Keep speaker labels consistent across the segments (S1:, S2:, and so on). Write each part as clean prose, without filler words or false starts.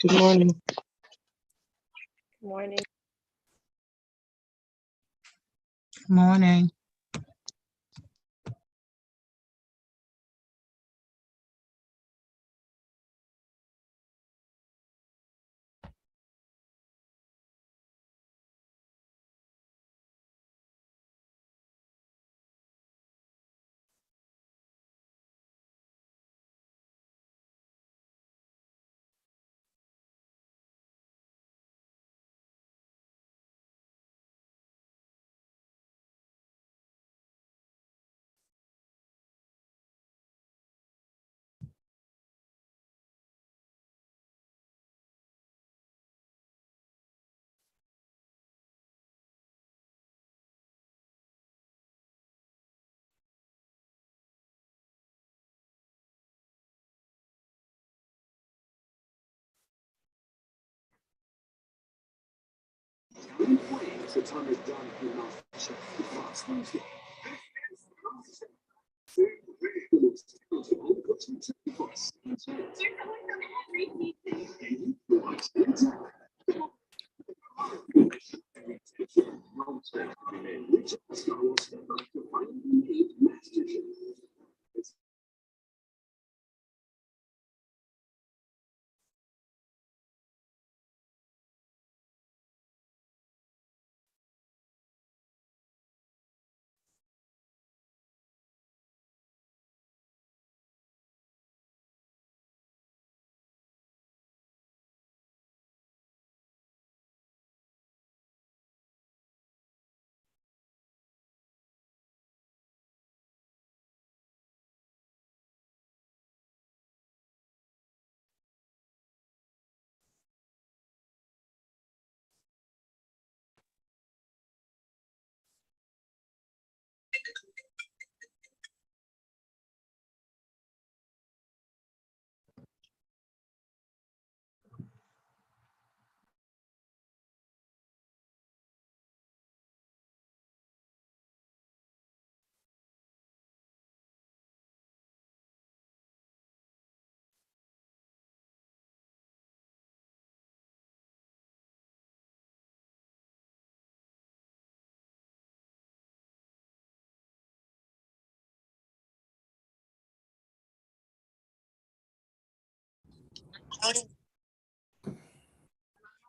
S1: Good morning.
S2: Morning.
S3: Morning.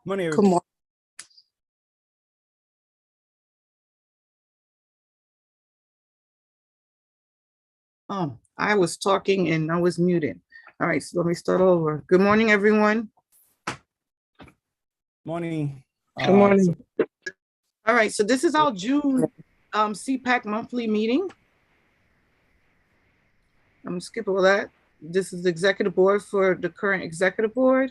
S4: Morning,
S1: Good morning.
S3: I was talking and I was muted. All right, so let me start over. Good morning, everyone.
S4: morning.
S1: Good morning.
S3: All right, so this is our June CPAC monthly meeting. I'm gonna skip all that. This is the executive board for the current executive board.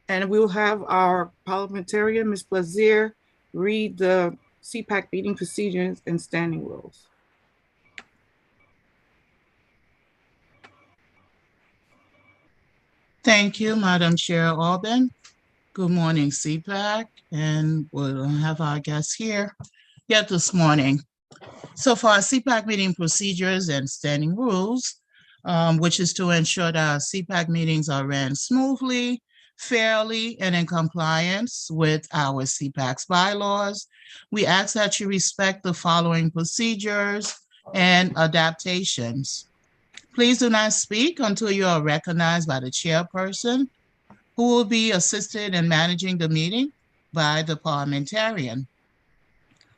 S3: And we will have our parliamentarian, Ms. Blazier, read the CPAC meeting procedures and standing rules.
S5: Thank you, Madam Chair Alban. Good morning, CPAC, and we'll have our guests here yet this morning. So for our CPAC meeting procedures and standing rules, which is to ensure that our CPAC meetings are ran smoothly, fairly, and in compliance with our CPAC's bylaws, we ask that you respect the following procedures and adaptations. Please do not speak until you are recognized by the chairperson, who will be assisted in managing the meeting by the parliamentarian.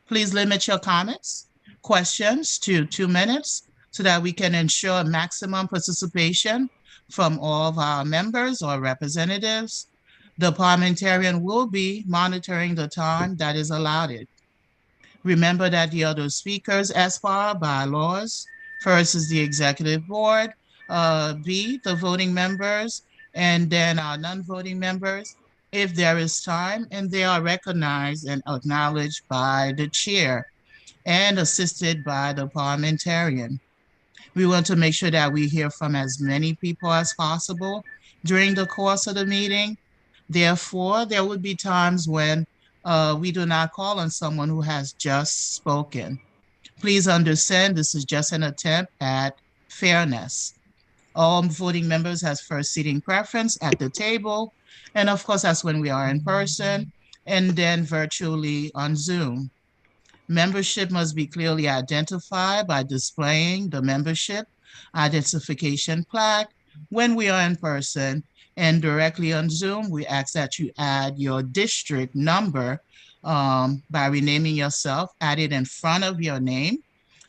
S5: Please limit your comments, questions to 2 minutes so that we can ensure maximum participation from all of our members or representatives. The parliamentarian will be monitoring the time that is allotted. Remember that the other speakers, as per our bylaws, first is the executive board, B, the voting members, and then our non-voting members, if there is time, and they are recognized and acknowledged by the chair and assisted by the parliamentarian. We want to make sure that we hear from as many people as possible during the course of the meeting. Therefore, there would be times when we do not call on someone who has just spoken. Please understand this is just an attempt at fairness. All voting members has first seating preference at the table. And of course, that's when we are in person and then virtually on Zoom. Membership must be clearly identified by displaying the membership identification plaque when we are in person, and directly on Zoom, we ask that you add your district number by renaming yourself, add it in front of your name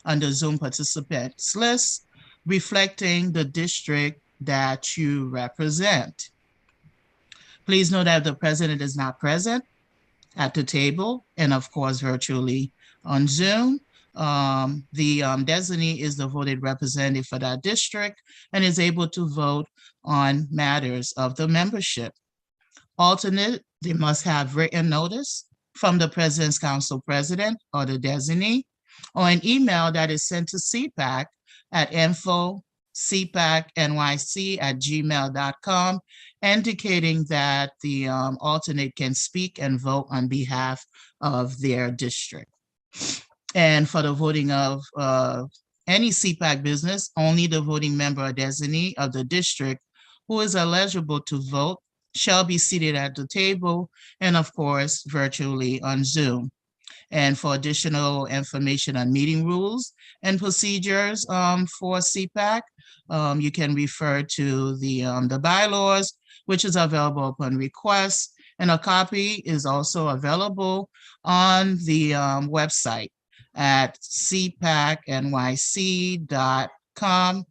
S5: on the Zoom participants list, reflecting the district that you represent. Please note that the president is not present at the table and of course virtually on Zoom. The designee is the voted representative for that district and is able to vote on matters of the membership. Alternate, they must have written notice from the President's Council President or the designee, or an email that is sent to CPAC at info@cpacnyc@gmail.com, indicating that the alternate can speak and vote on behalf of their district. And for the voting of any CPAC business, only the voting member or designee of the district who is eligible to vote shall be seated at the table and of course virtually on Zoom. And for additional information on meeting rules and procedures for CPAC, you can refer to the bylaws, which is available upon request. And a copy is also available on the website at cpacnyc.com.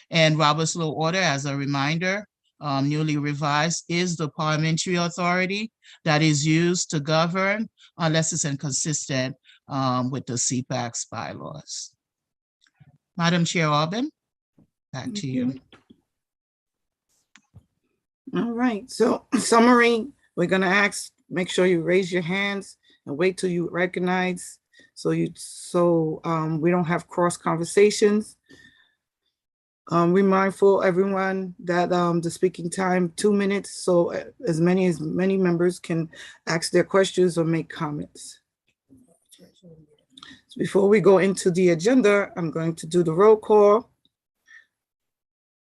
S5: And Robert's Law Order, as a reminder, newly revised, is the parliamentary authority that is used to govern unless it's inconsistent with the CPAC's bylaws. Madam Chair Aubin, back to you.
S3: All right, so summary, we're gonna ask, make sure you raise your hands and wait till you recognize so we don't have cross conversations. We're mindful, everyone, that the speaking time 2 minutes, so as many members can ask their questions or make comments. So before we go into the agenda, I'm going to do the roll call.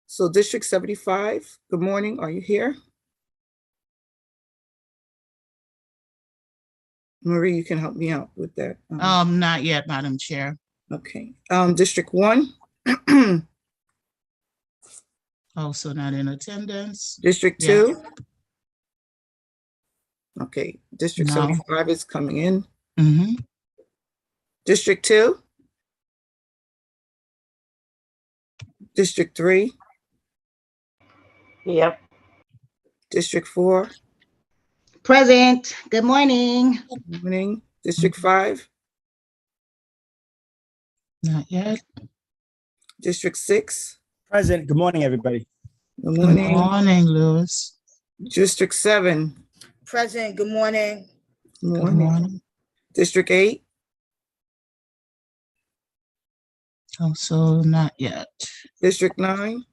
S3: So District 75, good morning, are you here? Marie, you can help me out with that.
S5: Not yet, Madam Chair.
S3: Okay, District 1.
S5: Also not in attendance.
S3: District 2. Okay, District
S5: No.
S3: 75 is coming in.
S5: Mm-hmm.
S3: District 2. District 3.
S1: Yep.
S3: District 4.
S1: Present. Good morning.
S3: Good morning. District 5.
S5: Not yet.
S3: District 6.
S4: Present. Good morning, everybody.
S3: Good
S5: Good
S3: morning.
S5: morning, Lewis.
S3: District 7.
S2: Present, good morning.
S3: Good
S5: Good
S3: morning.
S5: morning.
S3: District 8.
S5: Also not yet.
S3: District 9.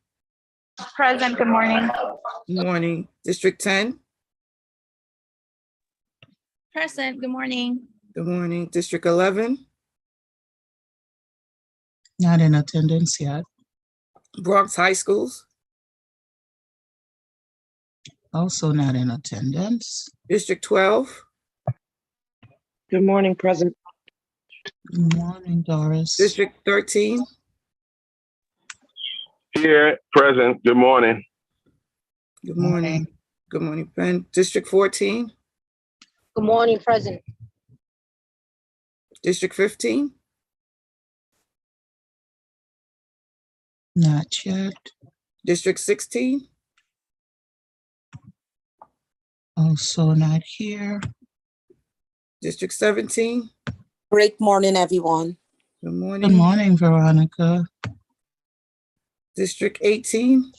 S6: Present, good morning.
S3: Good morning. District 10.
S6: Present, good morning.
S3: Good morning. District 11.
S5: Not in attendance yet.
S3: Bronx High Schools.
S5: Also not in attendance.
S3: District 12.
S7: Good morning, President.
S5: Good morning, Doris.
S3: District 13.
S8: Here, present. Good morning.
S3: Good morning. Good morning, Ben. District 14.
S2: Good morning, present.
S3: District 15.
S5: Not yet.
S3: District 16.
S5: Also not here.
S3: District 17.
S9: Great morning, everyone.
S3: Good morning.
S5: Good morning, Veronica.
S3: District 18.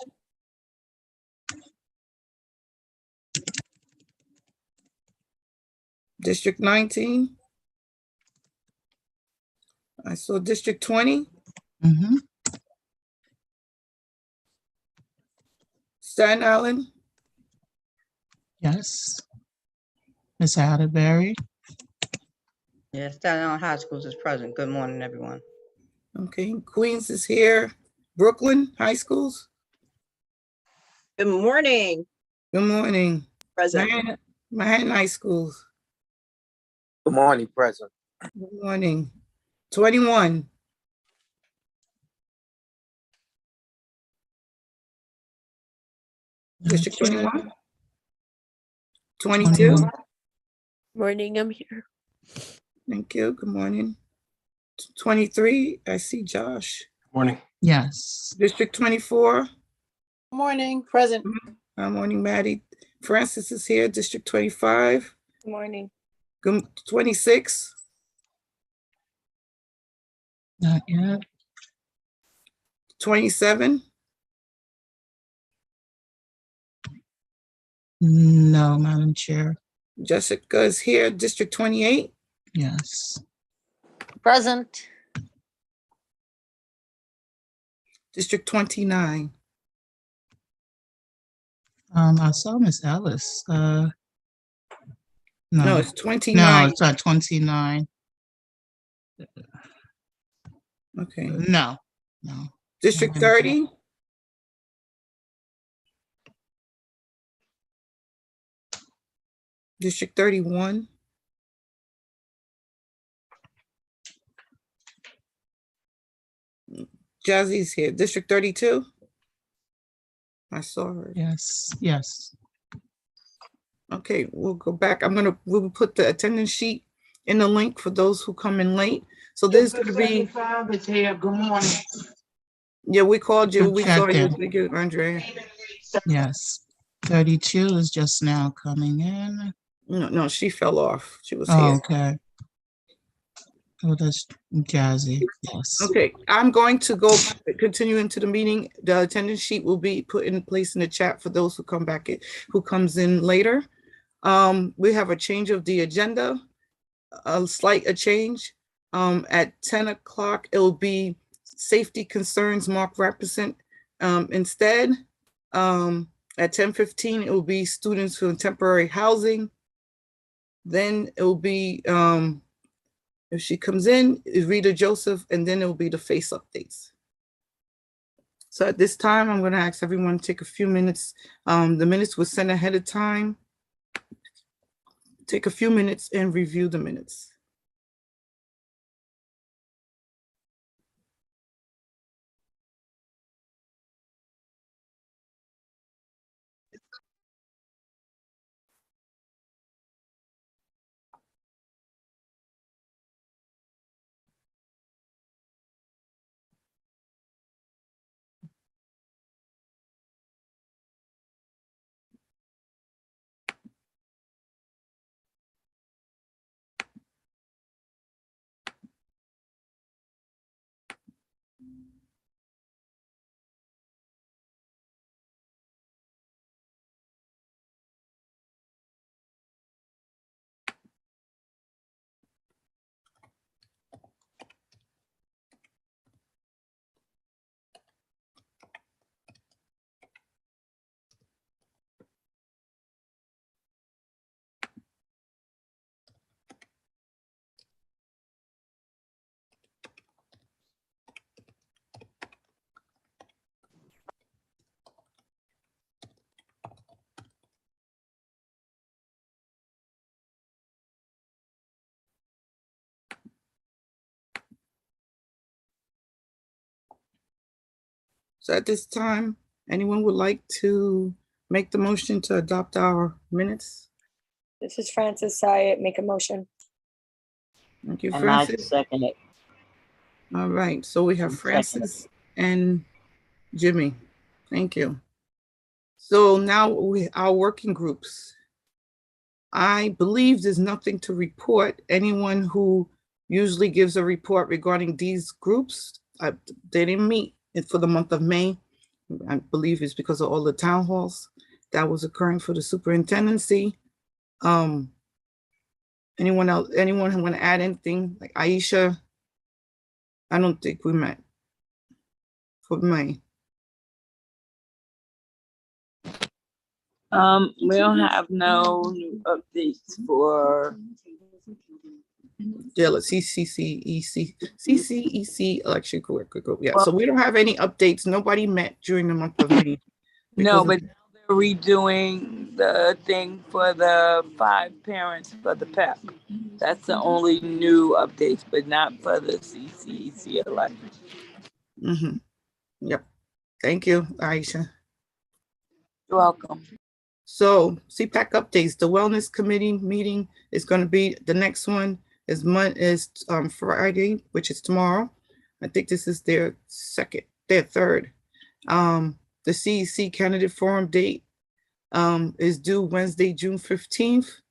S3: District 19. I saw District 20.
S5: Mm-hmm.
S3: Staten Island.
S5: Yes. Ms. Atterbury.
S1: Yes, Staten Island High Schools is present. Good morning, everyone.
S3: Okay, Queens is here. Brooklyn High Schools.
S10: Good morning,
S3: Good morning.
S10: President.
S3: Manhattan High Schools.
S11: Good morning, President.
S3: Good morning. 21. District 21. 22.
S12: Morning, I'm here.
S3: Thank you. Good morning. 23. I see Josh.
S11: Morning.
S5: Yes.
S3: District 24.
S10: Morning, present.
S3: Good morning, Maddie. Francis is here. District 25.
S12: Good morning.
S3: Good 26.
S5: Not yet.
S3: 27.
S5: No, Madam Chair.
S3: Jessica is here. District 28.
S5: Yes.
S2: Present.
S3: District 29.
S5: I saw Miss Ellis.
S3: No, it's 29.
S5: No, it's not 29.
S3: Okay.
S5: No.
S3: District 30. District 31. Jazzy's here. District 32. I saw her.
S5: Yes.
S3: Okay, we'll go back. We'll put the attendance sheet in the link for those who come in late. So there's gonna be,
S11: Good morning.
S3: yeah, we called you.
S5: Good
S3: We saw you.
S5: check-in.
S3: Thank you, Andrea.
S5: Yes. 32 is just now coming in.
S3: No, she fell off. She was
S5: Oh,
S3: here.
S5: okay. Oh, that's Jazzy. Yes.
S3: Okay, I'm going to continue into the meeting. The attendance sheet will be put in place in the chat for those who come back who comes in later. We have a change of the agenda, a change. At 10 o'clock, it'll be safety concerns, Mark Rapperson. Instead, at 10:15, it will be students for temporary housing. Then it will be, if she comes in, is Rita Joseph, and then it will be the face updates. So at this time, I'm going to ask everyone to take a few minutes. The minutes were sent ahead of time. Take a few minutes and review the minutes. So at this time, anyone would like to make the motion to adopt our minutes?
S12: This is Francis. I make a motion.
S3: Thank you,
S9: And I
S3: Francis.
S9: second it.
S3: All right, so we have Francis and Jimmy. Thank you. So now our working groups. I believe there's nothing to report. Anyone who usually gives a report regarding these groups, they didn't meet for the month of May. I believe it's because of all the town halls that was occurring for the superintendency. Anyone else, anyone who want to add anything? Like Aisha? I don't think we met for May.
S9: We don't have no new updates for.
S3: Yeah, let's see, CCEC election worker group. Yeah, so we don't have any updates. Nobody met during the month of May.
S9: No, but now redoing the thing for the 5 parents for the PEP. That's the only new updates, but not for the CCEC election.
S3: Mm-hmm. Yep. Thank you, Aisha.
S9: You're welcome.
S3: So CPAC updates, the Wellness Committee meeting is going to be, the next one is Friday, which is tomorrow. I think this is their third. The CEC candidate forum date is due Wednesday, June 15th.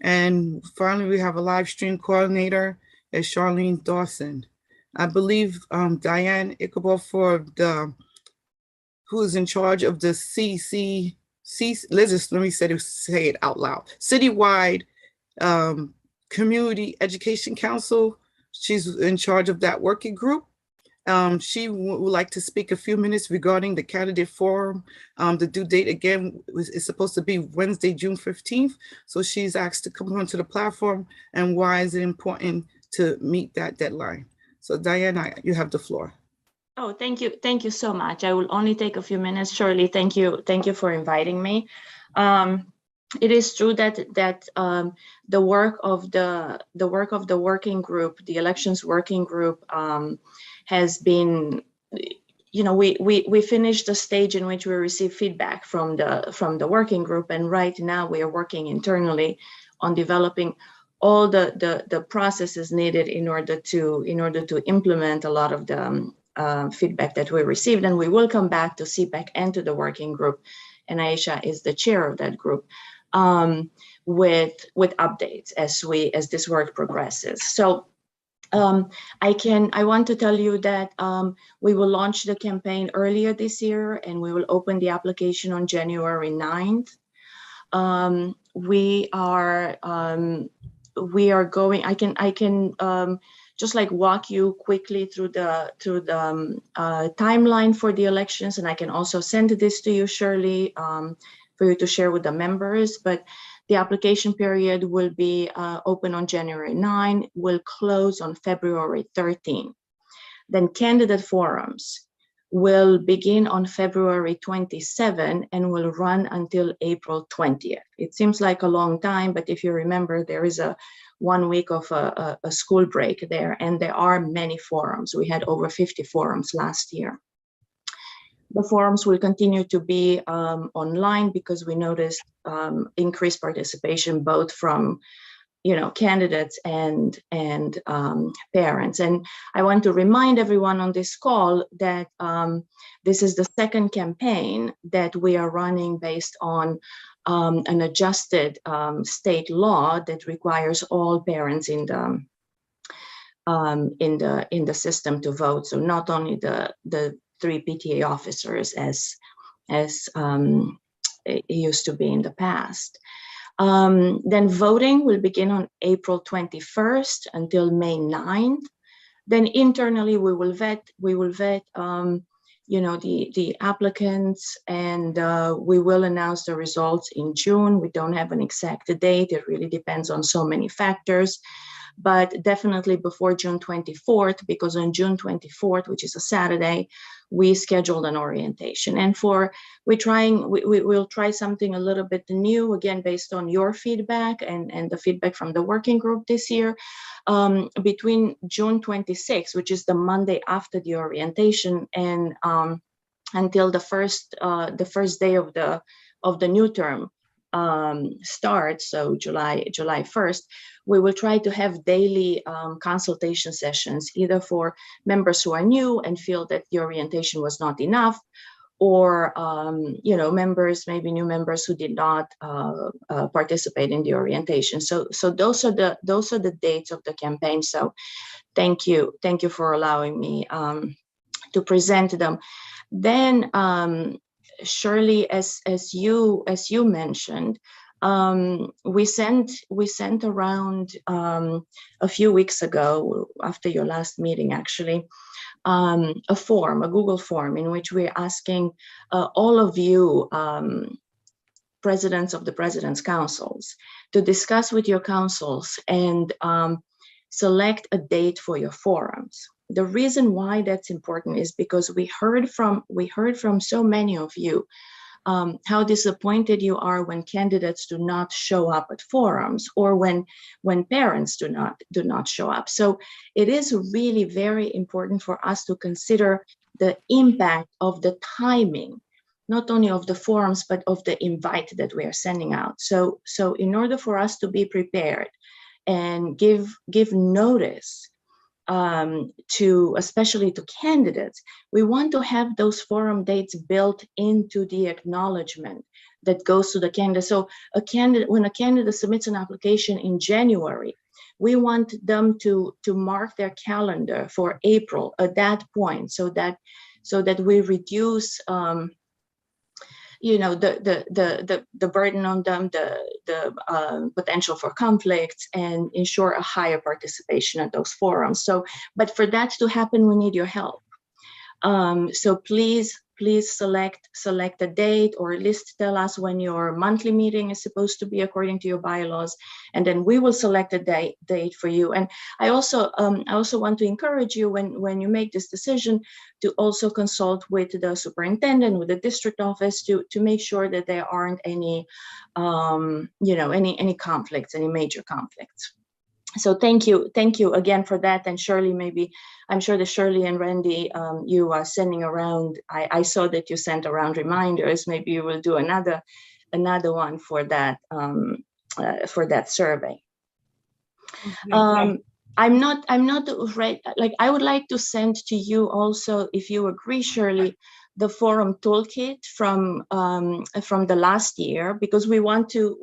S3: And finally, we have a live stream coordinator as Charlene Dawson. I believe Diane Ichabod who is in charge of the let me say it out loud. Citywide Community Education Council. She's in charge of that working group. She would like to speak a few minutes regarding the candidate forum. The due date again is supposed to be Wednesday, June 15th. So she's asked to come onto the platform and why is it important to meet that deadline. So Diana, you have the floor.
S6: Oh, thank you. Thank you so much. I will only take a few minutes. Shirley, thank you. Thank you for inviting me. It is true that the work of the working group, the elections working group, has been, we finished the stage in which we receive feedback from the working group, and right now we are working internally on developing all the processes needed in order to implement a lot of the feedback that we received, and we will come back to CPAC and to the working group, and Aisha is the chair of that group, with updates as this work progresses. So I want to tell you that we will launch the campaign earlier this year, and we will open the application on January 9th. We are going. I can just like walk you quickly through the timeline for the elections, and I can also send this to you, Shirley, for you to share with the members. But the application period will be open on January 9, will close on February 13. Then candidate forums will begin on February 27 and will run until April 20th. It seems like a long time, but if you remember, there is a 1 week of a school break there, and there are many forums. We had over 50 forums last year. The forums will continue to be online because we noticed increased participation both from candidates and parents. And I want to remind everyone on this call that this is the second campaign that we are running based on an adjusted state law that requires all parents in the system to vote. So not only the 3 PTA officers as it used to be in the past. Then voting will begin on April 21st until May 9th. Then internally we will vet the applicants, and we will announce the results in June. We don't have an exact date. It really depends on so many factors, but definitely before June 24th, because on June 24th, which is a Saturday, we scheduled an orientation. And we'll try something a little bit new, again, based on your feedback and the feedback from the working group this year. Between June 26th, which is the Monday after the orientation, and until the first day of the new term starts, so July 1st, we will try to have daily consultation sessions, either for members who are new and feel that the orientation was not enough, or maybe new members who did not participate in the orientation. So those are the dates of the campaign. So thank you for allowing me to present them. Then Shirley, as you mentioned, we sent around a few weeks ago, after your last meeting actually, a Google form in which we're asking all of you presidents of the President's Councils to discuss with your councils and select a date for your forums. The reason why that's important is because we heard from so many of you how disappointed you are when candidates do not show up at forums, or when parents do not show up. So it is really very important for us to consider the impact of the timing, not only of the forums, but of the invite that we are sending out. So in order for us to be prepared and give notice especially to candidates, we want to have those forum dates built into the acknowledgement that goes to the candidate. So when a candidate submits an application in January, we want them to mark their calendar for April at that point, so that we reduce the burden on them, the potential for conflicts, and ensure a higher participation at those forums. So, but for that to happen, we need your help. So please select a date, or at least tell us when your monthly meeting is supposed to be according to your bylaws, and then we will select a date for you. And I also want to encourage you, when you make this decision, to also consult with the superintendent, with the district office, to make sure that there aren't any any conflicts, any major conflicts. So thank you again for that. And Shirley, I'm sure that Shirley and Randy, you are sending around, I saw that you sent around reminders. Maybe you will do another one for that survey. I'm not right. Like, I would like to send to you also, if you agree, Shirley, the forum toolkit from the last year, because we want to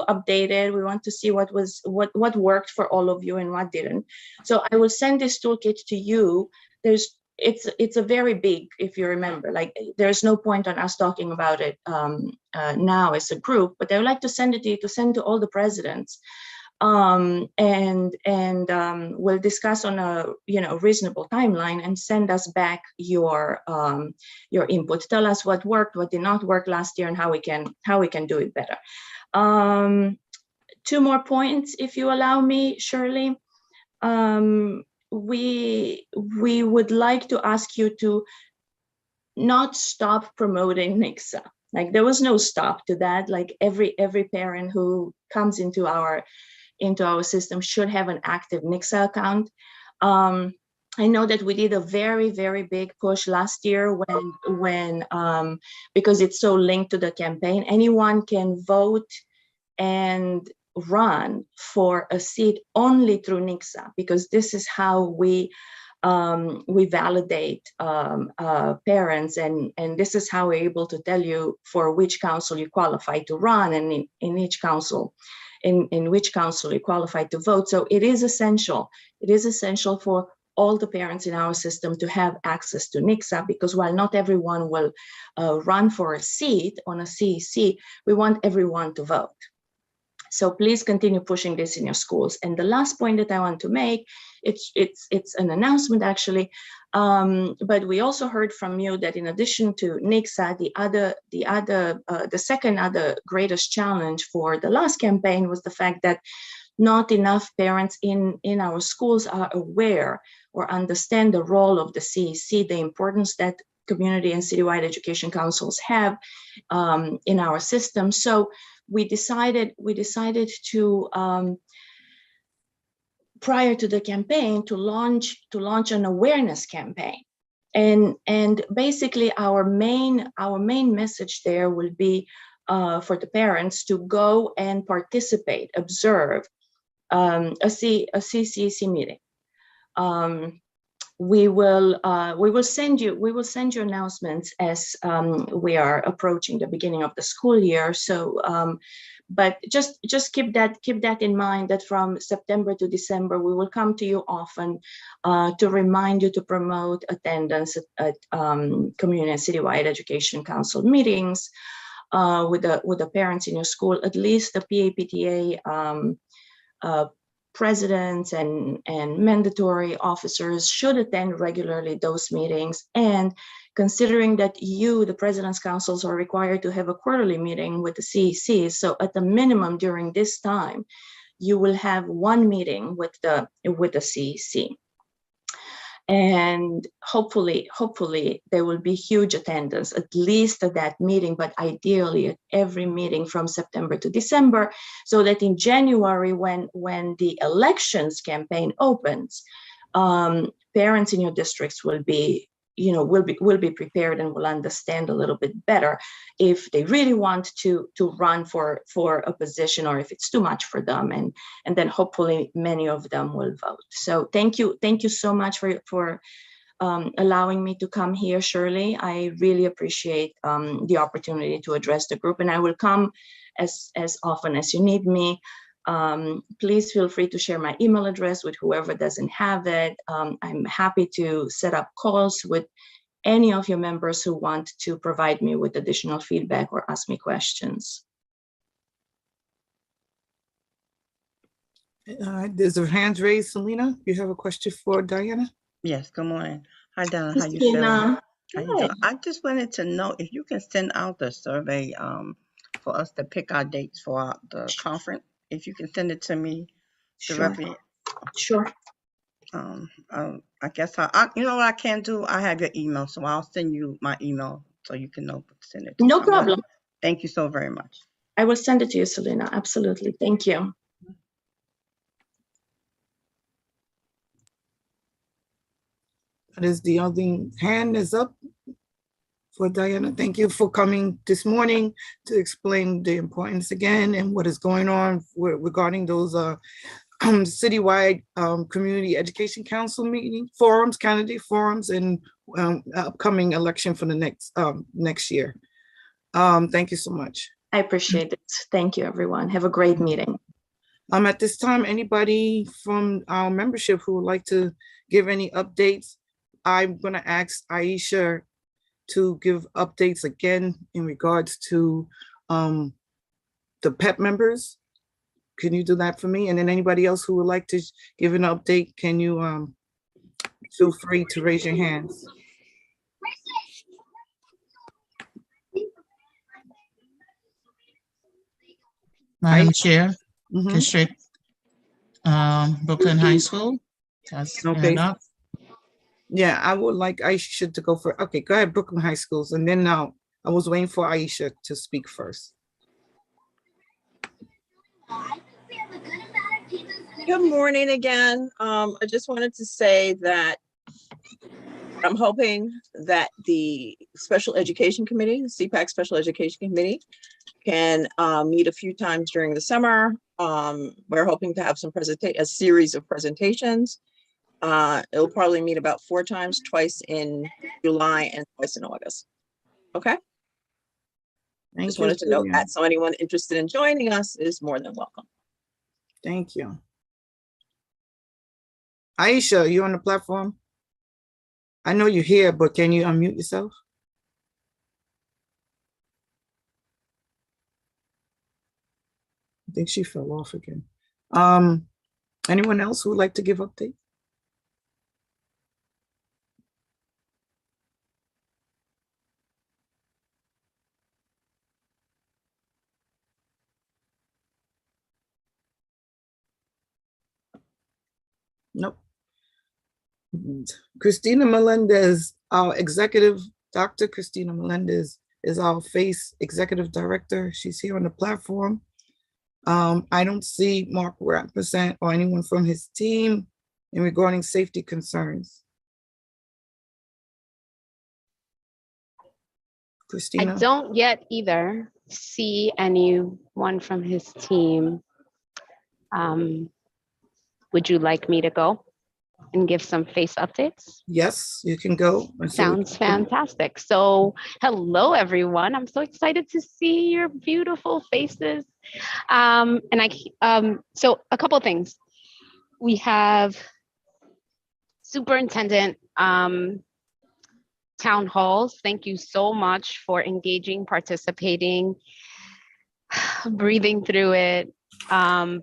S6: update it. We want to see what worked for all of you and what didn't. So I will send this toolkit to you. It's a very big, if you remember, like, there's no point on us talking about it now as a group, but I would like to send it to you, to send to all the presidents. We'll discuss on a reasonable timeline, and send us back your input. Tell us what worked, what did not work last year, and how we can do it better. 2 more points, if you allow me, Shirley. We would like to ask you to not stop promoting NICSA. Like, there was no stop to that. Like, every parent who comes into our system should have an active NICSA account. I know that we did a very, very big push last year when because it's so linked to the campaign, anyone can vote and run for a seat only through NICSA, because this is how we validate parents, and this is how we're able to tell you for which council you qualify to run, and in each council, in which council you qualify to vote. So it is essential. It is essential for all the parents in our system to have access to NICSA, because while not everyone will run for a seat on a CEC, we want everyone to vote. So please continue pushing this in your schools. And the last point that I want to make, it's an announcement actually, but we also heard from you that in addition to NICSA, the second greatest challenge for the last campaign was the fact that not enough parents in our schools are aware or understand the role of the CEC, the importance that community and citywide education councils have in our system. So we decided to prior to the campaign to launch an awareness campaign, and basically our main message there will be for the parents to go and participate, observe a CCC meeting. We will send you announcements as we are approaching the beginning of the school year. So, but just keep that in mind, that from September to December we will come to you often to remind you to promote attendance at community and citywide education council meetings with the parents in your school. At least the PAPTA presidents and mandatory officers should attend regularly those meetings. And considering that you, the president's councils, are required to have a quarterly meeting with the CECs, so at the minimum during this time, you will have one meeting with the CEC. And hopefully there will be huge attendance, at least at that meeting, but ideally at every meeting from September to December, so that in January, when the elections campaign opens, parents in your districts will be prepared and will understand a little bit better if they really want to run for a position, or if it's too much for them, and then hopefully many of them will vote. So thank you so much for allowing me to come here, Shirley. I really appreciate the opportunity to address the group, and I will come as often as you need me. Please feel free to share my email address with whoever doesn't have it. I'm happy to set up calls with any of your members who want to provide me with additional feedback or ask me questions.
S3: There's a hand raised. Selena, you have a question for Diana?
S1: Yes, good morning. Hi, Donna. How you feeling?
S6: Christina.
S1: How you doing? I just wanted to know if you can send out the survey for us to pick our dates for the conference. If you can send it to me directly.
S6: Sure.
S1: I guess you know what I can do? I have your email, so I'll send you my email so you can know to send it to
S6: No
S1: someone.
S6: problem.
S1: Thank you so very much.
S6: I will send it to you, Selena. Absolutely. Thank you.
S3: That is the only hand is up for Diana. Thank you for coming this morning to explain the importance again and what is going on regarding those citywide community education council meeting forums, candidate forums, and upcoming election for the next year. Thank you so much.
S6: I appreciate it. Thank you, everyone. Have a great meeting.
S3: At this time, anybody from our membership who would like to give any updates, I'm going to ask Aisha to give updates again in regards to the PEP members. Can you do that for me? And then anybody else who would like to give an update, can you feel free to raise your hands.
S5: Madam Chair,
S3: Mhm.
S5: District Brooklyn High School. That's
S3: Okay.
S5: up.
S3: Yeah, I would like Aisha to go for, okay, go ahead, Brooklyn High Schools. And then now I was waiting for Aisha to speak first.
S10: Good morning again. I just wanted to say that I'm hoping that the Special Education Committee, the CPAC Special Education Committee, can meet a few times during the summer. We're hoping to have a series of presentations. It'll probably meet about 4 times, twice in July and twice in August. Okay. Just wanted to note that, so anyone interested in joining us is more than welcome.
S3: Thank you. Aisha, you on the platform? I know you're here, but can you unmute yourself? I think she fell off again. Anyone else who would like to give update? Nope. Christina Melendez, our executive, Dr. Christina Melendez is our FACE executive director. She's here on the platform. I don't see Mark Rapperson or anyone from his team in regarding safety concerns. Christina?
S13: I don't yet either see anyone from his team. Would you like me to go and give some face updates?
S3: Yes, you can go.
S13: Sounds fantastic. So hello, everyone. I'm so excited to see your beautiful faces. So a couple of things. We have superintendent town halls. Thank you so much for engaging, participating, breathing through it,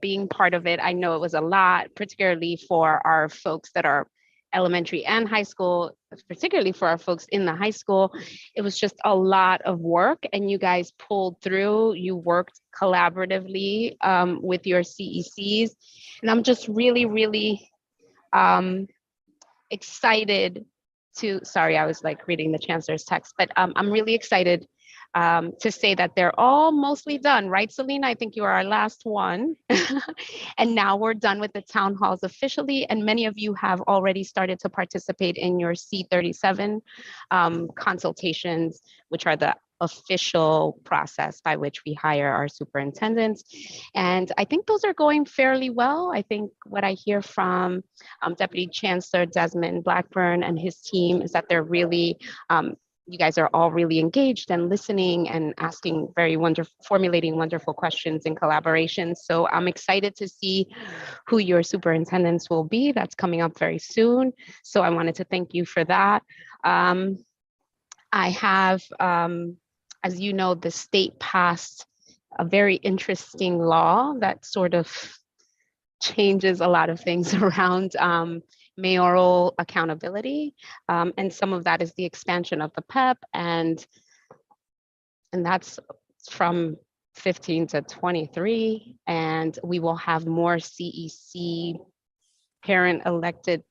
S13: being part of it. I know it was a lot, particularly for our folks that are elementary and high school, particularly for our folks in the high school. It was just a lot of work, and you guys pulled through. You worked collaboratively with your CECs. And I'm just really, really excited sorry, I was like reading the chancellor's text, but I'm really excited to say that they're all mostly done, right, Selena? I think you are our last one. And now we're done with the town halls officially, and many of you have already started to participate in your C37 consultations, which are the official process by which we hire our superintendents. And I think those are going fairly well. I think what I hear from Deputy Chancellor Desmond Blackburn and his team is that they're really, you guys are all really engaged and listening and asking very formulating wonderful questions in collaboration. So I'm excited to see who your superintendents will be. That's coming up very soon. So I wanted to thank you for that. I have, as you know, the state passed a very interesting law that sort of changes a lot of things around mayoral accountability. And some of that is the expansion of the PEP, and that's from 15 to 23. And we will have more CEC parent elected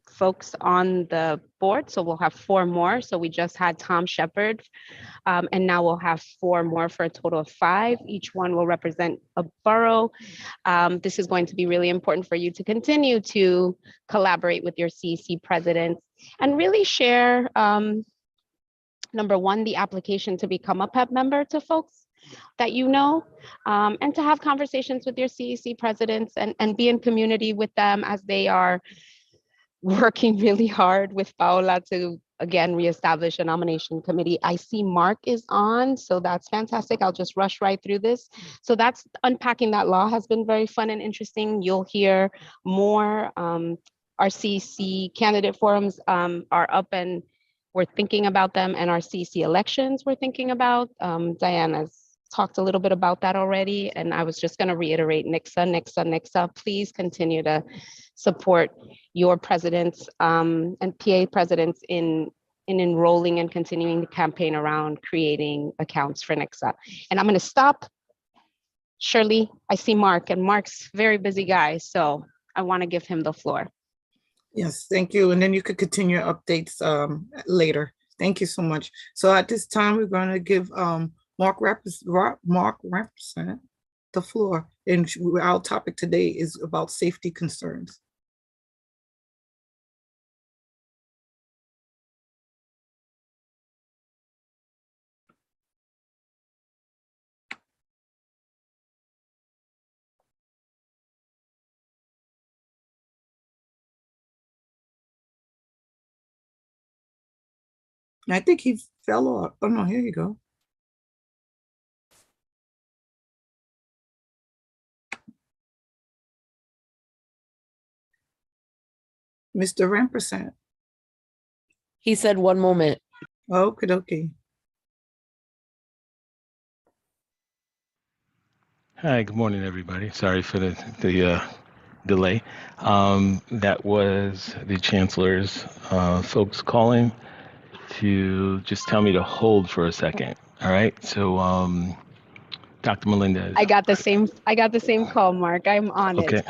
S13: folks on the board. So we'll have 4 more. So we just had Tom Shepard, and now we'll have 4 more for a total of 5. Each one will represent a borough. This is going to be really important for you to continue to collaborate with your CEC presidents and really share, number one, the application to become a PEP member to folks that you know, and to have conversations with your CEC presidents and be in community with them as they are working really hard with Paola to, again, reestablish a nomination committee. I see Mark is on, so that's fantastic. I'll just rush right through this. So that's unpacking that law has been very fun and interesting. You'll hear more. Our CEC candidate forums are up and we're thinking about them, and our CEC elections we're thinking about. Diana's talked a little bit about that already, and I was just going to reiterate NICSA. Please continue to support your presidents and PA presidents in enrolling and continuing the campaign around creating accounts for NICSA. And I'm going to stop. Shirley, I see Mark, and Mark's a very busy guy, so I want to give him the floor.
S3: Yes, thank you. And then you could continue your updates later. Thank you so much. So at this time, we're going to give Mark represent the floor. And our topic today is about safety concerns. I think he fell off. Oh no, here you go. Mr. Rampersant.
S14: He said 1 moment.
S3: Okay.
S15: Hi, good morning, everybody. Sorry for the delay. That was the chancellor's folks calling to just tell me to hold for a second. All right. So, Dr. Melendez.
S13: I got the same call, Mark. I'm on
S15: Okay.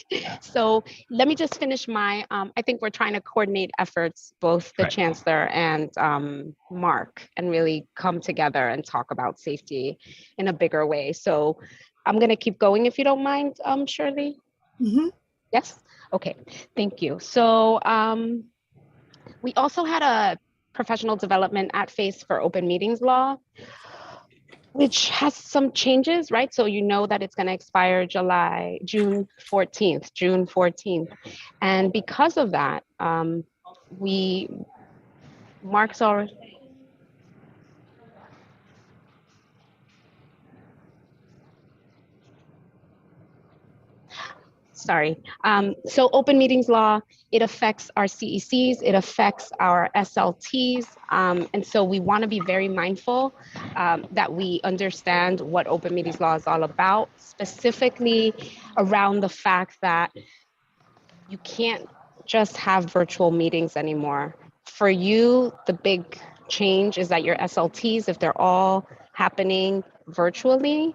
S13: it. So let me just finish my, I think we're trying to coordinate efforts, both the chancellor and Mark, and really come together and talk about safety in a bigger way. So I'm going to keep going if you don't mind, Shirley.
S3: Mm-hmm.
S13: Yes. Okay. Thank you. So we also had a professional development at FACE for open meetings law, which has some changes, right? So you know that it's going to expire June 14th. And because of that, Mark's already, sorry. So open meetings law, it affects our CECs, it affects our SLTs. And so we want to be very mindful that we understand what open meetings law is all about, specifically around the fact that you can't just have virtual meetings anymore. For you, the big change is that your SLTs, if they're all happening virtually,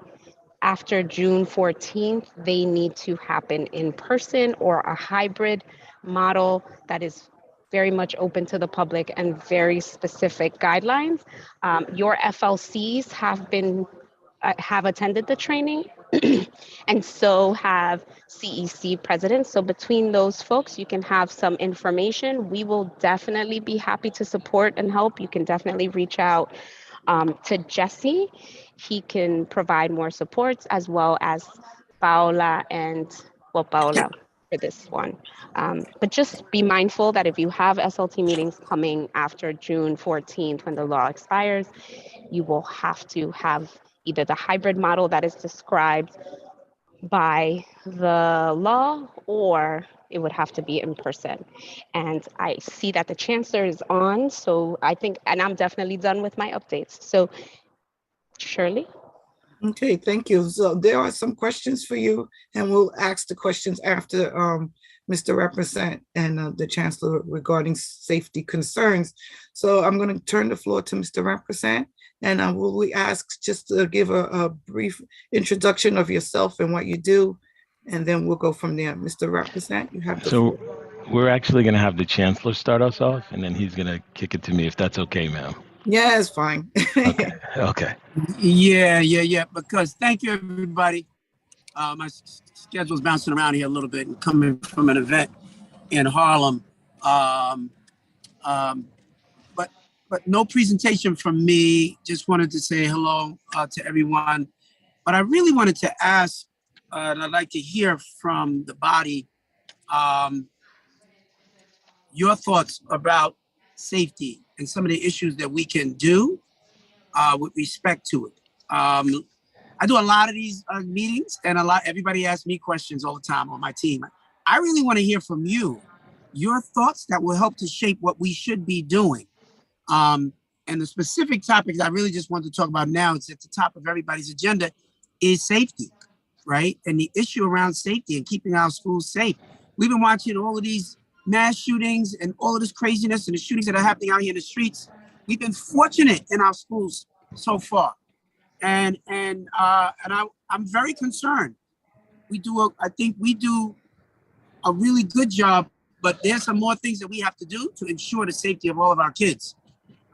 S13: after June 14th, they need to happen in person or a hybrid model that is very much open to the public and very specific guidelines. Your FLCs have attended the training, and so have CEC presidents. So between those folks, you can have some information. We will definitely be happy to support and help. You can definitely reach out to Jesse. He can provide more supports, as well as Paola Paola for this one. But just be mindful that if you have SLT meetings coming after June 14th, when the law expires, you will have to have either the hybrid model that is described by the law, or it would have to be in person. And I see that the chancellor is on, so I think, and I'm definitely done with my updates. So Shirley?
S3: Okay, thank you. So there are some questions for you, and we'll ask the questions after Mr. Represent and the Chancellor regarding safety concerns. So I'm going to turn the floor to Mr. Represent, and we ask just to give a brief introduction of yourself and what you do, and then we'll go from there. Mr. Represent, you have the floor.
S15: We're actually going to have the Chancellor start us off, and then he's going to kick it to me, if that's okay, ma'am.
S3: Yeah, it's fine.
S15: Okay.
S11: Yeah. Because thank you, everybody. My schedule's bouncing around here a little bit and coming from an event in Harlem. But no presentation from me. Just wanted to say hello to everyone. But I really wanted to ask, and I'd like to hear from the body, your thoughts about safety and some of the issues that we can do with respect to it. I do a lot of these meetings, and everybody asks me questions all the time on my team. I really want to hear from you, your thoughts that will help to shape what we should be doing. And the specific topics I really just want to talk about now, it's at the top of everybody's agenda, is safety, right? And the issue around safety and keeping our schools safe. We've been watching all of these mass shootings and all of this craziness and the shootings that are happening out here in the streets. We've been fortunate in our schools so far. And I'm very concerned. I think we do a really good job, but there's some more things that we have to do to ensure the safety of all of our kids.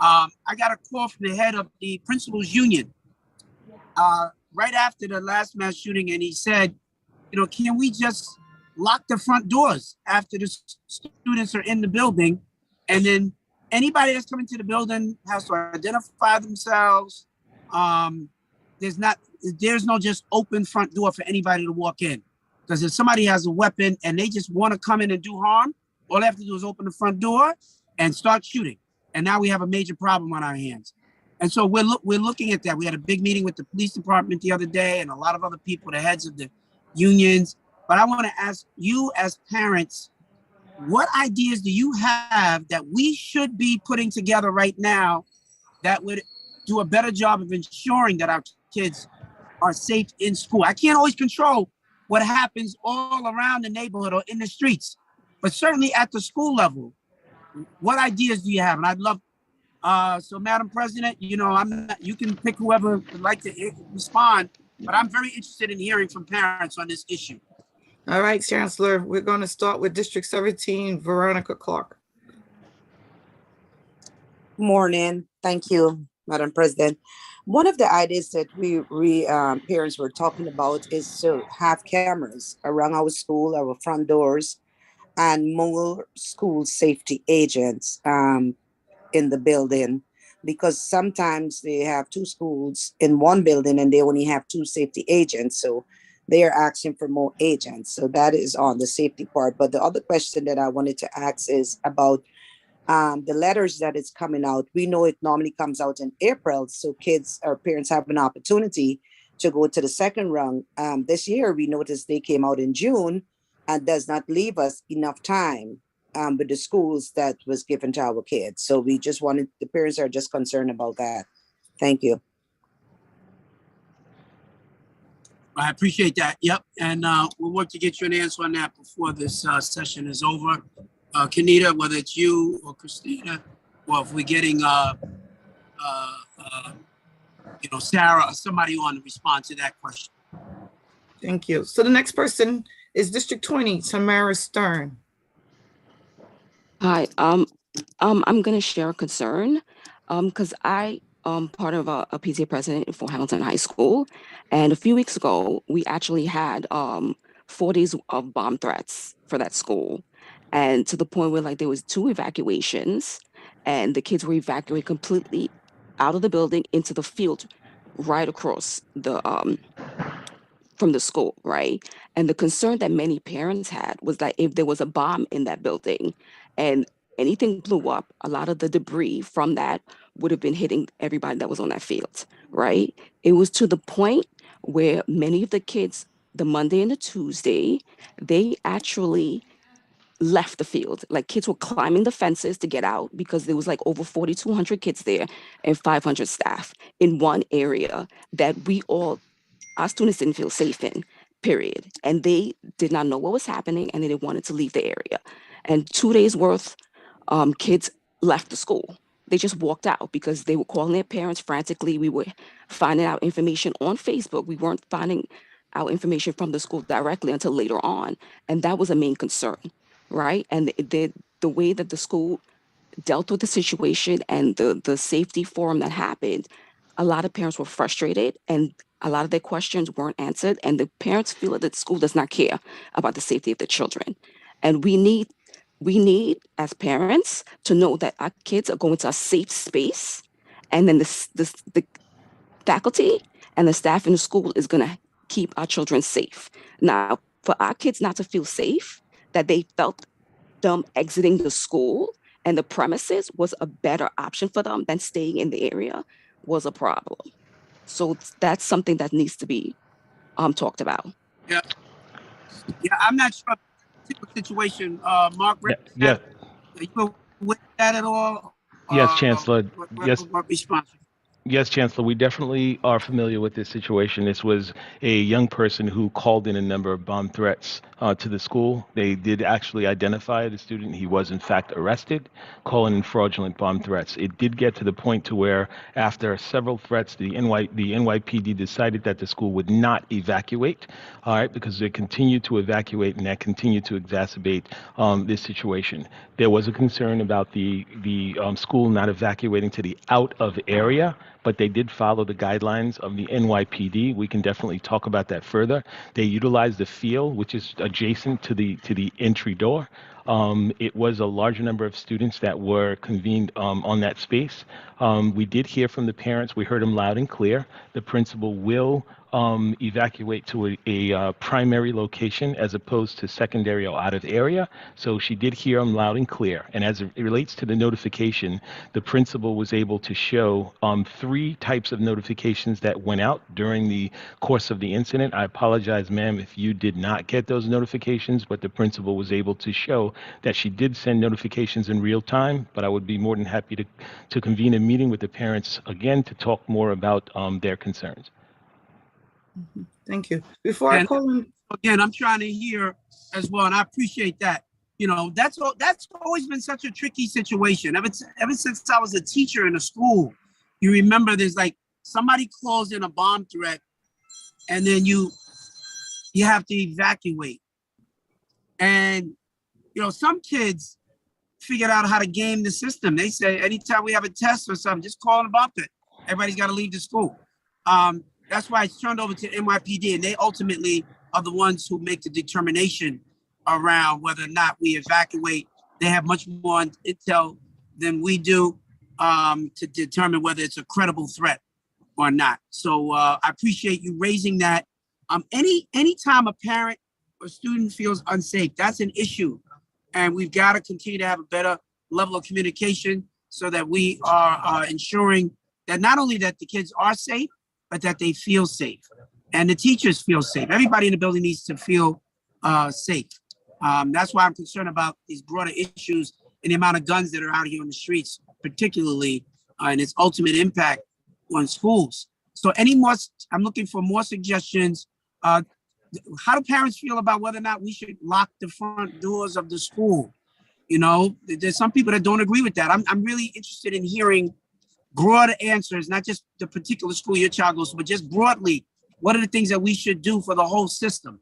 S11: I got a call from the head of the principals union right after the last mass shooting, and he said, can we just lock the front doors after the students are in the building, and then anybody that's coming to the building has to identify themselves. There's no just open front door for anybody to walk in, because if somebody has a weapon and they just want to come in and do harm, all they have to do is open the front door and start shooting. And now we have a major problem on our hands. And so we're looking at that. We had a big meeting with the police department the other day and a lot of other people, the heads of the unions. But I want to ask you as parents, what ideas do you have that we should be putting together right now that would do a better job of ensuring that our kids are safe in school? I can't always control what happens all around the neighborhood or in the streets, but certainly at the school level, what ideas do you have? And I'd love, so Madam President, you can pick whoever would like to respond, but I'm very interested in hearing from parents on this issue.
S3: All right, Chancellor, we're going to start with District 17, Veronica Clark.
S16: Morning. Thank you, Madam President. One of the ideas that we parents were talking about is to have cameras around our school, our front doors, and more school safety agents in the building, because sometimes they have two schools in one building and they only have two safety agents. So they are asking for more agents. So that is on the safety part. But the other question that I wanted to ask is about the letters that is coming out. We know it normally comes out in April, so kids or parents have an opportunity to go to the second round. This year, we noticed they came out in June and does not leave us enough time with the schools that was given to our kids. So we just wanted, the parents are just concerned about that. Thank you.
S11: I appreciate that. Yep. And we'll work to get you an answer on that before this session is over. Kenita, whether it's you or Christina, or if we're getting, Sarah or somebody on to respond to that question.
S3: Thank you. So the next person is District 20, Tamara Stern.
S17: Hi, I'm gonna share a concern, because I part of a PTA president for Hamilton High School, and a few weeks ago we actually had 4 days of bomb threats for that school, and to the point where like there was 2 evacuations, and the kids were evacuated completely out of the building into the field, right across the from the school, right? And the concern that many parents had was that if there was a bomb in that building and anything blew up, a lot of the debris from that would have been hitting everybody that was on that field, right? It was to the point where many of the kids, the Monday and the Tuesday, they actually left the field. Like kids were climbing the fences to get out because there was like over 4,200 kids there and 500 staff in one area that our students didn't feel safe in, period. And they did not know what was happening and they didn't wanted to leave the area. And 2 days worth, kids left the school. They just walked out because they were calling their parents frantically. We were finding out information on Facebook. We weren't finding out information from the school directly until later on. And that was a main concern, right? And the way that the school dealt with the situation and the safety forum that happened, a lot of parents were frustrated and a lot of their questions weren't answered. And the parents feel that the school does not care about the safety of the children. And we need as parents to know that our kids are going to a safe space, and then the faculty and the staff in the school is going to keep our children safe. Now, for our kids not to feel safe, that they felt them exiting the school and the premises was a better option for them than staying in the area was a problem. So that's something that needs to be talked about.
S11: Yeah, yeah. I'm not sure particular situation. Mark,
S15: Yeah.
S11: are you with that at all?
S15: Yes, Chancellor. Yes.
S11: What response?
S15: Yes, Chancellor, we definitely are familiar with this situation. This was a young person who called in a number of bomb threats to the school. They did actually identify the student. He was in fact arrested, calling in fraudulent bomb threats. It did get to the point to where after several threats, the NYPD decided that the school would not evacuate, all right, because they continued to evacuate and that continued to exacerbate this situation. There was a concern about the school not evacuating to the out of area, but they did follow the guidelines of the NYPD. We can definitely talk about that further. They utilized the field, which is adjacent to the entry door. It was a larger number of students that were convened on that space. We did hear from the parents. We heard them loud and clear. The principal will evacuate to a primary location as opposed to secondary or out of area. So she did hear them loud and clear. And as it relates to the notification, the principal was able to show 3 types of notifications that went out during the course of the incident. I apologize, ma'am, if you did not get those notifications, but the principal was able to show that she did send notifications in real time. But I would be more than happy to convene a meeting with the parents again to talk more about their concerns.
S3: Thank you. Before I call in,
S11: again, I'm trying to hear as well, and I appreciate that. You know, that's always been such a tricky situation. Ever since I was a teacher in a school, you remember there's like somebody calls in a bomb threat, and then you have to evacuate. And you know, some kids figured out how to game the system. They say anytime we have a test or something, just call in a bomb threat. Everybody's got to leave the school. That's why it's turned over to NYPD, and they ultimately are the ones who make the determination around whether or not we evacuate. They have much more intel than we do to determine whether it's a credible threat or not. So I appreciate you raising that. Anytime a parent or student feels unsafe, that's an issue. And we've got to continue to have a better level of communication so that we are ensuring that not only that the kids are safe, but that they feel safe and the teachers feel safe. Everybody in the building needs to feel safe. That's why I'm concerned about these broader issues and the amount of guns that are out here on the streets, particularly and its ultimate impact on schools. So I'm looking for more suggestions. How do parents feel about whether or not we should lock the front doors of the school? You know, there's some people that don't agree with that. I'm really interested in hearing broader answers, not just the particular school your child goes to, but just broadly, what are the things that we should do for the whole system?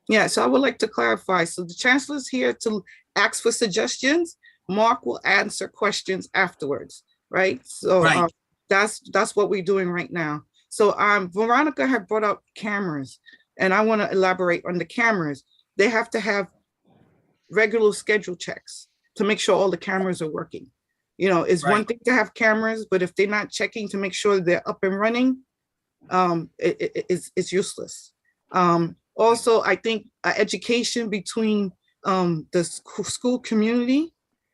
S3: Yeah, so I would like to clarify. So the chancellor's here to ask for suggestions, Mark will answer questions afterwards, right? So
S11: Right.
S3: that's what we're doing right now. So Veronica had brought up cameras, and I want to elaborate on the cameras. They have to have regular schedule checks to make sure all the cameras are working. You know, it's one thing to have cameras, but if they're not checking to make sure they're up and running, it's useless. Also, I think education between the school community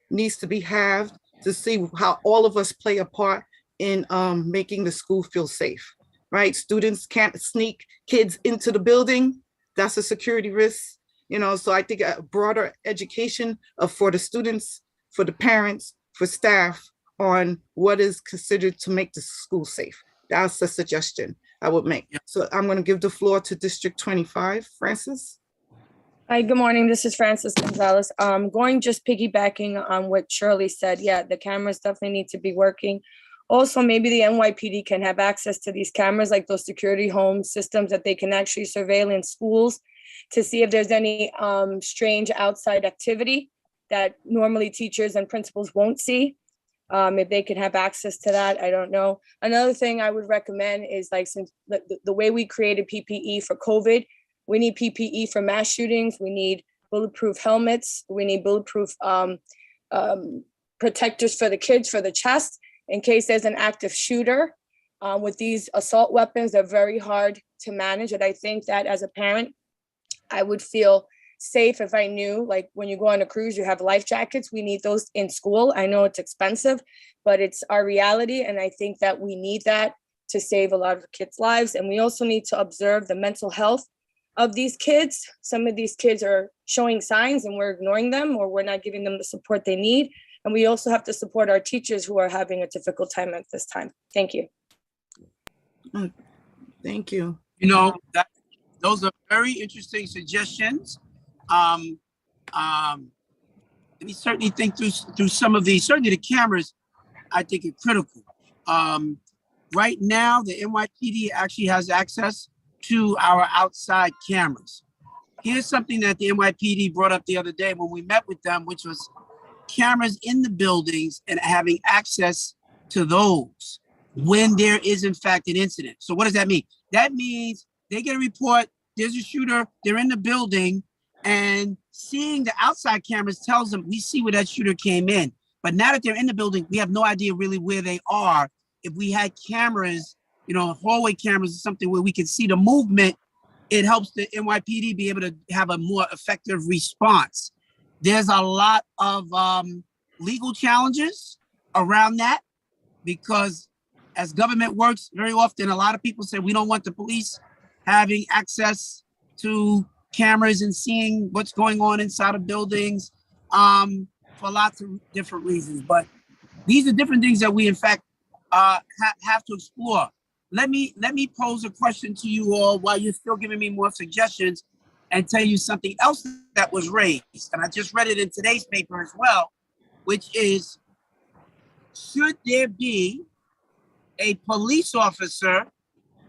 S3: needs to be had to see how all of us play a part in making the school feel safe, right? Students can't sneak kids into the building. That's a security risk, you know, so I think a broader education for the students, for the parents, for staff on what is considered to make the school safe. That's a suggestion I would make. So I'm going to give the floor to District 25, Francis.
S12: Hi, good morning. This is Francis Gonzalez. Going just piggybacking on what Shirley said. Yeah, the cameras definitely need to be working. Also, maybe the NYPD can have access to these cameras, like those security home systems that they can actually surveil in schools to see if there's any strange outside activity that normally teachers and principals won't see. If they can have access to that, I don't know. Another thing I would recommend is, like, since the way we created PPE for COVID, we need PPE for mass shootings. We need bulletproof helmets. We need bulletproof protectors for the kids, for the chest, in case there's an active shooter. With these assault weapons, they're very hard to manage. And I think that as a parent, I would feel safe if I knew, like, when you go on a cruise, you have life jackets. We need those in school. I know it's expensive, but it's our reality. And I think that we need that to save a lot of kids' lives. And we also need to observe the mental health of these kids. Some of these kids are showing signs and we're ignoring them, or we're not giving them the support they need. And we also have to support our teachers who are having a difficult time at this time. Thank you.
S3: Thank you.
S11: You know, those are very interesting suggestions. Let me certainly think through some of these. Certainly the cameras, I think, are critical. Right now, the NYPD actually has access to our outside cameras. Here's something that the NYPD brought up the other day when we met with them, which was cameras in the buildings and having access to those when there is in fact an incident. So what does that mean? That means they get a report, there's a shooter, they're in the building, and seeing the outside cameras tells them we see where that shooter came in. But now that they're in the building, we have no idea really where they are. If we had cameras, you know, hallway cameras or something where we can see the movement, it helps the NYPD be able to have a more effective response. There's a lot of legal challenges around that, because as government works, very often a lot of people say we don't want the police having access to cameras and seeing what's going on inside of buildings for lots of different reasons. But these are different things that we in fact have to explore. Let me pose a question to you all while you're still giving me more suggestions, and tell you something else that was raised. And I just read it in today's paper as well, which is, should there be a police officer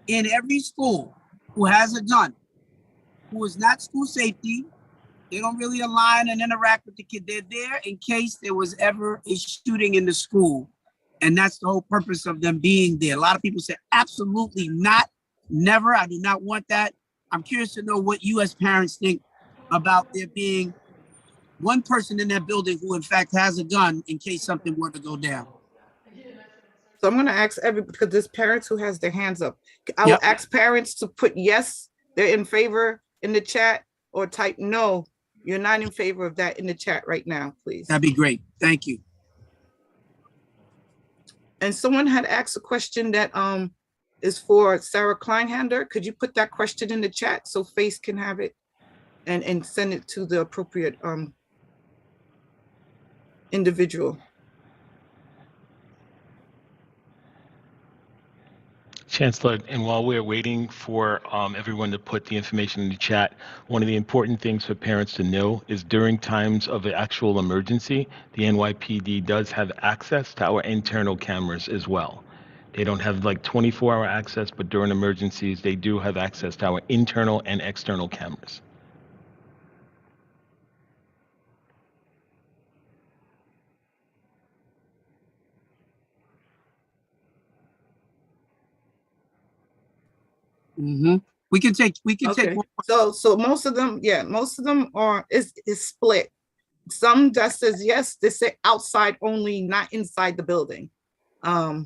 S11: in every school who has a gun, who is not school safety? They don't really align and interact with the kid. They're there in case there was ever a shooting in the school. And that's the whole purpose of them being there. A lot of people say, absolutely not, never. I do not want that. I'm curious to know what you as parents think about there being one person in that building who in fact has a gun in case something were to go down.
S3: So I'm going to ask because there's parents who has their hands up. I will ask parents to put yes, they're in favor in the chat, or type no, you're not in favor of that in the chat right now, please.
S11: That'd be great. Thank you.
S3: And someone had asked a question that is for Sarah Kleinhander. Could you put that question in the chat so Faith can have it and send it to the appropriate individual?
S15: Chancellor, and while we're waiting for everyone to put the information in the chat, one of the important things for parents to know is during times of an actual emergency, the NYPD does have access to our internal cameras as well. They don't have like 24-hour access, but during emergencies, they do have access to our internal and external cameras.
S11: We can take
S3: Okay,
S11: one.
S3: so most of them, yeah, most of them are, is split. Some that says yes, they say outside only, not inside the building. All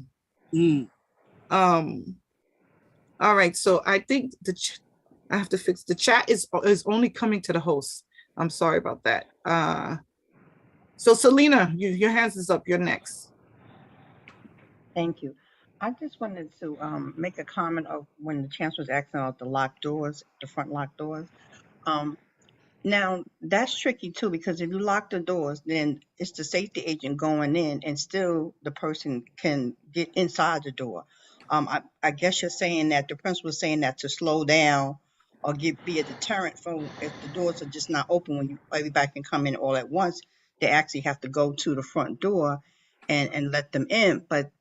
S3: right, so I think I have to fix the chat is only coming to the host. I'm sorry about that. So Selena, your hands is up. You're next.
S1: Thank you. I just wanted to make a comment of when the chancellor was asking about the locked doors, the front locked doors. Um, Now, that's tricky too, because if you lock the doors, then it's the safety agent going in and still the person can get inside the door. I guess you're saying that the principal is saying that to slow down or be a deterrent from if the doors are just not open when everybody can come in all at once, they actually have to go to the front door and let them in. But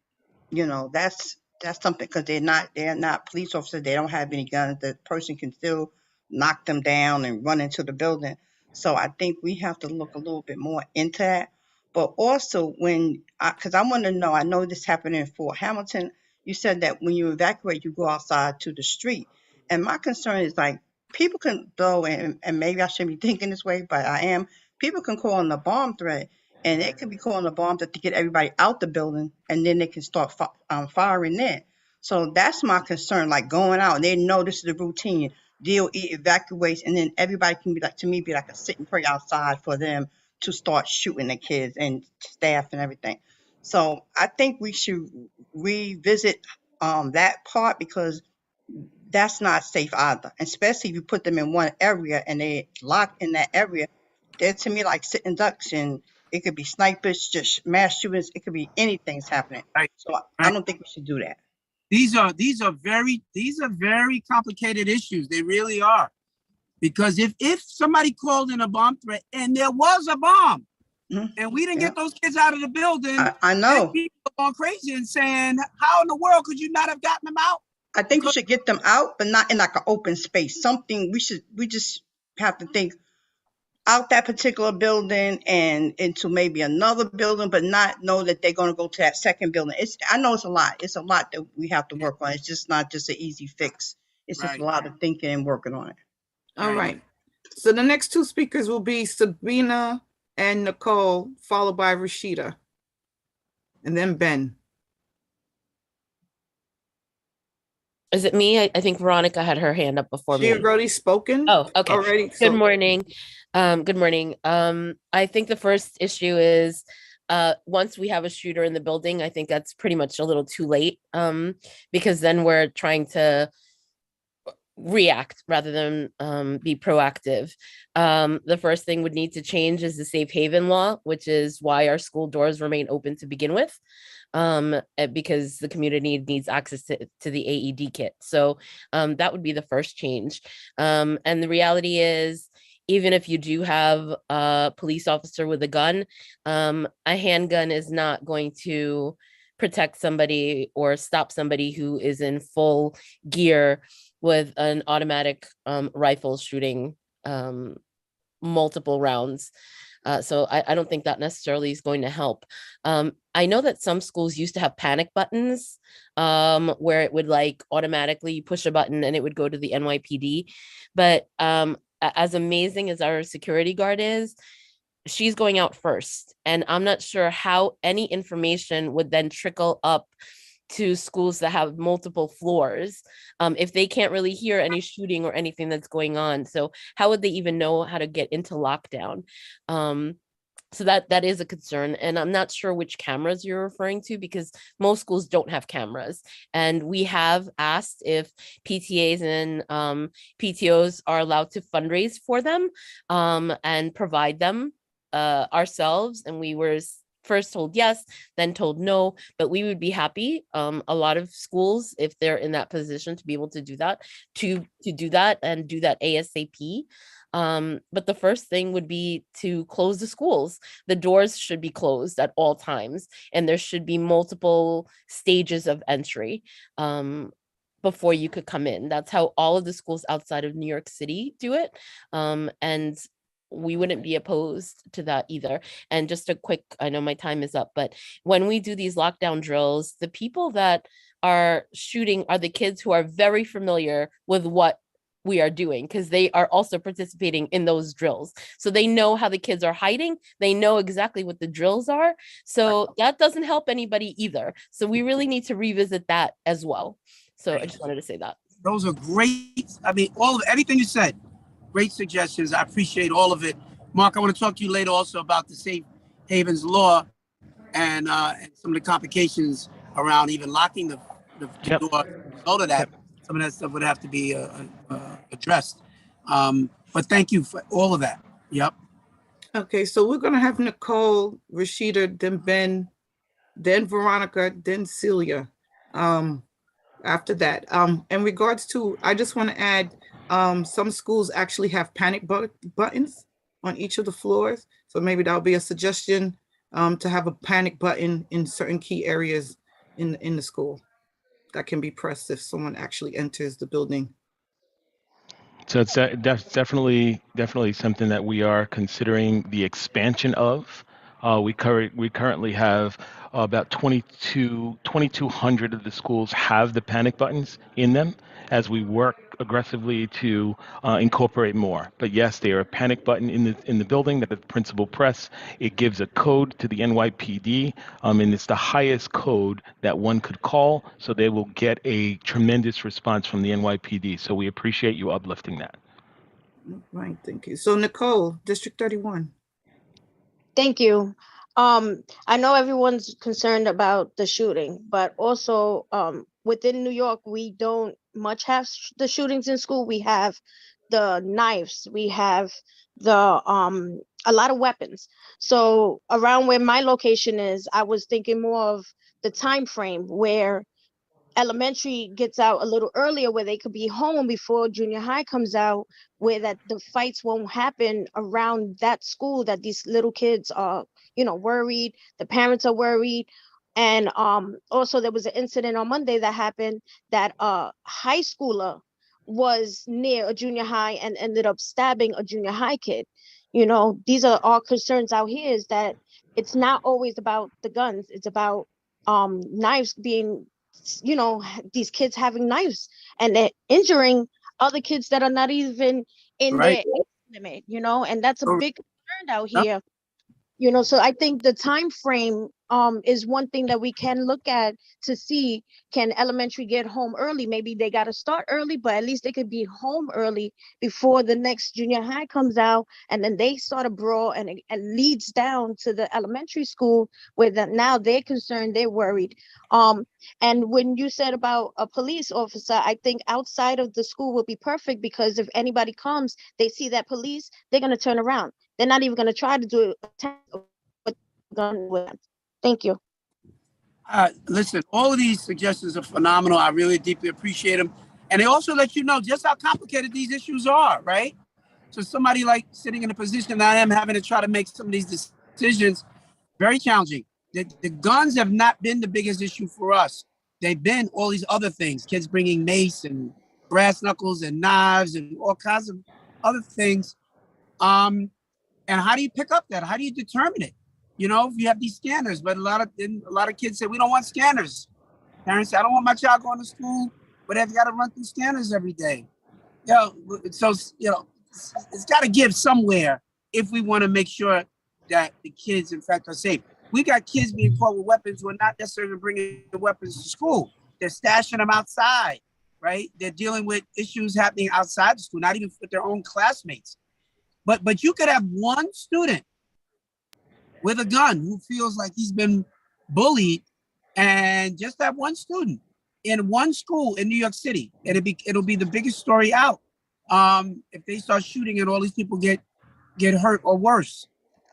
S1: that's something, because they're not police officers, they don't have any guns, the person can still knock them down and run into the building. So I think we have to look a little bit more into that. But also because I want to know, I know this happened in Fort Hamilton, you said that when you evacuate you go outside to the street, and my concern is like people can though, and maybe I shouldn't be thinking this way, but I am, people can call on the bomb threat, and they could be calling the bombs to get everybody out the building, and then they can start firing in. So that's my concern, like going out, and they know this is the routine. DOE evacuates, and then everybody can be like, to me, be like a sit and pray outside for them to start shooting the kids and staff and everything. So I think we should revisit that part, because that's not safe either, especially if you put them in one area and they locked in that area. They're to me like sitting ducks, and it could be snipers, just mass shootings. It could be anything's happening. So I don't think we should do that.
S11: These are very complicated issues. They really are. Because if somebody called in a bomb threat and there was a bomb, and we didn't get those kids out of the building,
S1: I know.
S11: then people are going crazy and saying, how in the world could you not have gotten them out?
S1: I think we should get them out, but not in like an open space. Something we just have to think out that particular building and into maybe another building, but not know that they're going to go to that second building. I know it's a lot. It's a lot that we have to work on. It's just not just an easy fix. It's just a lot of thinking and working on it.
S3: All right. So the next two speakers will be Sabrina and Nicole, followed by Rashida. And then Ben.
S14: Is it me? I think Veronica had her hand up before me.
S3: She already spoken.
S14: Oh, okay.
S3: Already.
S14: Good morning. Good morning. I think the first issue is once we have a shooter in the building, I think that's pretty much a little too late, because then we're trying to react rather than be proactive. The first thing would need to change is the safe haven law, which is why our school doors remain open to begin with, because the community needs access to the AED kit. So that would be the first change. And the reality is, even if you do have a police officer with a gun, a handgun is not going to protect somebody or stop somebody who is in full gear with an automatic rifle shooting multiple rounds. So I don't think that necessarily is going to help. I know that some schools used to have panic buttons where it would like automatically push a button and it would go to the NYPD. But as amazing as our security guard is, she's going out first. And I'm not sure how any information would then trickle up to schools that have multiple floors if they can't really hear any shooting or anything that's going on. So how would they even know how to get into lockdown? So that is a concern. And I'm not sure which cameras you're referring to, because most schools don't have cameras. And we have asked if PTAs and PTOs are allowed to fundraise for them and provide them ourselves. And we were first told yes, then told no, but we would be happy. A lot of schools, if they're in that position to be able to do that, to do that and do that ASAP. But the first thing would be to close the schools. The doors should be closed at all times, and there should be multiple stages of entry before you could come in. That's how all of the schools outside of New York City do it. And we wouldn't be opposed to that either. And just a quick, I know my time is up, but when we do these lockdown drills, the people that are shooting are the kids who are very familiar with what we are doing, because they are also participating in those drills. So they know how the kids are hiding. They know exactly what the drills are. So that doesn't help anybody either. So we really need to revisit that as well. So I just wanted to say that.
S11: Those are great. I mean, everything you said, great suggestions. I appreciate all of it. Mark, I want to talk to you later also about the Safe Havens law and some of the complications around even locking the door. As a result of that, some of that stuff would have to be addressed. But thank you for all of that. Yep.
S3: Okay, so we're gonna have Nicole, Rashida, then Ben, then Veronica, then Celia. After that, in regards to, I just want to add, some schools actually have panic buttons on each of the floors. So maybe that'll be a suggestion, to have a panic button in certain key areas in the school that can be pressed if someone actually enters the building.
S15: So it's definitely something that we are considering the expansion of. We currently have about 2,200 of the schools have the panic buttons in them, as we work aggressively to incorporate more. But yes, they are a panic button in the building that the principal press. It gives a code to the NYPD, and it's the highest code that one could call, so they will get a tremendous response from the NYPD. So we appreciate you uplifting that.
S3: Right, thank you. So Nicole, District 31.
S18: Thank you. I know everyone's concerned about the shooting, but also within New York, we don't much have the shootings in school. We have the knives, we have the a lot of weapons. So around where my location is, I was thinking more of the time frame where elementary gets out a little earlier, where they could be home before junior high comes out, where that the fights won't happen around that school, that these little kids are, worried, the parents are worried. And also there was an incident on Monday that happened, that a high schooler was near a junior high and ended up stabbing a junior high kid. These are our concerns out here, is that it's not always about the guns, it's about knives being, these kids having knives and they're injuring other kids that are not even in their age limit, and that's a big concern out here. So I think the time frame is one thing that we can look at to see, can elementary get home early? Maybe they got to start early, but at least they could be home early before the next junior high comes out, and then they start a brawl, and it leads down to the elementary school, where now they're concerned, they're worried. And when you said about a police officer, I think outside of the school would be perfect, because if anybody comes, they see that police, they're going to turn around. They're not even going to try to do a gun with them. Thank you.
S11: Listen, all of these suggestions are phenomenal. I really deeply appreciate them. And they also let you know just how complicated these issues are, right? So somebody like sitting in a position that I am, having to try to make some of these decisions, very challenging. The guns have not been the biggest issue for us. They've been all these other things, kids bringing mace and brass knuckles and knives and all kinds of other things. And how do you pick up that? How do you determine it? If you have these scanners, but a lot of kids say, we don't want scanners. Parents say, I don't want my child going to school, but they've got to run through scanners every day. So it's got to give somewhere if we want to make sure that the kids, in fact, are safe. We got kids being caught with weapons who are not necessarily bringing the weapons to school. They're stashing them outside, right? They're dealing with issues happening outside the school, not even with their own classmates. But you could have one student with a gun who feels like he's been bullied, and just that one student in one school in New York City, and it'll be the biggest story out. If they start shooting and all these people get hurt or worse.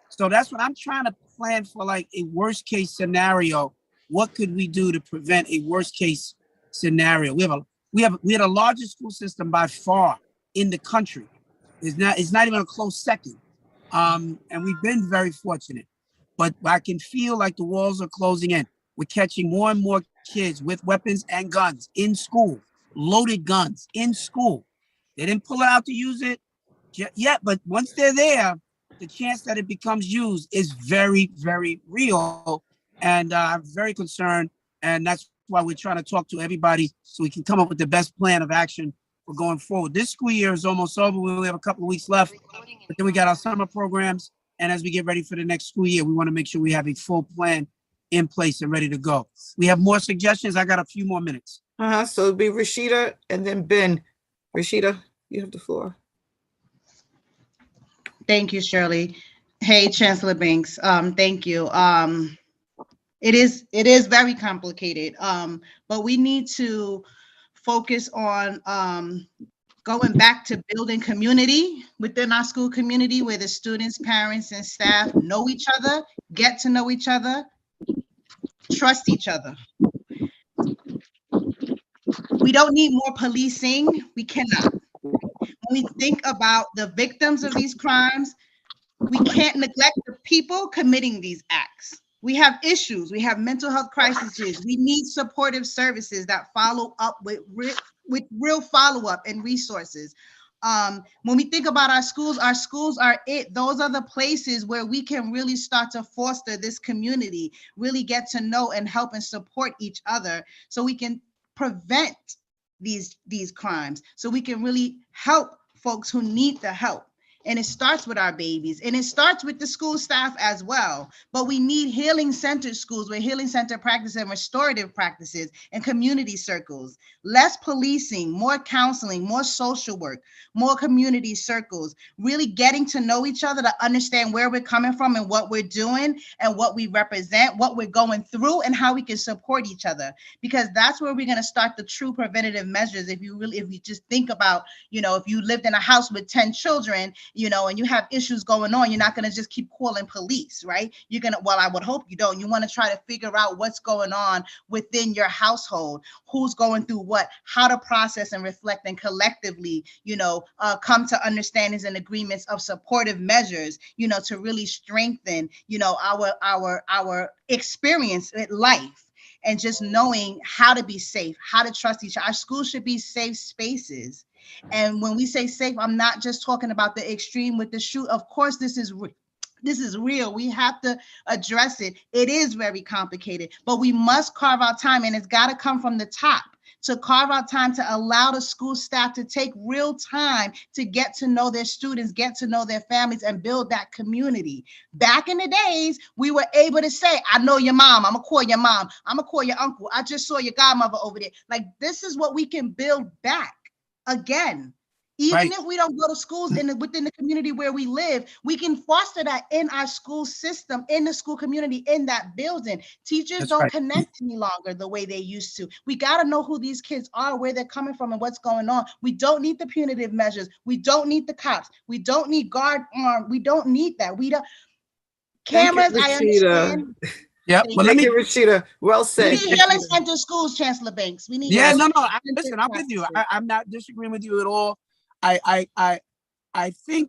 S11: So that's what I'm trying to plan for, like a worst case scenario. What could we do to prevent a worst case scenario? We had the largest school system by far in the country. It's not even a close second. And we've been very fortunate. But I can feel like the walls are closing in. We're catching more and more kids with weapons and guns in school, loaded guns in school. They didn't pull it out to use it yet, but once they're there, the chance that it becomes used is very, very real. And I'm very concerned. And that's why we're trying to talk to everybody so we can come up with the best plan of action for going forward. This school year is almost over. We only have a couple of weeks left, but then we got our summer programs. And as we get ready for the next school year, we want to make sure we have a full plan in place and ready to go. We have more suggestions. I got a few more minutes.
S3: So it'll be Rashida and then Ben. Rashida, you have the floor.
S19: Thank you, Shirley. Hey, Chancellor Banks. Thank you. It is very complicated, but we need to focus on going back to building community within our school community where the students, parents, and staff know each other, get to know each other, trust each other. We don't need more policing. We cannot. When we think about the victims of these crimes, we can't neglect the people committing these acts. We have issues. We have mental health crises. We need supportive services that follow up with real follow-up and resources. When we think about our schools are it. Those are the places where we can really start to foster this community, really get to know and help and support each other so we can prevent these crimes, so we can really help folks who need the help. And it starts with our babies, and it starts with the school staff as well. But we need healing center schools where healing center practices and restorative practices and community circles. Less policing, more counseling, more social work, more community circles, really getting to know each other to understand where we're coming from and what we're doing and what we represent, what we're going through, and how we can support each other. Because that's where we're going to start the true preventative measures. If you just think about, if you lived in a house with 10 children, and you have issues going on, you're not going to just keep calling police, right? You're going to, well, I would hope you don't. You want to try to figure out what's going on within your household, who's going through what, how to process and reflect and collectively, come to understandings and agreements of supportive measures, to really strengthen, our experience with life. And just knowing how to be safe, how to trust each other. Our schools should be safe spaces. And when we say safe, I'm not just talking about the extreme with the shoot. Of course, this is real. We have to address it. It is very complicated, but we must carve out time, and it's got to come from the top. To carve out time to allow the school staff to take real time to get to know their students, get to know their families, and build that community. Back in the days, we were able to say, I know your mom, I'm gonna call your mom, I'm gonna call your uncle, I just saw your godmother over there. Like, this is what we can build back again. Even if we don't go to schools within the community where we live, we can foster that in our school system, in the school community, in that building. Teachers don't connect any longer the way they used to. We got to know who these kids are, where they're coming from, and what's going on. We don't need the punitive measures. We don't need the cops. We don't need guard arm. We don't need that. We don't. Cameras, I understand.
S11: Yeah, well,
S3: Thank you, Rashida. Well said.
S19: We need healing center schools, Chancellor Banks. We need.
S11: Yeah, no. Listen, I'm with you. I'm not disagreeing with you at all. I think,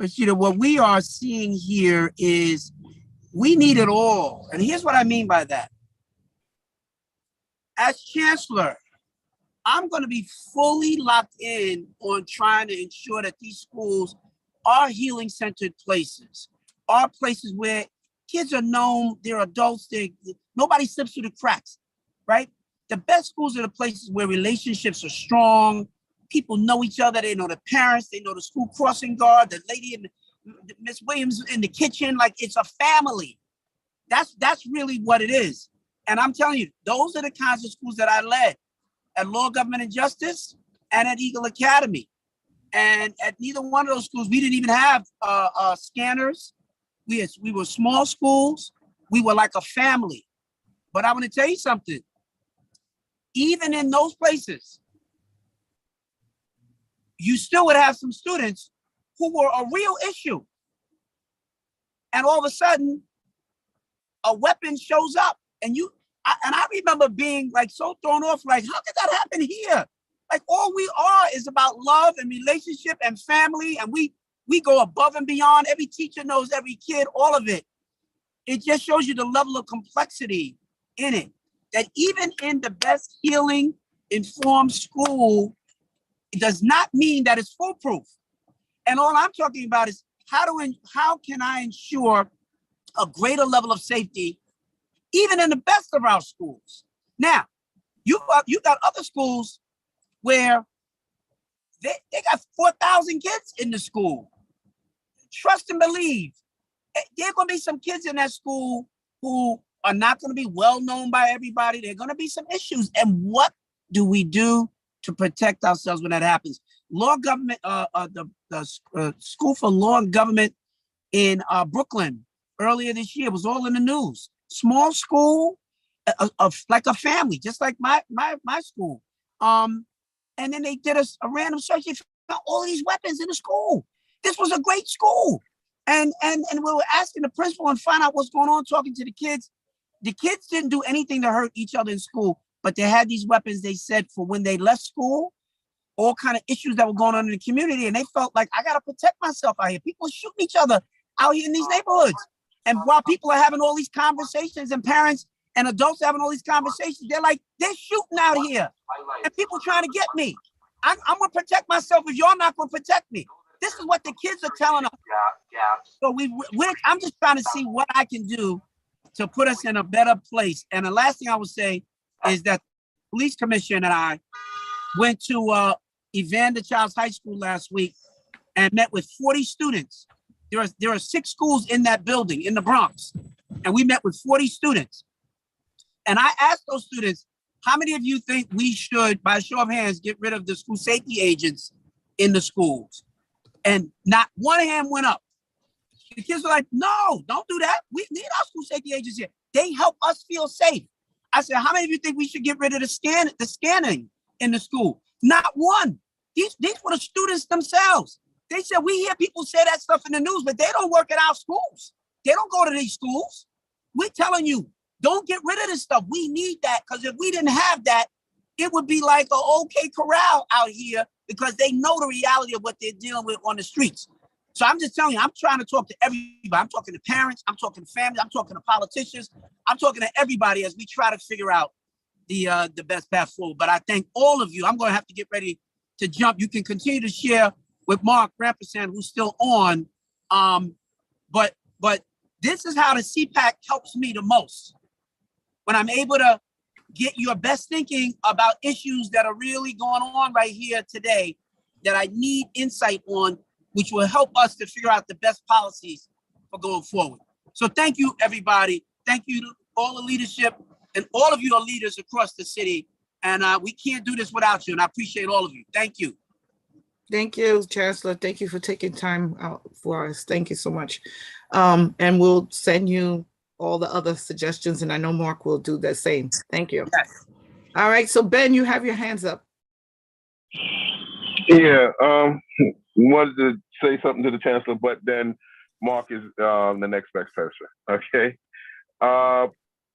S11: Rashida, what we are seeing here is we need it all. And here's what I mean by that. As Chancellor, I'm going to be fully locked in on trying to ensure that these schools are healing-centered places, are places where kids are known, they're adults, nobody slips through the cracks, right? The best schools are the places where relationships are strong, people know each other, they know the parents, they know the school crossing guard, the lady in Miss Williams in the kitchen, like it's a family. That's really what it is. And I'm telling you, those are the kinds of schools that I led at Law, Government, and Justice and at Eagle Academy. And at neither one of those schools, we didn't even have scanners. We were small schools. We were like a family. But I want to tell you something. Even in those places, you still would have some students who were a real issue. And all of a sudden, a weapon shows up. And I remember being like so thrown off, like, how did that happen here? Like, all we are is about love and relationship and family. And we go above and beyond. Every teacher knows every kid, all of it. It just shows you the level of complexity in it. That even in the best healing, informed school, it does not mean that it's foolproof. And all I'm talking about is how can I ensure a greater level of safety, even in the best of our schools? Now, you got other schools where they got 4,000 kids in the school. Trust and believe, there are going to be some kids in that school who are not going to be well known by everybody. There are going to be some issues. And what do we do to protect ourselves when that happens? Law government, the School for Law and Government in Brooklyn earlier this year was all in the news. Small school, like a family, just like my school. And then they did a random search. They found all these weapons in the school. This was a great school. And we were asking the principal and find out what's going on, talking to the kids. The kids didn't do anything to hurt each other in school, but they had these weapons, they said, for when they left school, all kind of issues that were going on in the community. And they felt like, I got to protect myself out here. People are shooting each other out here in these neighborhoods. And while people are having all these conversations, and parents and adults having all these conversations, they're shooting out here. And people trying to get me. I'm going to protect myself if y'all not going to protect me. This is what the kids are telling us. So I'm just trying to see what I can do to put us in a better place. And the last thing I would say is that the police commissioner and I went to Evander Childs High School last week and met with 40 students. There are 6 schools in that building in the Bronx. And we met with 40 students. And I asked those students, how many of you think we should, by a show of hands, get rid of the school safety agents in the schools? And not one hand went up. The kids were like, no, don't do that. We need our school safety agents here. They help us feel safe. I said, how many of you think we should get rid of the scanning in the school? Not one. These were the students themselves. They said, we hear people say that stuff in the news, but they don't work at our schools. They don't go to these schools. We're telling you, don't get rid of this stuff. We need that, because if we didn't have that, it would be like an OK Corral out here, because they know the reality of what they're dealing with on the streets. So I'm just telling you, I'm trying to talk to everybody. I'm talking to parents, I'm talking to families, I'm talking to politicians, I'm talking to everybody as we try to figure out the best path forward. But I thank all of you. I'm going to have to get ready to jump. You can continue to share with Mark Rampersand, who's still on. But this is how the CPAC helps me the most. When I'm able to get your best thinking about issues that are really going on right here today that I need insight on, which will help us to figure out the best policies for going forward. So thank you, everybody. Thank you to all the leadership, and all of you are leaders across the city. And we can't do this without you. And I appreciate all of you. Thank you.
S3: Thank you, Chancellor. Thank you for taking time out for us. Thank you so much. And we'll send you all the other suggestions, and I know Mark will do the same. Thank you.
S11: Yes.
S3: All right, so Ben, you have your hands up.
S8: Yeah, wanted to say something to the chancellor, but then Mark is the next best person. Okay.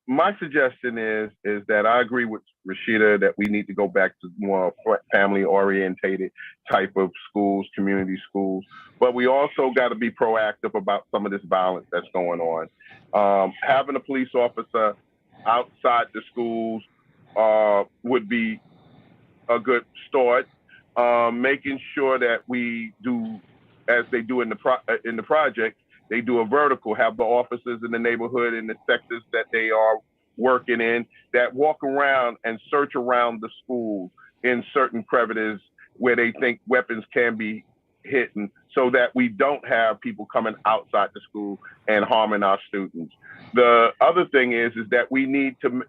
S8: My suggestion is that I agree with Rashida that we need to go back to more family orientated type of schools, community schools, but we also got to be proactive about some of this violence that's going on. Having a police officer outside the schools would be a good start. Making sure that we do, as they do in the project, they do a vertical, have the officers in the neighborhood in the sectors that they are working in, that walk around and search around the school in certain crevices where they think weapons can be hidden, so that we don't have people coming outside the school and harming our students. The other thing is that we need to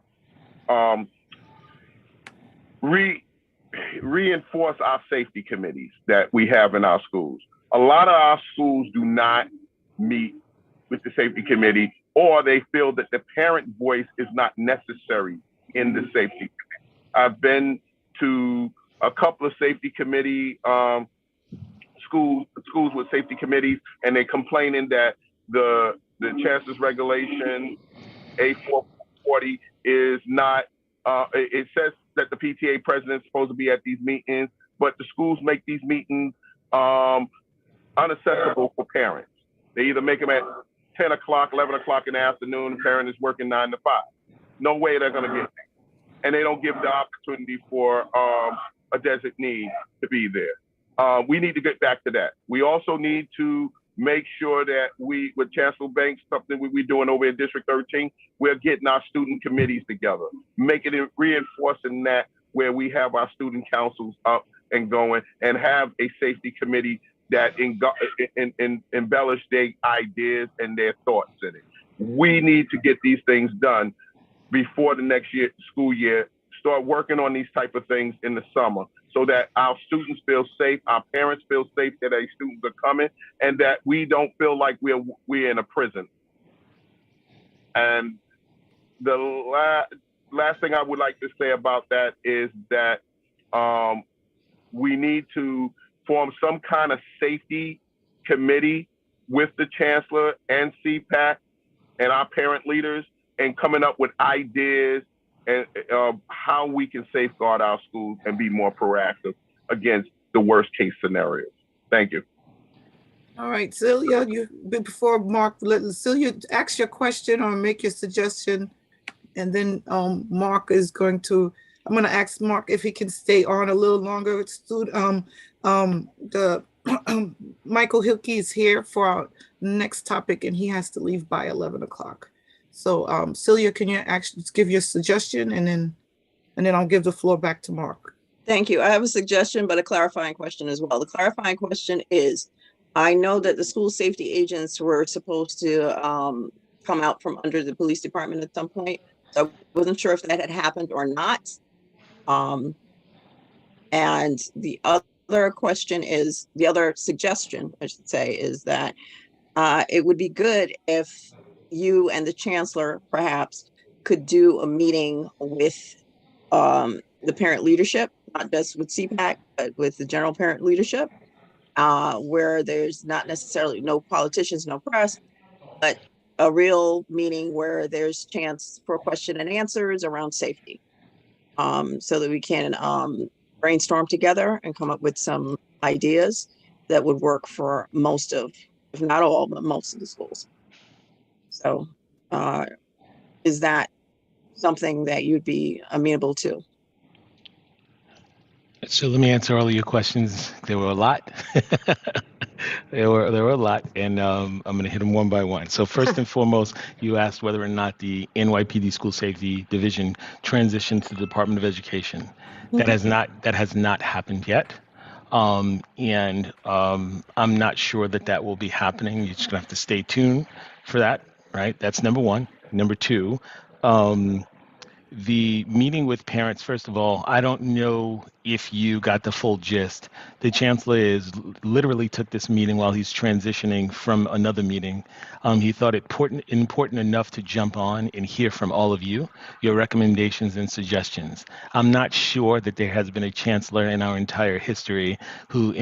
S8: reinforce our safety committees that we have in our schools. A lot of our schools do not meet with the safety committee, or they feel that the parent voice is not necessary in the safety committee. I've been to a couple of safety committee schools with safety committees, and they're complaining that the chancellor's regulation A440 is not, it says that the PTA president is supposed to be at these meetings, but the schools make these meetings unaccessible for parents. They either make them at 10 o'clock, 11 o'clock in the afternoon, the parent is working 9 to 5. No way they're gonna get there. And they don't give the opportunity for a designee to be there. We need to get back to that. We also need to make sure that we, with Chancellor Banks, something we're doing over in District 13, we're getting our student committees together, making it, reinforcing that where we have our student councils up and going, and have a safety committee that embellish their ideas and their thoughts in it. We need to get these things done before the next school year. Start working on these type of things in the summer so that our students feel safe, our parents feel safe that our students are coming, and that we don't feel like we're in a prison. And the last thing I would like to say about that is that we need to form some kind of safety committee with the chancellor and CPAC and our parent leaders, and coming up with ideas and how we can safeguard our schools and be more proactive against the worst case scenarios. Thank you.
S3: All right, Celia, before Mark, Celia, ask your question or make your suggestion, and then Mark is going to, I'm going to ask Mark if he can stay on a little longer. Michael Hilke is here for our next topic, and he has to leave by 11 o'clock. So Celia, can you actually give your suggestion, and then I'll give the floor back to Mark.
S10: Thank you. I have a suggestion, but a clarifying question as well. The clarifying question is, I know that the school safety agents were supposed to come out from under the police department at some point. So I wasn't sure if that had happened or not. And the other question is, the other suggestion, I should say, is that it would be good if you and the chancellor perhaps could do a meeting with the parent leadership, not just with CPAC, but with the general parent leadership, where there's not necessarily no politicians, no press, but a real meeting where there's chance for question and answers around safety, so that we can brainstorm together and come up with some ideas that would work for most of, if not all, but most of the schools. So is that something that you'd be amenable to?
S15: So let me answer all of your questions. There were a lot. There were a lot, and I'm going to hit them one by one. So first and foremost, you asked whether or not the NYPD School Safety Division transitioned to the Department of Education. That has not happened yet. I'm not sure that will be happening. You're just going to have to stay tuned for that, right? That's number one. Number two, the meeting with parents, first of all, I don't know if you got the full gist. The chancellor literally took this meeting while he's transitioning from another meeting. He thought it important enough to jump on and hear from all of you, your recommendations and suggestions. I'm not sure that there has been a chancellor in our entire history who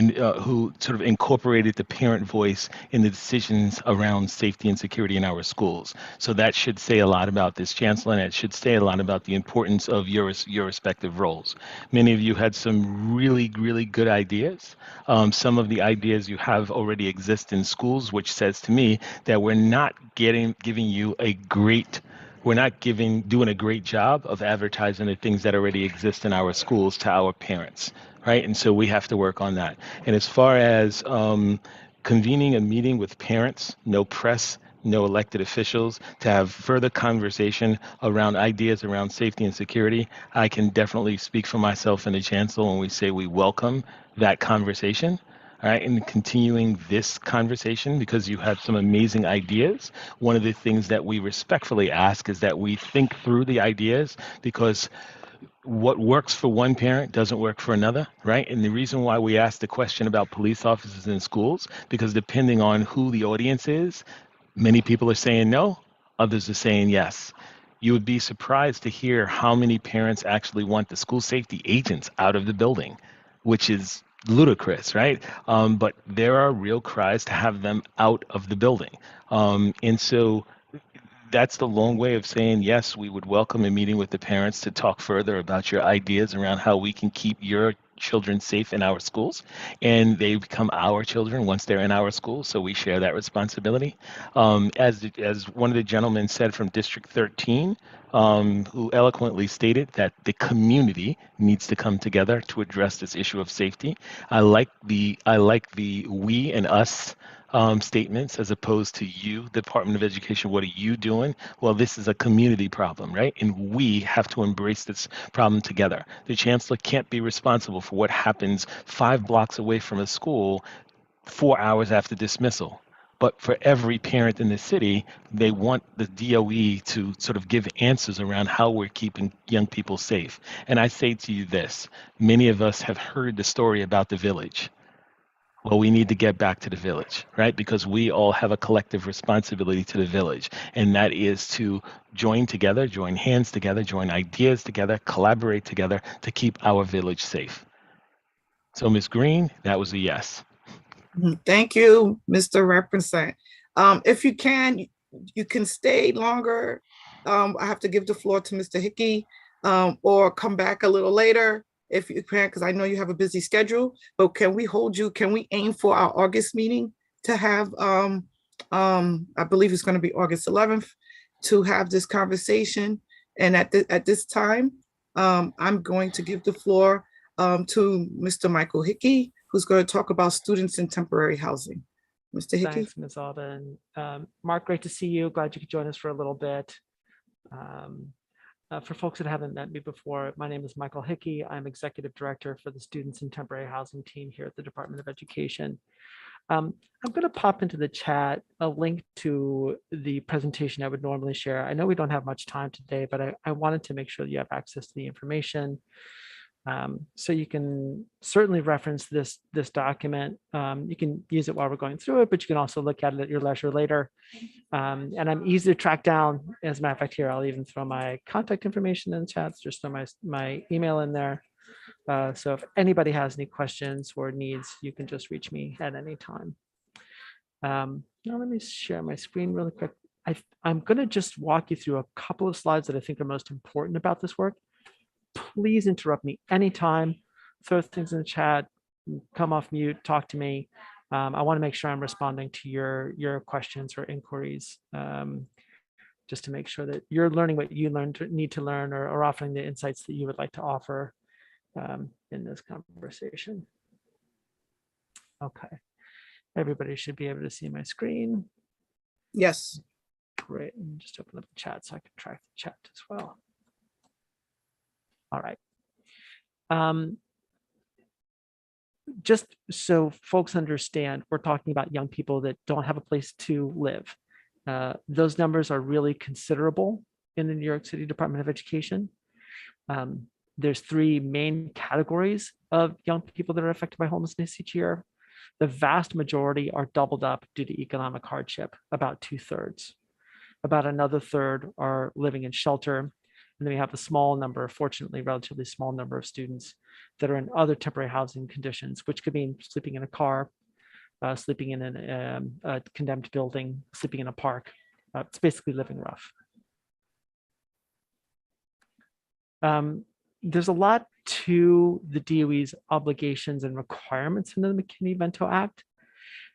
S15: sort of incorporated the parent voice in the decisions around safety and security in our schools. So that should say a lot about this chancellor, and it should say a lot about the importance of your respective roles. Many of you had some really, really good ideas. Some of the ideas you have already exist in schools, which says to me that we're not doing a great job of advertising the things that already exist in our schools to our parents, right? And so we have to work on that. And as far as convening a meeting with parents, no press, no elected officials, to have further conversation around ideas around safety and security, I can definitely speak for myself and the chancellor when we say we welcome that conversation. All right, and continuing this conversation, because you have some amazing ideas. One of the things that we respectfully ask is that we think through the ideas, because what works for one parent doesn't work for another, right? And the reason why we ask the question about police officers in schools, because depending on who the audience is, many people are saying no, others are saying yes. You would be surprised to hear how many parents actually want the school safety agents out of the building, which is ludicrous, right? But there are real cries to have them out of the building. And so that's the long way of saying, yes, we would welcome a meeting with the parents to talk further about your ideas around how we can keep your children safe in our schools, and they become our children once they're in our schools, so we share that responsibility. As one of the gentlemen said from District 13, who eloquently stated that the community needs to come together to address this issue of safety. I like the we and us statements as opposed to you, the Department of Education. What are you doing? Well, this is a community problem, right? And we have to embrace this problem together. The chancellor can't be responsible for what happens 5 blocks away from a school 4 hours after dismissal. But for every parent in the city, they want the DOE to sort of give answers around how we're keeping young people safe. And I say to you this, many of us have heard the story about the village. Well, we need to get back to the village, right? Because we all have a collective responsibility to the village. And that is to join together, join hands together, join ideas together, collaborate together to keep our village safe. So Ms. Green, that was a yes.
S3: Thank you, Mr. Represent. If you can stay longer. I have to give the floor to Mr. Hickey, or come back a little later if you can, because I know you have a busy schedule, but can we hold you? Can we aim for our August meeting to have, I believe it's going to be August 11th, to have this conversation? And at this time, I'm going to give the floor to Mr. Michael Hickey, who's going to talk about students in temporary housing. Mr. Hickey.
S20: Thanks, Ms. Alden. Mark, great to see you. Glad you could join us for a little bit. For folks that haven't met me before, my name is Michael Hickey. I'm Executive Director for the Students in Temporary Housing team here at the Department of Education. I'm going to pop into the chat a link to the presentation I would normally share. I know we don't have much time today, but I wanted to make sure that you have access to the information. So you can certainly reference this document. You can use it while we're going through it, but you can also look at it at your leisure later. And I'm easy to track down. As a matter of fact, here, I'll even throw my contact information in the chat, just throw my email in there. So if anybody has any questions or needs, you can just reach me at any time. Now let me share my screen really quick. I'm going to just walk you through a couple of slides that I think are most important about this work. Please interrupt me anytime, throw things in the chat, come off mute, talk to me. I want to make sure I'm responding to your questions or inquiries, just to make sure that you're learning what you need to learn, or offering the insights that you would like to offer in this conversation. Okay, everybody should be able to see my screen.
S3: Yes.
S20: Great, and just open up the chat so I can track the chat as well. All right. Just so folks understand, we're talking about young people that don't have a place to live. Those numbers are really considerable in the New York City Department of Education. There's 3 main categories of young people that are affected by homelessness each year. The vast majority are doubled up due to economic hardship, about 2/3. About another third are living in shelter. And then we have a small number, fortunately, relatively small number of students that are in other temporary housing conditions, which could mean sleeping in a car, sleeping in a condemned building, sleeping in a park. It's basically living rough. There's a lot to the DOE's obligations and requirements under the McKinney-Vento Act,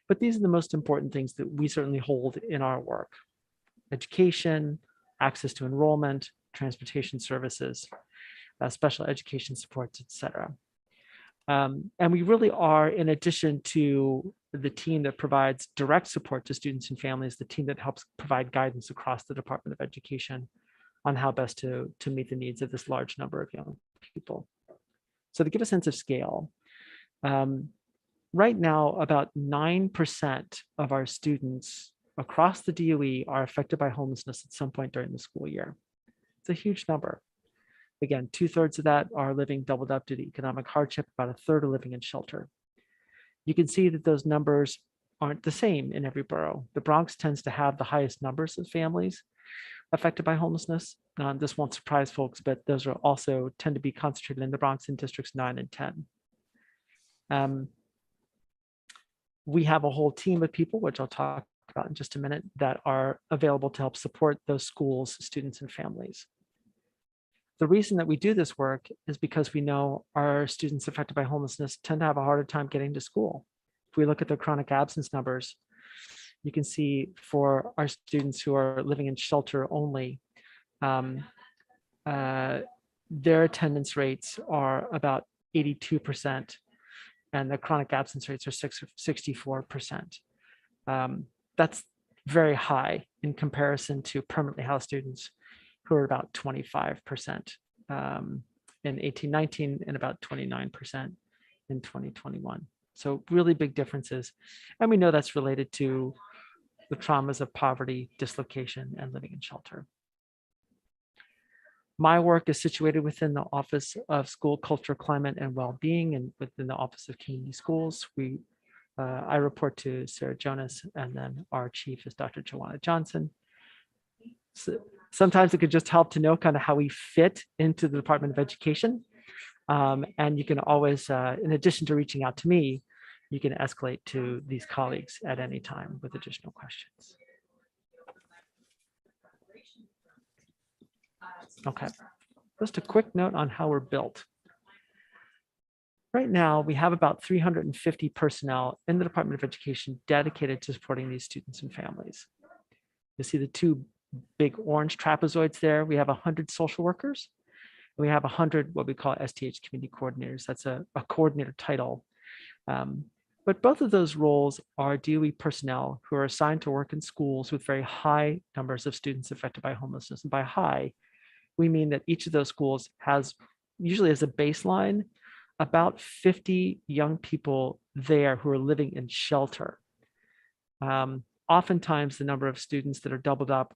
S20: but these are the most important things that we certainly hold in our work: education, access to enrollment, transportation services, special education supports, etc. And we really are, in addition to the team that provides direct support to students and families, the team that helps provide guidance across the Department of Education on how best to meet the needs of this large number of young people. So to give a sense of scale, right now, about 9% of our students across the DOE are affected by homelessness at some point during the school year. It's a huge number. Again, 2/3 of that are living doubled up due to economic hardship, about 1/3 are living in shelter. You can see that those numbers aren't the same in every borough. The Bronx tends to have the highest numbers of families affected by homelessness. This won't surprise folks, but those are also tend to be concentrated in the Bronx in districts 9 and 10. We have a whole team of people, which I'll talk about in just a minute, that are available to help support those schools, students, and families. The reason that we do this work is because we know our students affected by homelessness tend to have a harder time getting to school. If we look at their chronic absence numbers, you can see for our students who are living in shelter only, their attendance rates are about 82%, and the chronic absence rates are 64%. That's very high in comparison to permanently housed students who are about 25% in 18-19 and about 29% in 2021. So really big differences. And we know that's related to the traumas of poverty, dislocation, and living in shelter. My work is situated within the Office of School Culture, Climate, and Wellbeing, and within the Office of Community Schools. I report to Sarah Jonas, and then our chief is Dr. Joanna Johnson. So sometimes it could just help to know kind of how we fit into the Department of Education. And you can always, in addition to reaching out to me, you can escalate to these colleagues at any time with additional questions. Okay, just a quick note on how we're built. Right now, we have about 350 personnel in the Department of Education dedicated to supporting these students and families. You see the two big orange trapezoids there. We have 100 social workers. And we have 100 what we call STH community coordinators. That's a coordinator title. But both of those roles are DOE personnel who are assigned to work in schools with very high numbers of students affected by homelessness. And by high, we mean that each of those schools has, usually as a baseline, about 50 young people there who are living in shelter. Oftentimes, the number of students that are doubled up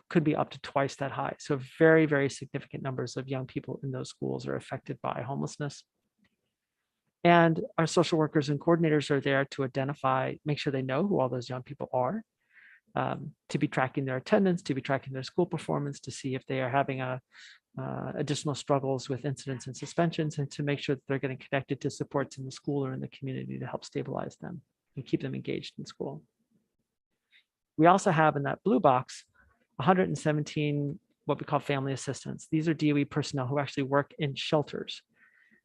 S20: could be up to twice that high. So very, very significant numbers of young people in those schools are affected by homelessness. And our social workers and coordinators are there to identify, make sure they know who all those young people are, to be tracking their attendance, to be tracking their school performance, to see if they are having additional struggles with incidents and suspensions, and to make sure that they're getting connected to supports in the school or in the community to help stabilize them and keep them engaged in school. We also have in that blue box 117 what we call family assistants. These are DOE personnel who actually work in shelters.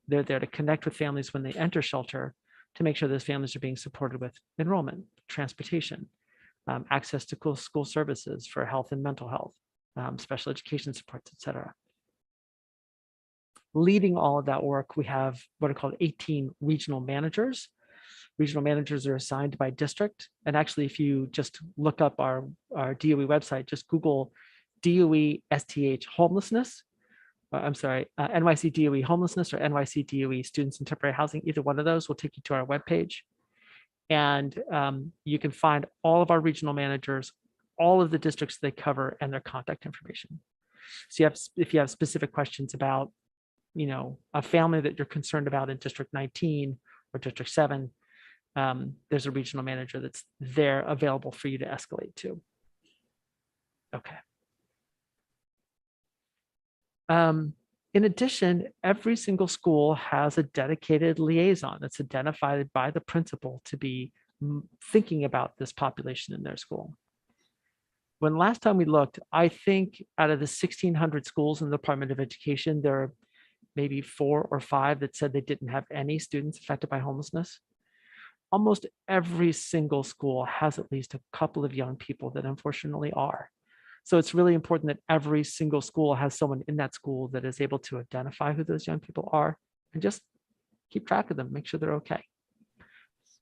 S20: They're there to connect with families when they enter shelter to make sure those families are being supported with enrollment, transportation, access to school services for health and mental health, special education supports, et cetera. Leading all of that work, we have what are called 18 regional managers. Regional managers are assigned by district. And actually, if you just look up our DOE website, just Google DOE STH homelessness. NYC DOE homelessness or NYC DOE students in temporary housing. Either one of those will take you to our webpage. And you can find all of our regional managers, all of the districts they cover, and their contact information. So if you have specific questions about, a family that you're concerned about in District 19 or District 7, there's a regional manager that's there available for you to escalate to. Okay. In addition, every single school has a dedicated liaison that's identified by the principal to be thinking about this population in their school. When last time we looked, I think out of the 1,600 schools in the Department of Education, there are maybe 4 or 5 that said they didn't have any students affected by homelessness. Almost every single school has at least a couple of young people that unfortunately are. So it's really important that every single school has someone in that school that is able to identify who those young people are and just keep track of them, make sure they're okay.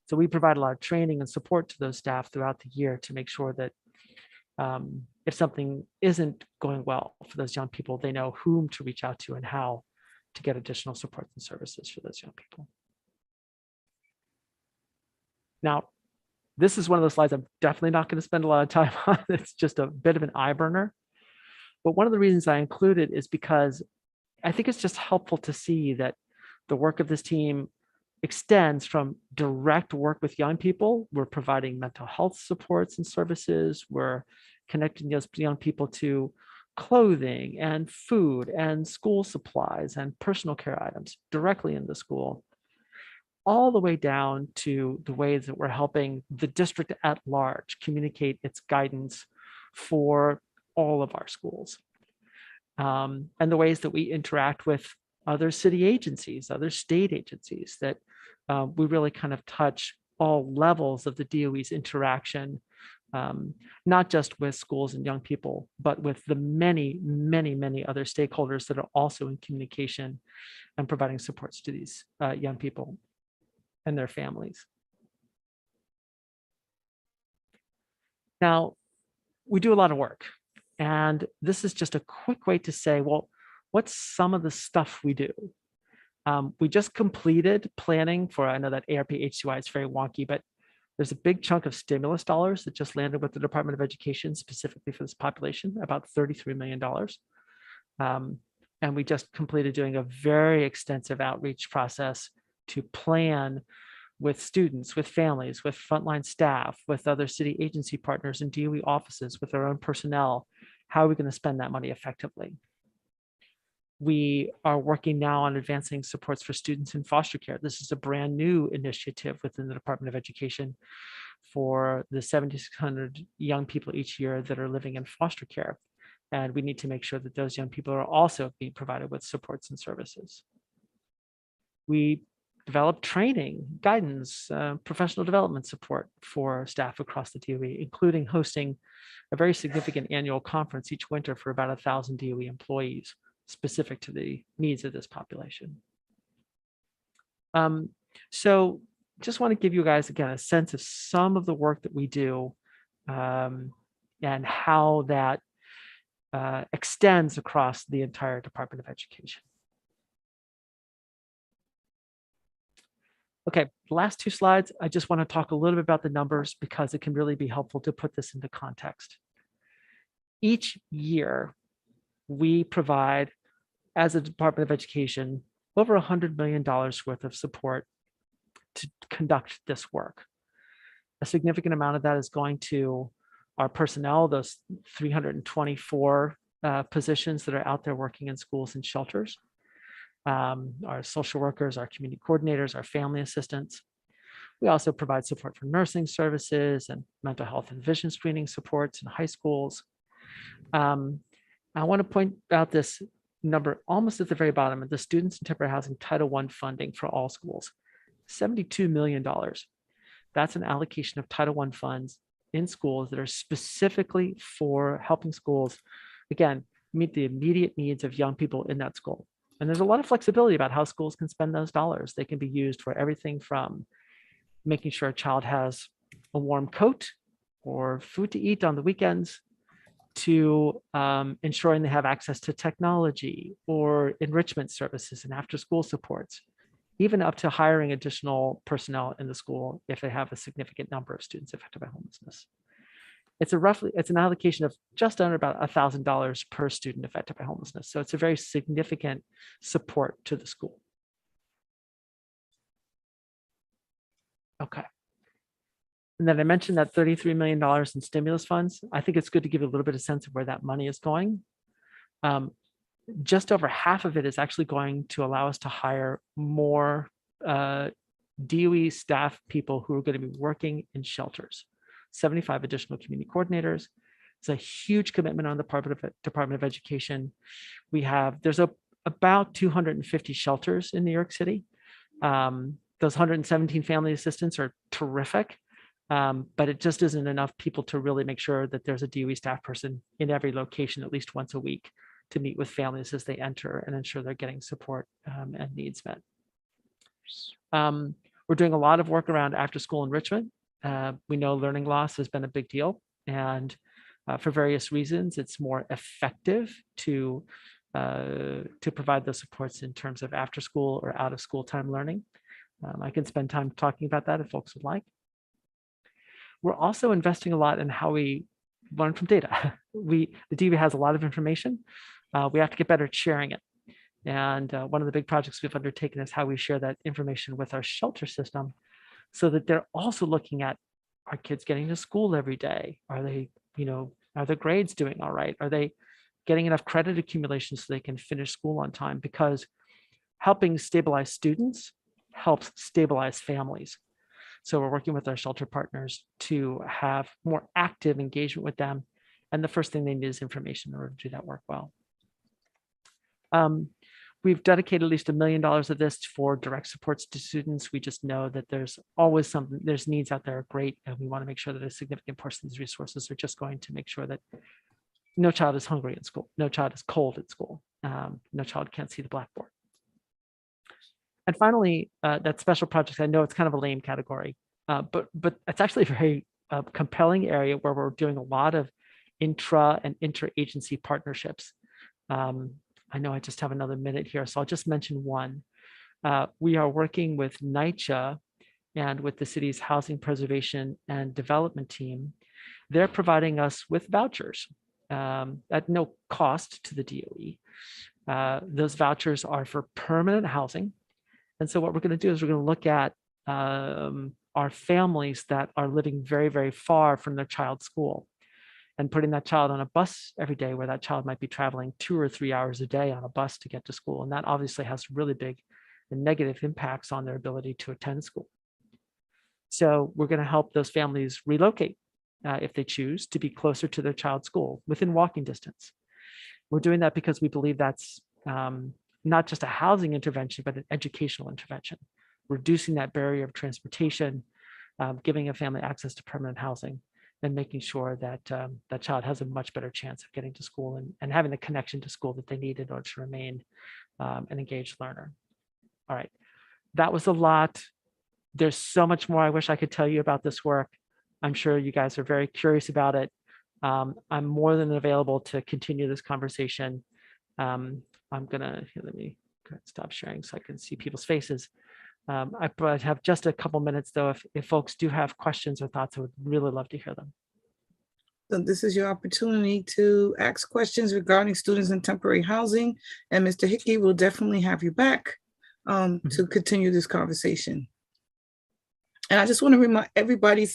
S20: So we provide a lot of training and support to those staff throughout the year to make sure that if something isn't going well for those young people, they know whom to reach out to and how to get additional support and services for those young people. Now, this is one of those slides I'm definitely not going to spend a lot of time on. It's just a bit of an eye burner. But one of the reasons I include it is because I think it's just helpful to see that the work of this team extends from direct work with young people. We're providing mental health supports and services. We're connecting those young people to clothing and food and school supplies and personal care items directly in the school, all the way down to the ways that we're helping the district at large communicate its guidance for all of our schools. And the ways that we interact with other city agencies, other state agencies, that we really kind of touch all levels of the DOE's interaction, not just with schools and young people, but with the many, many, many other stakeholders that are also in communication and providing supports to these young people and their families. Now, we do a lot of work, and this is just a quick way to say, well, what's some of the stuff we do? We just completed planning for, I know that ARP HCY is very wonky, but there's a big chunk of stimulus dollars that just landed with the Department of Education specifically for this population, about $33 million. And we just completed doing a very extensive outreach process to plan with students, with families, with frontline staff, with other city agency partners and DOE offices, with our own personnel. How are we going to spend that money effectively? We are working now on advancing supports for students in foster care. This is a brand new initiative within the Department of Education for the 7,600 young people each year that are living in foster care. And we need to make sure that those young people are also being provided with supports and services. We develop training, guidance, professional development support for staff across the DOE, including hosting a very significant annual conference each winter for about 1,000 DOE employees, specific to the needs of this population. So just want to give you guys, again, a sense of some of the work that we do and how that extends across the entire Department of Education. Okay, the last two slides, I just want to talk a little bit about the numbers because it can really be helpful to put this into context. Each year, we provide, as a Department of Education, over $100 million worth of support to conduct this work. A significant amount of that is going to our personnel, those 324 positions that are out there working in schools and shelters. Our social workers, our community coordinators, our family assistants. We also provide support for nursing services and mental health and vision screening supports in high schools. I want to point out this number almost at the very bottom of the Students in Temporary Housing Title I funding for all schools, $72 million. That's an allocation of Title I funds in schools that are specifically for helping schools, again, meet the immediate needs of young people in that school. And there's a lot of flexibility about how schools can spend those dollars. They can be used for everything from making sure a child has a warm coat or food to eat on the weekends to ensuring they have access to technology or enrichment services and after-school supports, even up to hiring additional personnel in the school if they have a significant number of students affected by homelessness. It's an allocation of just under about $1,000 per student affected by homelessness. So it's a very significant support to the school. Okay. And then I mentioned that $33 million in stimulus funds. I think it's good to give you a little bit of sense of where that money is going. Just over half of it is actually going to allow us to hire more DOE staff people who are going to be working in shelters. 75 additional community coordinators. It's a huge commitment on the Department of Education. There's about 250 shelters in New York City. Those 117 family assistants are terrific, but it just isn't enough people to really make sure that there's a DOE staff person in every location at least once a week to meet with families as they enter and ensure they're getting support and needs met. We're doing a lot of work around after-school enrichment. We know learning loss has been a big deal, and for various reasons, it's more effective to provide those supports in terms of after-school or out-of-school time learning. I can spend time talking about that if folks would like. We're also investing a lot in how we learn from data. The DOE has a lot of information. We have to get better at sharing it. And one of the big projects we've undertaken is how we share that information with our shelter system, so that they're also looking at, are kids getting to school every day? Are they, are their grades doing all right? Are they getting enough credit accumulation so they can finish school on time? Because helping stabilize students helps stabilize families. So we're working with our shelter partners to have more active engagement with them. And the first thing they need is information in order to do that work well. We've dedicated at least $1 million of this for direct supports to students. We just know that there's always there's needs out there, great, and we want to make sure that a significant portion of these resources are just going to make sure that no child is hungry in school, no child is cold at school, no child can't see the blackboard. And finally, that special project, I know it's kind of a lame category, but it's actually very a compelling area where we're doing a lot of intra and interagency partnerships. I know I just have another minute here, so I'll just mention one. We are working with NYCHA and with the city's Housing Preservation and Development team. They're providing us with vouchers at no cost to the DOE. Those vouchers are for permanent housing. And so what we're going to do is we're going to look at our families that are living very, very far from their child's school and putting that child on a bus every day, where that child might be traveling 2 or 3 hours a day on a bus to get to school. And that obviously has really big and negative impacts on their ability to attend school. So we're going to help those families relocate if they choose to be closer to their child's school within walking distance. We're doing that because we believe that's not just a housing intervention, but an educational intervention, reducing that barrier of transportation, giving a family access to permanent housing, and making sure that that child has a much better chance of getting to school and having the connection to school that they need in order to remain an engaged learner. All right, that was a lot. There's so much more I wish I could tell you about this work. I'm sure you guys are very curious about it. I'm more than available to continue this conversation. I'm gonna, here, let me stop sharing so I can see people's faces. I have just a couple minutes though. If folks do have questions or thoughts, I would really love to hear them.
S3: So this is your opportunity to ask questions regarding students in temporary housing, and Mr. Hickey will definitely have you back to continue this conversation. And I just want to remind everybody,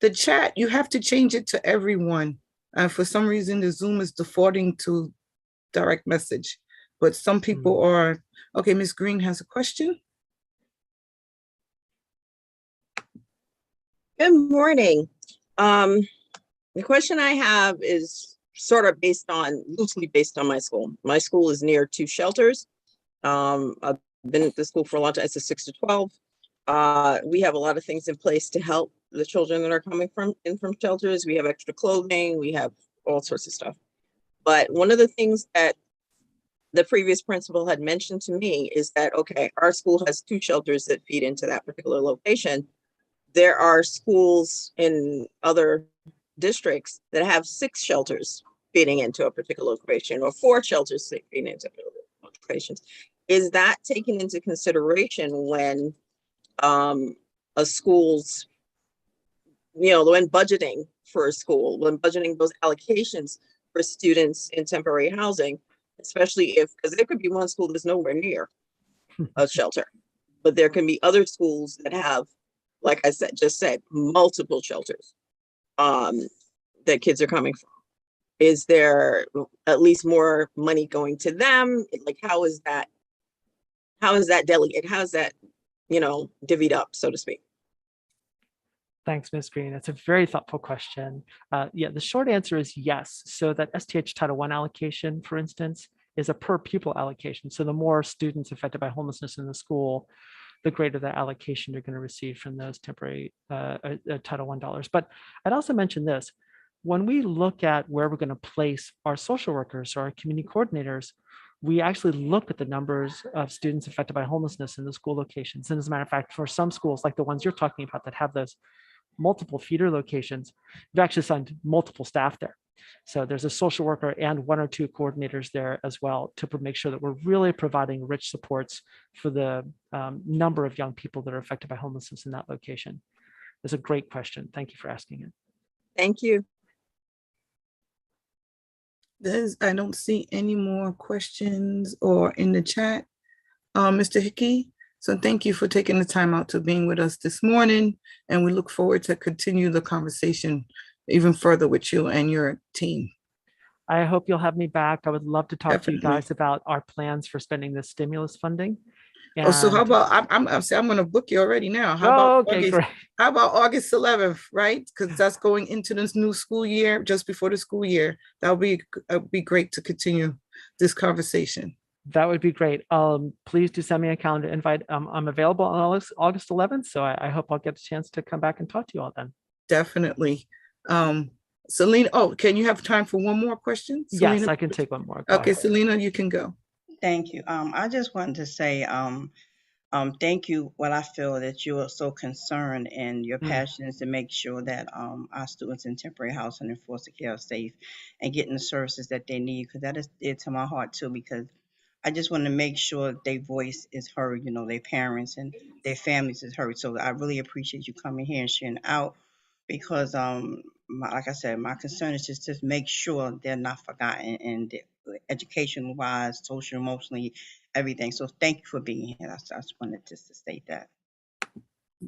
S3: the chat, you have to change it to everyone. For some reason, the Zoom is defaulting to direct message, but some people are. Okay, Ms. Green has a question.
S10: Good morning. The question I have is sort of loosely based on my school. My school is near 2 shelters. I've been at the school for a long time. It's a 6 to 12. We have a lot of things in place to help the children that are coming from shelters. We have extra clothing, we have all sorts of stuff. But one of the things that the previous principal had mentioned to me is that, okay, our school has 2 shelters that feed into that particular location. There are schools in other districts that have 6 shelters feeding into a particular location, or 4 shelters feeding into locations. Is that taken into consideration when a school's, when budgeting for a school, when budgeting those allocations for students in temporary housing, especially because there could be one school that's nowhere near a shelter, but there can be other schools that have, like I just said, multiple shelters that kids are coming from. Is there at least more money going to them? Like, how is that delegated? How is that, divvied up, so to speak?
S20: Thanks, Ms. Green. That's a very thoughtful question. Yeah, the short answer is yes. So that STH Title I allocation, for instance, is a per pupil allocation. So the more students affected by homelessness in the school, the greater the allocation you're going to receive from those temporary Title I dollars. But I'd also mention this. When we look at where we're going to place our social workers or our community coordinators, we actually look at the numbers of students affected by homelessness in the school locations. And as a matter of fact, for some schools, like the ones you're talking about that have those multiple feeder locations, we've actually assigned multiple staff there. So there's a social worker and 1 or 2 coordinators there as well to make sure that we're really providing rich supports for the number of young people that are affected by homelessness in that location. It's a great question. Thank you for asking it.
S10: Thank you.
S3: I don't see any more questions or in the chat, Mr. Hickey. So thank you for taking the time out to being with us this morning. And we look forward to continue the conversation even further with you and your team.
S20: I hope you'll have me back. I would love to talk
S3: Definitely.
S20: to you guys about our plans for spending this stimulus funding.
S3: Oh, so how about, I'm going to book you already now.
S20: How
S3: about August 11th, right? Because that's going into this new school year, just before the school year. That would be great to continue this conversation.
S20: That would be great. Please do send me a calendar invite. I'm available on August 11th, so I hope I'll get a chance to come back and talk to you all then.
S3: Definitely. Selena, can you have time for one more question? Selena?
S20: Yes, I can take one more. Go
S3: Okay,
S20: ahead.
S3: Selena, you can go.
S1: Thank you. I just wanted to say, thank you. What I feel that you are so concerned and your
S20: Mm.
S1: passion is to make sure that our students in temporary housing and foster care are safe and getting the services that they need, because that is dear to my heart too, because I just want to make sure their voice is heard, you know, their parents and their families is heard. So I really appreciate you coming here and sharing out, because like I said, my concern is just to make sure they're not forgotten, and education wise, social, emotionally, everything. So thank you for being here. I just wanted just to state that.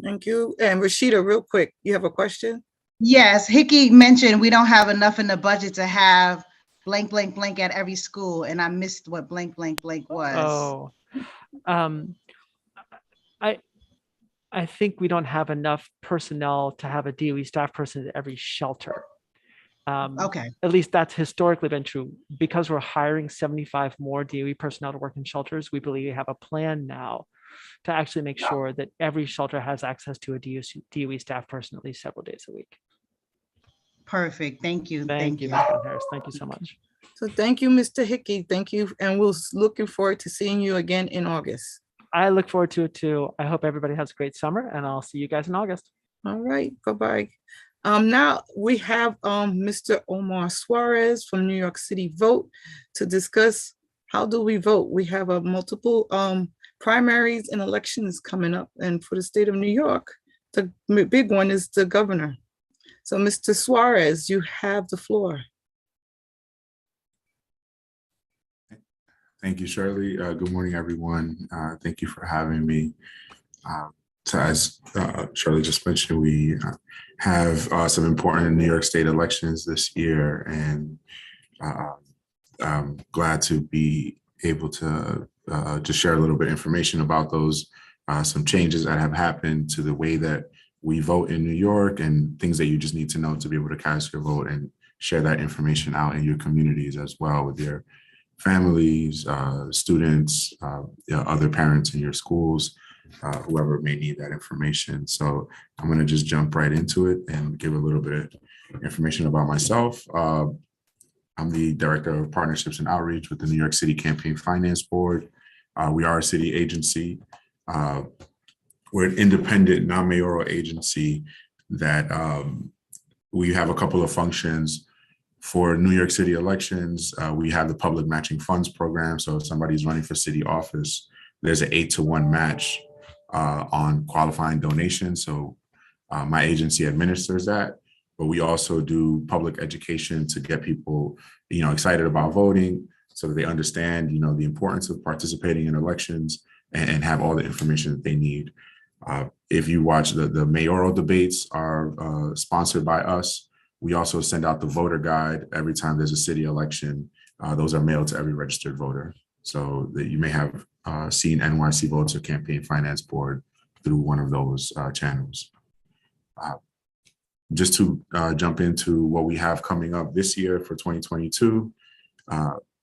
S3: Thank you. And Rashida, real quick, you have a question?
S19: Yes, Hickey mentioned we don't have enough in the budget to have blank, blank, blank at every school, and I missed what blank, blank, blank was.
S20: Oh, I think we don't have enough personnel to have a DOE staff person at every shelter.
S19: Okay.
S20: At least that's historically been true. Because we're hiring 75 more DOE personnel to work in shelters, we believe we have a plan now to actually make sure that every shelter has access to a DOE staff person at least several days a week.
S19: Perfect. Thank you.
S20: Thank you, Ms. Harris. Thank you so much.
S3: So thank you, Mr. Hickey. Thank you. And we're looking forward to seeing you again in August.
S20: I look forward to it too. I hope everybody has a great summer, and I'll see you guys in August.
S3: All right, bye-bye. Now we have Mr. Omar Suarez from New York City Vote to discuss how do we vote. We have a multiple primaries and elections coming up, and for the state of New York, the big one is the governor. So Mr. Suarez, you have the floor.
S21: Thank you, Shirley. Good morning, everyone. Thank you for having me. So as Shirley just mentioned, we have some important New York State elections this year, and I'm glad to be able to just share a little bit of information about those, some changes that have happened to the way that we vote in New York, and things that you just need to know to be able to cast your vote and share that information out in your communities as well with your families, students, other parents in your schools, whoever may need that information. So I'm going to just jump right into it and give a little bit of information about myself. I'm the Director of Partnerships and Outreach with the New York City Campaign Finance Board. We are a city agency. We're an independent, non-mayoral agency that we have a couple of functions. For New York City elections, we have the public matching funds program. So if somebody's running for city office, there's an 8-to-1 match on qualifying donations. So my agency administers that, but we also do public education to get people, excited about voting, so that they understand, the importance of participating in elections and have all the information that they need. If you watch the mayoral debates are sponsored by us. We also send out the voter guide every time there's a city election. Those are mailed to every registered voter. So that you may have seen NYC Votes or Campaign Finance Board through one of those channels. Just to jump into what we have coming up this year for 2022,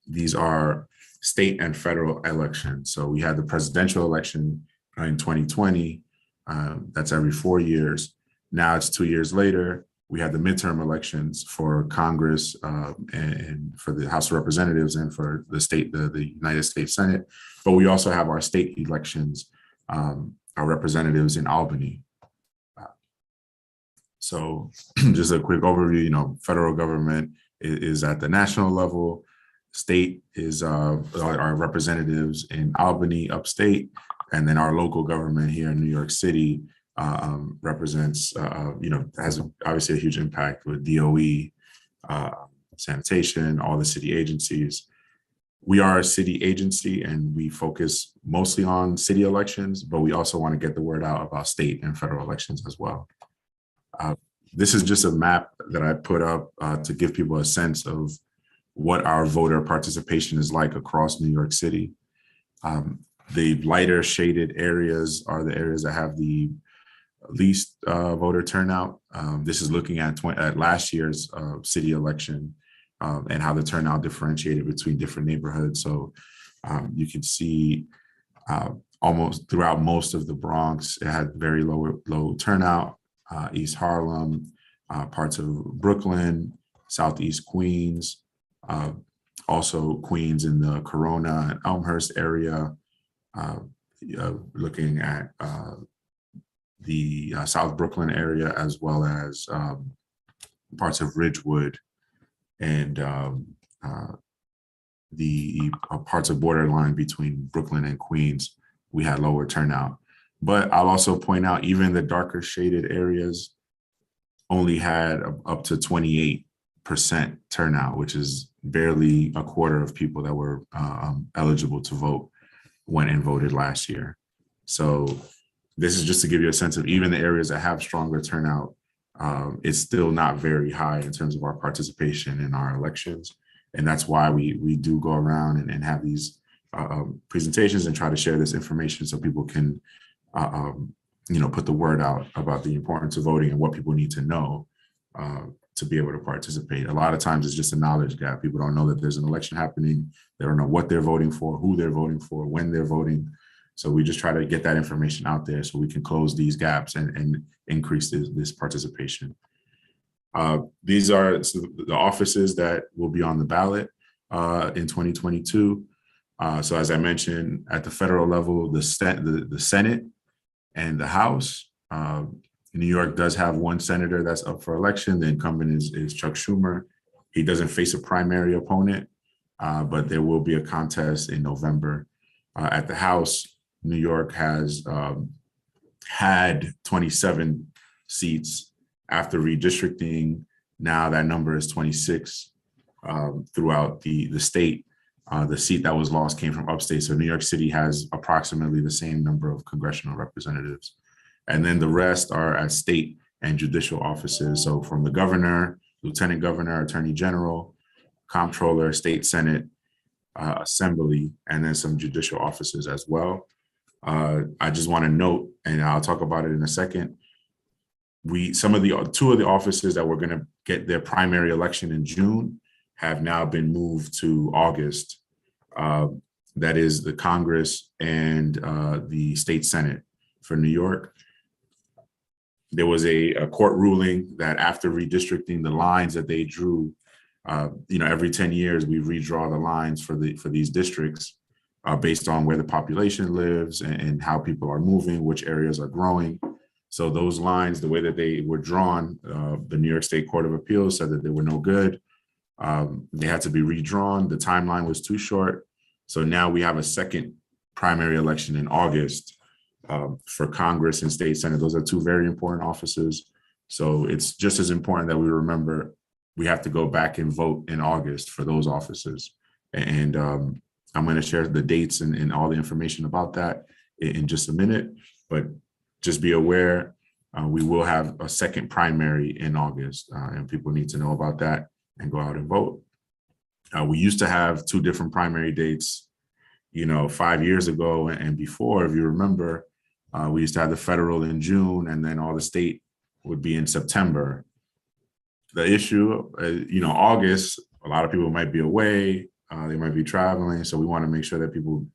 S21: these are state and federal elections. So we had the presidential election in 2020. That's every 4 years. Now it's 2 years later. We had the midterm elections for Congress and for the House of Representatives and for the United States Senate. But we also have our state elections, our representatives in Albany. So just a quick overview, federal government is at the national level. State is our representatives in Albany, upstate, and then our local government here in New York City represents, has obviously a huge impact with DOE, sanitation, all the city agencies. We are a city agency and we focus mostly on city elections, but we also want to get the word out about state and federal elections as well. This is just a map that I put up to give people a sense of what our voter participation is like across New York City. The lighter shaded areas are the areas that have the least voter turnout. This is looking at last year's city election and how the turnout differentiated between different neighborhoods. So you can see almost throughout most of the Bronx, it had very low turnout. East Harlem, parts of Brooklyn, Southeast Queens, also Queens in the Corona and Elmhurst area. looking at the South Brooklyn area, as well as parts of Ridgewood and the parts of borderline between Brooklyn and Queens. We had lower turnout. But I'll also point out, even the darker shaded areas only had up to 28% turnout, which is barely a quarter of people that were eligible to vote went and voted last year. So this is just to give you a sense of even the areas that have stronger turnout, it's still not very high in terms of our participation in our elections. And that's why we do go around and have these presentations and try to share this information so people can put the word out about the importance of voting and what people need to know to be able to participate. A lot of times it's just a knowledge gap. People don't know that there's an election happening. They don't know what they're voting for, who they're voting for, when they're voting. So we just try to get that information out there so we can close these gaps and increase this participation. These are the offices that will be on the ballot in 2022. So as I mentioned, at the federal level, the Senate and the House. New York does have one senator that's up for election. The incumbent is Chuck Schumer. He doesn't face a primary opponent, but there will be a contest in November. At the House, New York has had 27 seats after redistricting. Now that number is 26 throughout the state. The seat that was lost came from upstate. So New York City has approximately the same number of congressional representatives. And then the rest are at state and judicial offices. So from the governor, lieutenant governor, attorney general, comptroller, state senate, assembly, and then some judicial offices as well. I just want to note, and I'll talk about it in a second, two of the offices that were going to get their primary election in June have now been moved to August. That is the Congress and the state senate for New York. There was a court ruling that after redistricting, the lines that they drew, every 10 years we redraw the lines for these districts based on where the population lives and how people are moving, which areas are growing. So those lines, the way that they were drawn, the New York State Court of Appeals said that they were no good. They had to be redrawn. The timeline was too short. So now we have a second primary election in August for Congress and state senate. Those are two very important offices. So it's just as important that we remember we have to go back and vote in August for those offices. And I'm going to share the dates and all the information about that in just a minute. But just be aware, we will have a second primary in August, and people need to know about that and go out and vote. We used to have two different primary dates, 5 years ago and before, if you remember. We used to have the federal in June, and then all the state would be in September. The issue, August, a lot of people might be away, they might be traveling, so we want to make sure that people,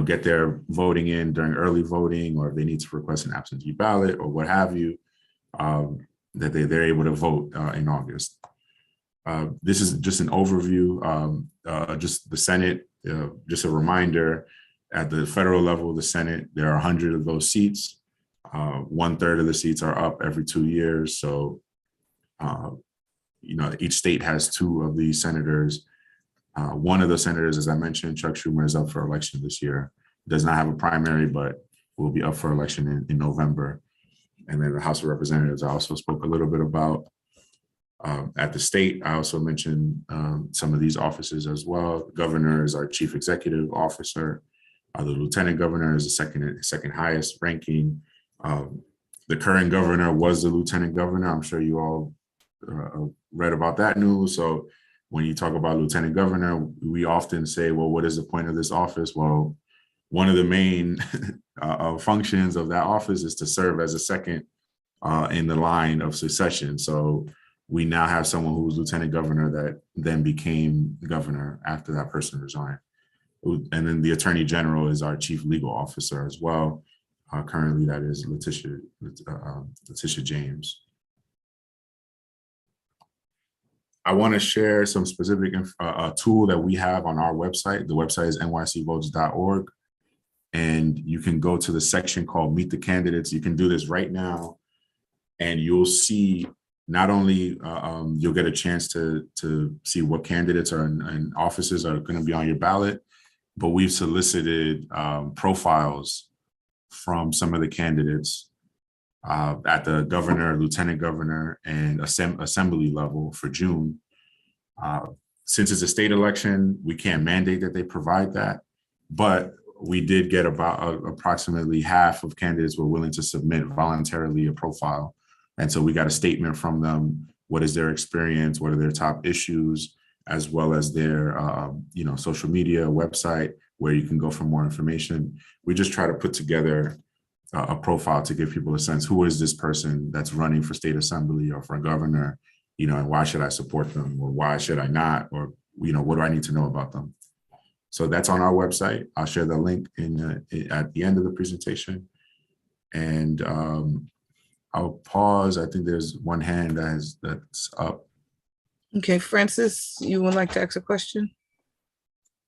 S21: get their voting in during early voting, or if they need to request an absentee ballot or what have you, that they're able to vote in August. This is just an overview, just the Senate, just a reminder. At the federal level, the Senate, there are 100 of those seats. 1/3 of the seats are up every 2 years. So, each state has 2 of these senators. One of the senators, as I mentioned, Chuck Schumer, is up for election this year. Does not have a primary, but will be up for election in November. And then the House of Representatives, I also spoke a little bit about. At the state, I also mentioned some of these offices as well. The governor is our chief executive officer. The lieutenant governor is the second highest ranking. The current governor was the lieutenant governor. I'm sure you all read about that news. So when you talk about lieutenant governor, we often say, well, what is the point of this office? Well, one of the main functions of that office is to serve as a second in the line of succession. So we now have someone who was lieutenant governor that then became governor after that person resigned. And then the attorney general is our chief legal officer as well. Currently, that is Letitia James. I want to share some specific tool that we have on our website. The website is nycvotes.org. and you can go to the section called Meet the Candidates. You can do this right now, and you'll see not only you'll get a chance to see what candidates are and offices are going to be on your ballot, but we've solicited profiles from some of the candidates at the governor, lieutenant governor, and assembly level for June. Since it's a state election, we can't mandate that they provide that, but we did get about approximately half of candidates were willing to submit voluntarily a profile. And so we got a statement from them. What is their experience? What are their top issues? As well as their social media, website, where you can go for more information. We just try to put together a profile to give people a sense, who is this person that's running for state assembly or for governor, and why should I support them, or why should I not, or what do I need to know about them? So that's on our website. I'll share the link at the end of the presentation. And I'll pause. I think there's one hand that's up.
S3: Okay, Francis, you would like to ask a question?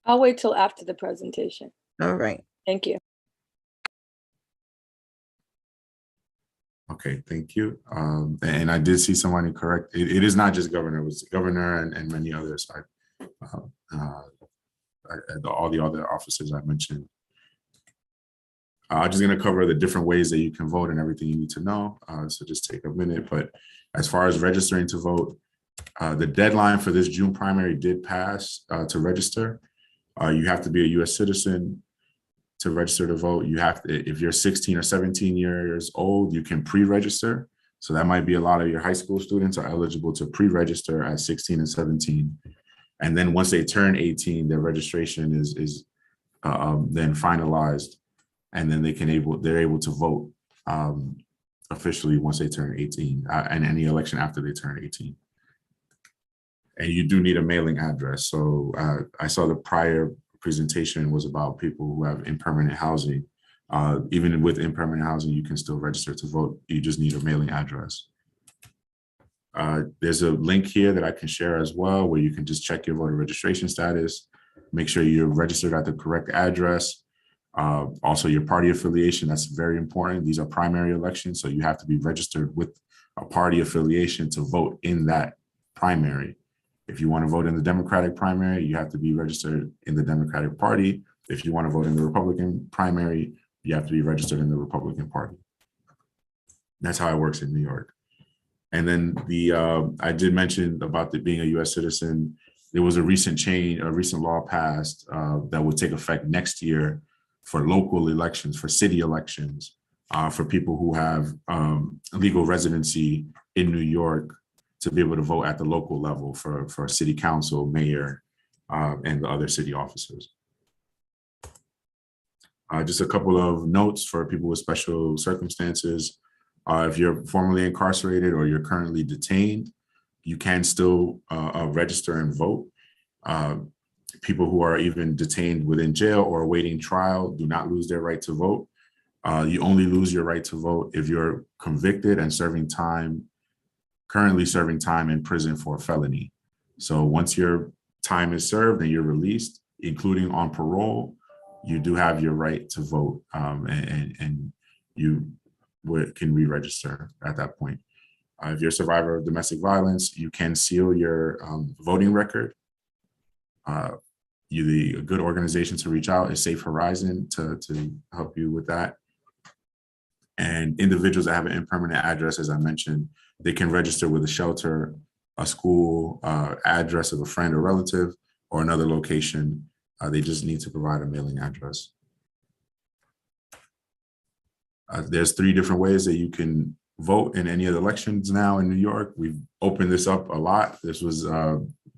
S12: I'll wait till after the presentation.
S3: All right.
S12: Thank you.
S21: Okay, thank you. And I did see somebody correct. It is not just governor, it was governor and many others. All the other officers I mentioned. I'm just going to cover the different ways that you can vote and everything you need to know. So just take a minute. But as far as registering to vote, the deadline for this June primary did pass to register. You have to be a U.S. citizen to register to vote. You have to, if you're 16 or 17 years old, you can pre-register. So that might be a lot of your high school students are eligible to pre-register at 16 and 17. And then once they turn 18, their registration is then finalized, and then they're able to vote officially once they turn 18, and any election after they turn 18. And you do need a mailing address. So I saw the prior presentation was about people who have impermanent housing. Even with impermanent housing, you can still register to vote. You just need a mailing address. There's a link here that I can share as well, where you can just check your voter registration status, make sure you're registered at the correct address. Also your party affiliation, that's very important. These are primary elections, so you have to be registered with a party affiliation to vote in that primary. If you want to vote in the Democratic primary, you have to be registered in the Democratic Party. If you want to vote in the Republican primary, you have to be registered in the Republican Party. That's how it works in New York. And then I did mention about being a U.S. citizen. There was a recent law passed that will take effect next year for local elections, for city elections, for people who have legal residency in New York, to be able to vote at the local level for city council, mayor, and the other city officers. Just a couple of notes for people with special circumstances. If you're formerly incarcerated or you're currently detained, you can still register and vote. People who are even detained within jail or awaiting trial do not lose their right to vote. You only lose your right to vote if you're convicted and currently serving time in prison for a felony. So once your time is served and you're released, including on parole, you do have your right to vote, and you can re-register at that point. If you're a survivor of domestic violence, you can seal your voting record. A good organization to reach out is Safe Horizon to help you with that. And individuals that have an impermanent address, as I mentioned, they can register with a shelter, a school, address of a friend or relative, or another location. They just need to provide a mailing address. There's 3 different ways that you can vote in any of the elections now in New York. We've opened this up a lot. This was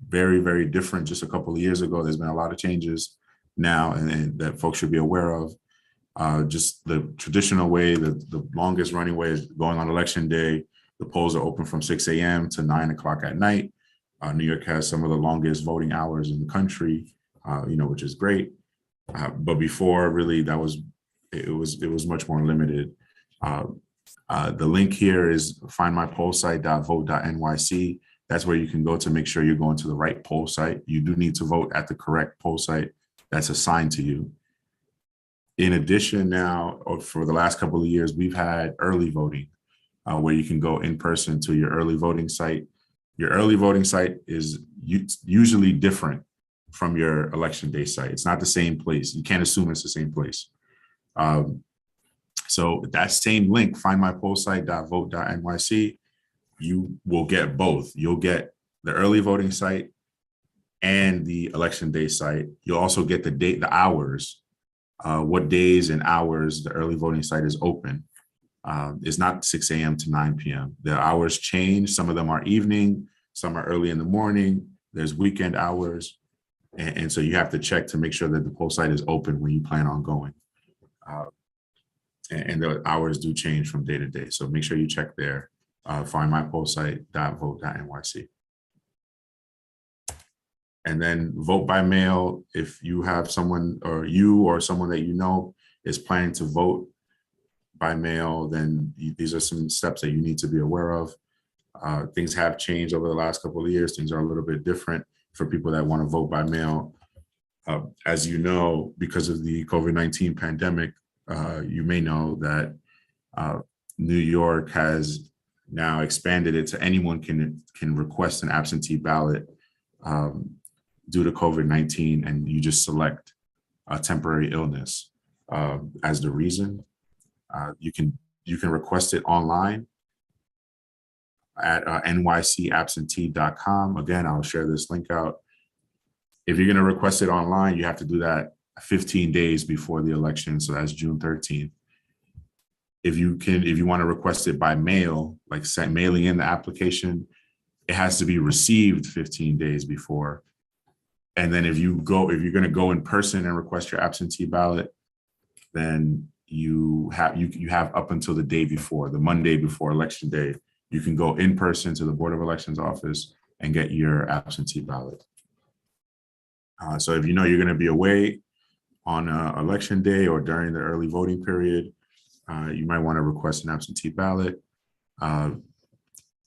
S21: very, very different just a couple of years ago. There's been a lot of changes now and that folks should be aware of. Just the traditional way, the longest running way is going on election day. The polls are open from 6 a.m. to 9 o'clock at night. New York has some of the longest voting hours in the country, which is great. But before, really, it was much more limited. The link here is findmypollsite.vote.nyc. That's where you can go to make sure you're going to the right poll site. You do need to vote at the correct poll site that's assigned to you. In addition, now, or for the last couple of years, we've had early voting, where you can go in person to your early voting site. Your early voting site is usually different from your election day site. It's not the same place. You can't assume it's the same place. So that same link, findmypollsite.vote.nyc, you will get both. You'll get the early voting site and the election day site. You'll also get the date, the hours, what days and hours the early voting site is open. It's not 6 a.m. to 9 p.m. The hours change. Some of them are evening, some are early in the morning. There's weekend hours. And so you have to check to make sure that the poll site is open when you plan on going. And the hours do change from day to day. So make sure you check there, findmypollsite.vote.nyc. And then vote by mail. If you have someone or someone that you know is planning to vote by mail, then these are some steps that you need to be aware of. Things have changed over the last couple of years. Things are a little bit different for people that want to vote by mail. As you know, because of the COVID-19 pandemic, you may know that New York has now expanded it to anyone can request an absentee ballot due to COVID-19, and you just select a temporary illness as the reason. You can request it online at nycabsentee.com. Again, I'll share this link out. If you're going to request it online, you have to do that 15 days before the election. So that's June 13th. If you want to request it by mail, like mailing in the application, it has to be received 15 days before. And then if you're going to go in person and request your absentee ballot, then you have up until the day before, the Monday before election day, you can go in person to the Board of Elections office and get your absentee ballot. So if you know you're going to be away on election day or during the early voting period, you might want to request an absentee ballot.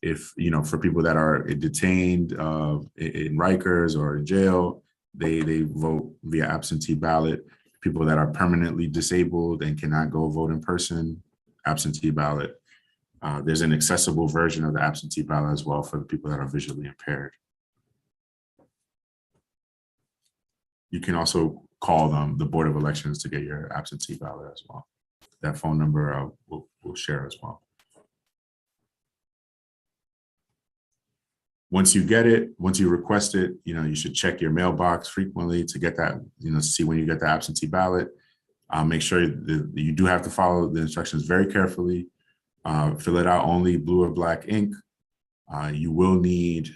S21: If, for people that are detained in Rikers or in jail, they vote via absentee ballot. People that are permanently disabled and cannot go vote in person, absentee ballot. There's an accessible version of the absentee ballot as well for the people that are visually impaired. You can also call them, the Board of Elections, to get your absentee ballot as well. That phone number we'll share as well. Once you get it, once you request it, you should check your mailbox frequently to get that, to see when you get the absentee ballot. Make sure that you do have to follow the instructions very carefully. Fill it out only blue or black ink. You will need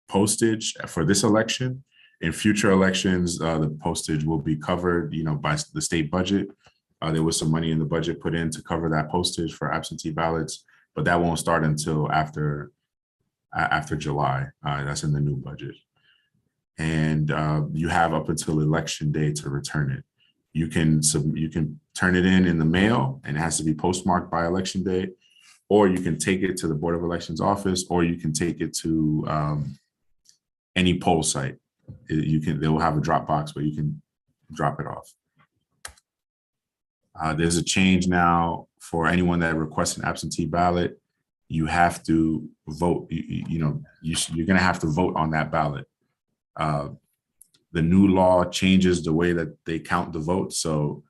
S21: postage for this election. In future elections, the postage will be covered, by the state budget. There was some money in the budget put in to cover that postage for absentee ballots, but that won't start until after July. That's in the new budget. And you have up until election day to return it. You can turn it in the mail, and it has to be postmarked by election day, or you can take it to the Board of Elections office, or you can take it to any poll site. They will have a drop box where you can drop it off. There's a change now for anyone that requests an absentee ballot. You have to vote. You're going to have to vote on that ballot. The new law changes the way that they count the votes. So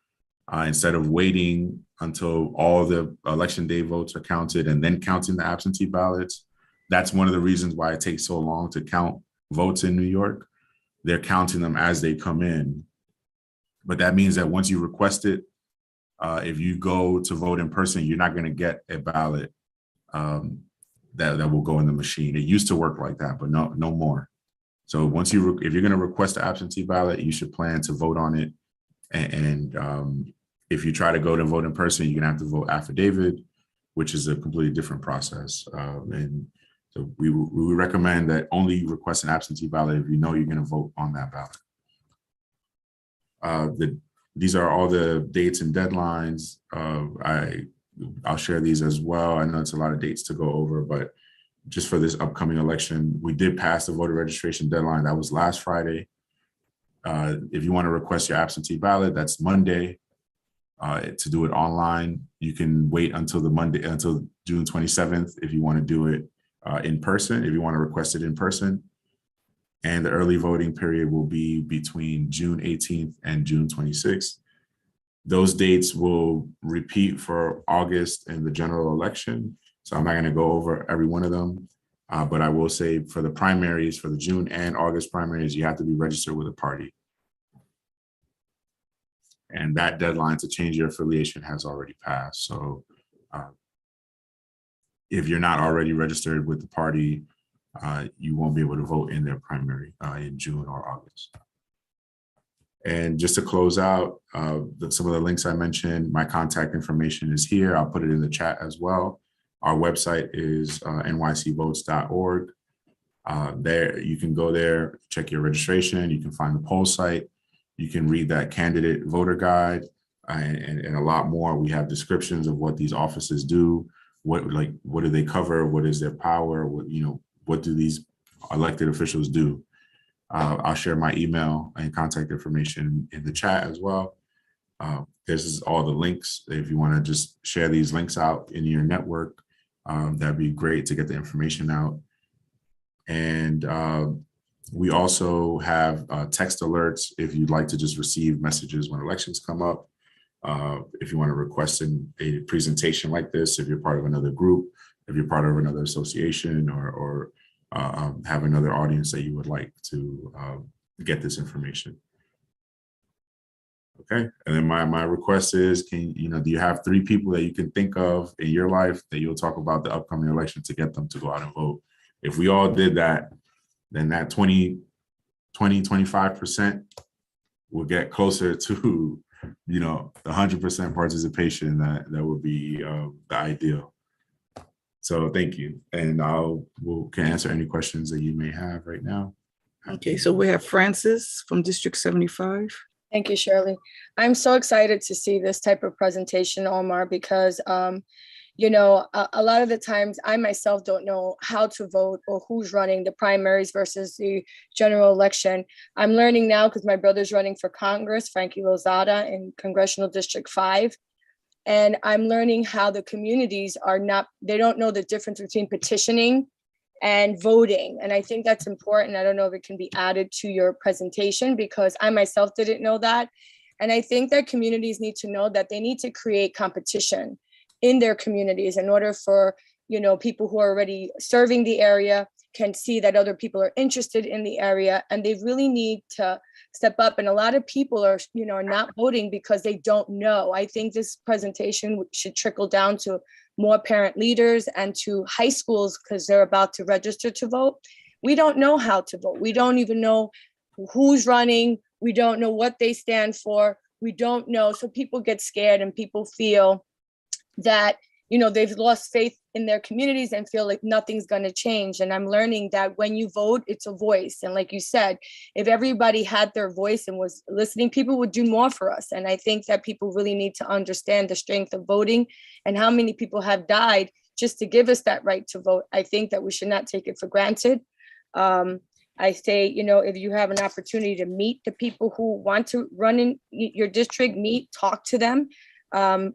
S21: instead of waiting until all the election day votes are counted and then counting the absentee ballots, that's one of the reasons why it takes so long to count votes in New York. They're counting them as they come in. But that means that once you request it, if you go to vote in person, you're not going to get a ballot that will go in the machine. It used to work like that, but no more. So once if you're going to request an absentee ballot, you should plan to vote on it. And if you try to go to vote in person, you're going to have to vote affidavit, which is a completely different process. And so we recommend that only request an absentee ballot if you know you're going to vote on that ballot. These are all the dates and deadlines. I'll share these as well. I know it's a lot of dates to go over, but just for this upcoming election, we did pass the voter registration deadline. That was last Friday. If you want to request your absentee ballot, that's Monday. To do it online, you can wait until until June 27th if you want to do it in person, if you want to request it in person. And the early voting period will be between June 18th and June 26th. Those dates will repeat for August and the general election. So I'm not going to go over every one of them, but I will say for the primaries, for the June and August primaries, you have to be registered with a party. And that deadline to change your affiliation has already passed. So if you're not already registered with the party, you won't be able to vote in their primary in June or August. And just to close out, some of the links I mentioned, my contact information is here. I'll put it in the chat as well. Our website is nycvotes.org. There, you can go there, check your registration. You can find the poll site. You can read that candidate voter guide and a lot more. We have descriptions of what these offices do, what do they cover, what is their power, what do these elected officials do. I'll share my email and contact information in the chat as well. This is all the links. If you want to just share these links out in your network, that'd be great to get the information out. And we also have text alerts if you'd like to just receive messages when elections come up. If you want to request a presentation like this, if you're part of another group, if you're part of another association, or have another audience that you would like to get this information. Okay, and then my request is, do you have 3 people that you can think of in your life that you'll talk about the upcoming election to get them to go out and vote? If we all did that, then that 25% will get closer to, the 100% participation that would be the ideal. So thank you. And can answer any questions that you may have right now.
S3: Okay, so we have Francis from District 75.
S12: Thank you, Shirley. I'm so excited to see this type of presentation, Omar, because a lot of the times I myself don't know how to vote or who's running the primaries versus the general election. I'm learning now because my brother's running for Congress, Frankie Lozada, in Congressional District 5. And I'm learning how the communities they don't know the difference between petitioning and voting. And I think that's important. I don't know if it can be added to your presentation because I myself didn't know that. And I think that communities need to know that they need to create competition in their communities in order for, people who are already serving the area can see that other people are interested in the area, and they really need to step up. And a lot of people are, not voting because they don't know. I think this presentation should trickle down to more parent leaders and to high schools because they're about to register to vote. We don't know how to vote. We don't even know who's running. We don't know what they stand for. We don't know. So people get scared and people feel that, they've lost faith in their communities and feel like nothing's going to change. And I'm learning that when you vote, it's a voice. And like you said, if everybody had their voice and was listening, people would do more for us. And I think that people really need to understand the strength of voting and how many people have died just to give us that right to vote. I think that we should not take it for granted. I say, if you have an opportunity to meet the people who want to run in your district, talk to them.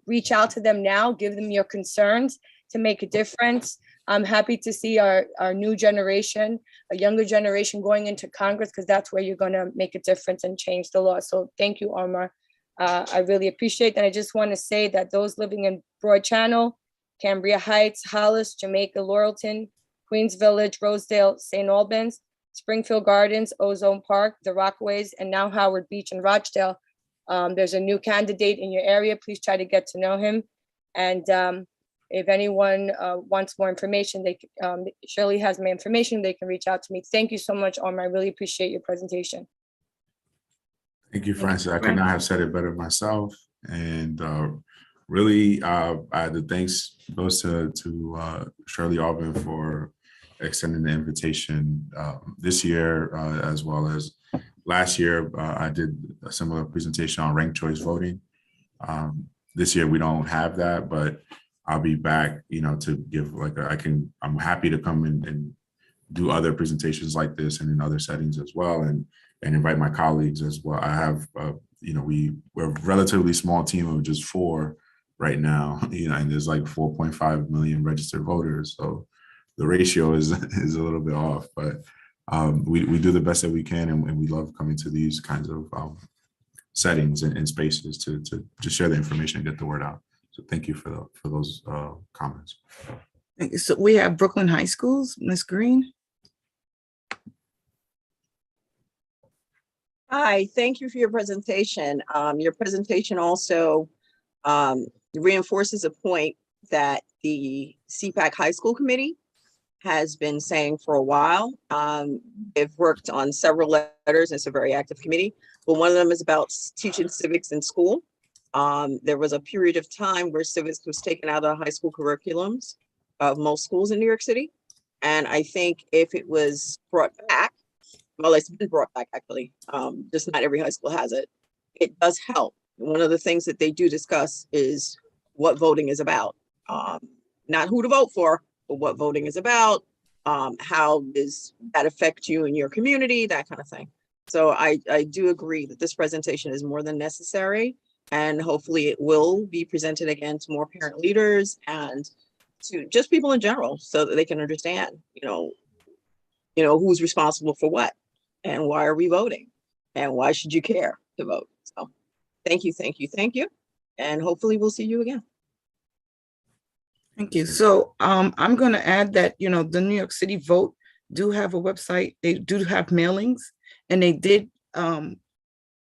S12: Reach out to them now, give them your concerns to make a difference. I'm happy to see our new generation, a younger generation going into Congress, because that's where you're going to make a difference and change the law. So thank you, Omar. I really appreciate that. I just want to say that those living in Broad Channel, Cambria Heights, Hollis, Jamaica, Laurelton, Queens Village, Rosedale, St. Albans, Springfield Gardens, Ozone Park, the Rockaways, and now Howard Beach and Rochdale. There's a new candidate in your area. Please try to get to know him. And if anyone wants more information, Shirley has my information. They can reach out to me. Thank you so much, Omar. I really appreciate your presentation.
S21: Thank you, Francis. I could not have said it better myself. And really, the thanks goes to Shirley Alvin for extending the invitation this year, as well as last year. I did a similar presentation on ranked choice voting. This year we don't have that, but I'll be back, to give I'm happy to come and do other presentations like this and in other settings as well. And and invite my colleagues as well. I have, we're a relatively small team of just 4 right now, and there's like 4.5 million registered voters. So the ratio is a little bit off, but we do the best that we can, and we love coming to these kinds of settings and spaces to just share the information and get the word out. So thank you for those comments.
S3: So we have Brooklyn High Schools, Ms. Green.
S10: Hi, thank you for your presentation. Your presentation also reinforces a point that the CPAC High School Committee has been saying for a while. They've worked on several letters, and it's a very active committee, but one of them is about teaching civics in school. There was a period of time where civics was taken out of high school curriculums of most schools in New York City. And I think if it was brought back, well, it's been brought back actually, just not every high school has it. It does help. One of the things that they do discuss is what voting is about. Not who to vote for, but what voting is about, how does that affect you and your community, that kind of thing. So I do agree that this presentation is more than necessary, and hopefully it will be presented again to more parent leaders and to just people in general, so that they can understand, who's responsible for what, and why are we voting, and why should you care to vote? So thank you, thank you, thank you. And hopefully we'll see you again.
S3: Thank you. So I'm going to add that, the New York City Vote do have a website. They do have mailings, and they did,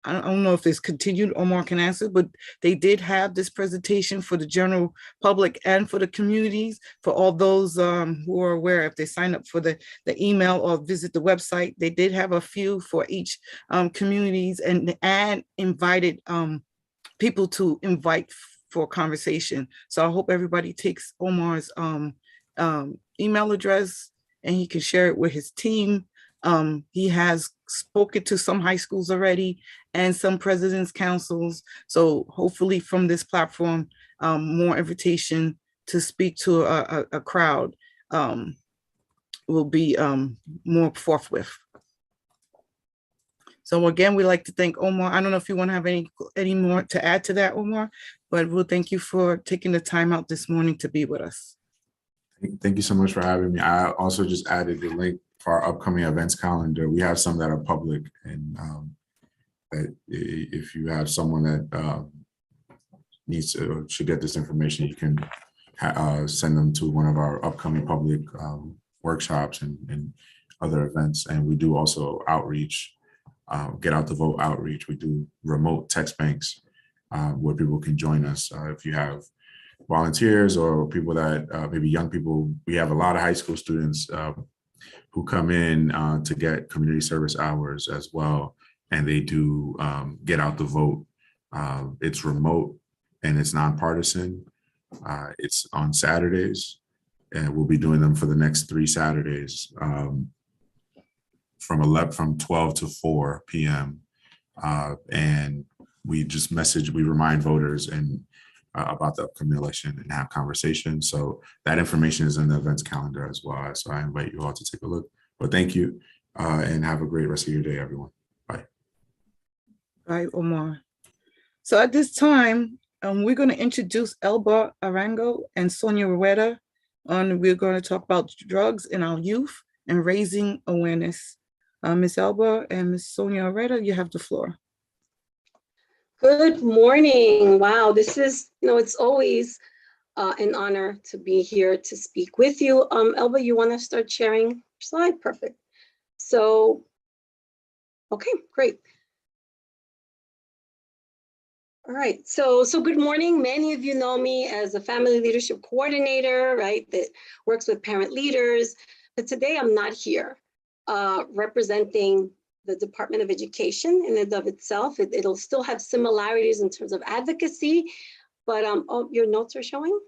S3: I don't know if it's continued or more can answer, but they did have this presentation for the general public and for the communities, for all those who are aware, if they sign up for the email or visit the website. They did have a few for each communities, and invited people to invite for conversation. So I hope everybody takes Omar's email address, and he can share it with his team. He has spoken to some high schools already and some presidents' councils. So hopefully from this platform, more invitation to speak to a crowd will be more forthwith. So again, we'd like to thank Omar. I don't know if you want to have any more to add to that, Omar, but we'll thank you for taking the time out this morning to be with us.
S21: Thank you so much for having me. I also just added the link for our upcoming events calendar. We have some that are public, and that if you have someone that needs to should get this information, you can send them to one of our upcoming public workshops and other events. And we do also outreach, get out the vote outreach. We do remote text banks where people can join us. If you have volunteers or people that maybe young people, we have a lot of high school students who come in to get community service hours as well. And they do get out the vote. It's remote and it's nonpartisan. It's on Saturdays, and we'll be doing them for the next 3 Saturdays from 12 to 4 p.m. And we just we remind voters and about the upcoming election and have conversations. So that information is in the events calendar as well. So I invite you all to take a look. But thank you and have a great rest of your day, everyone. Bye.
S3: Bye, Omar. So at this time, we're going to introduce Elba Arango and Sonia Rueda. We're going to talk about drugs in our youth and raising awareness. Ms. Elba and Ms. Sonia Rueda, you have the floor.
S4: Good morning. Wow, this is, it's always an honor to be here to speak with you. Elba, you want to start sharing your slide? Perfect. So, okay, great. All right, so good morning. Many of you know me as a family leadership coordinator, right, that works with parent leaders. But today I'm not here representing the Department of Education in and of itself. It'll still have similarities in terms of advocacy, but oh, your notes are showing?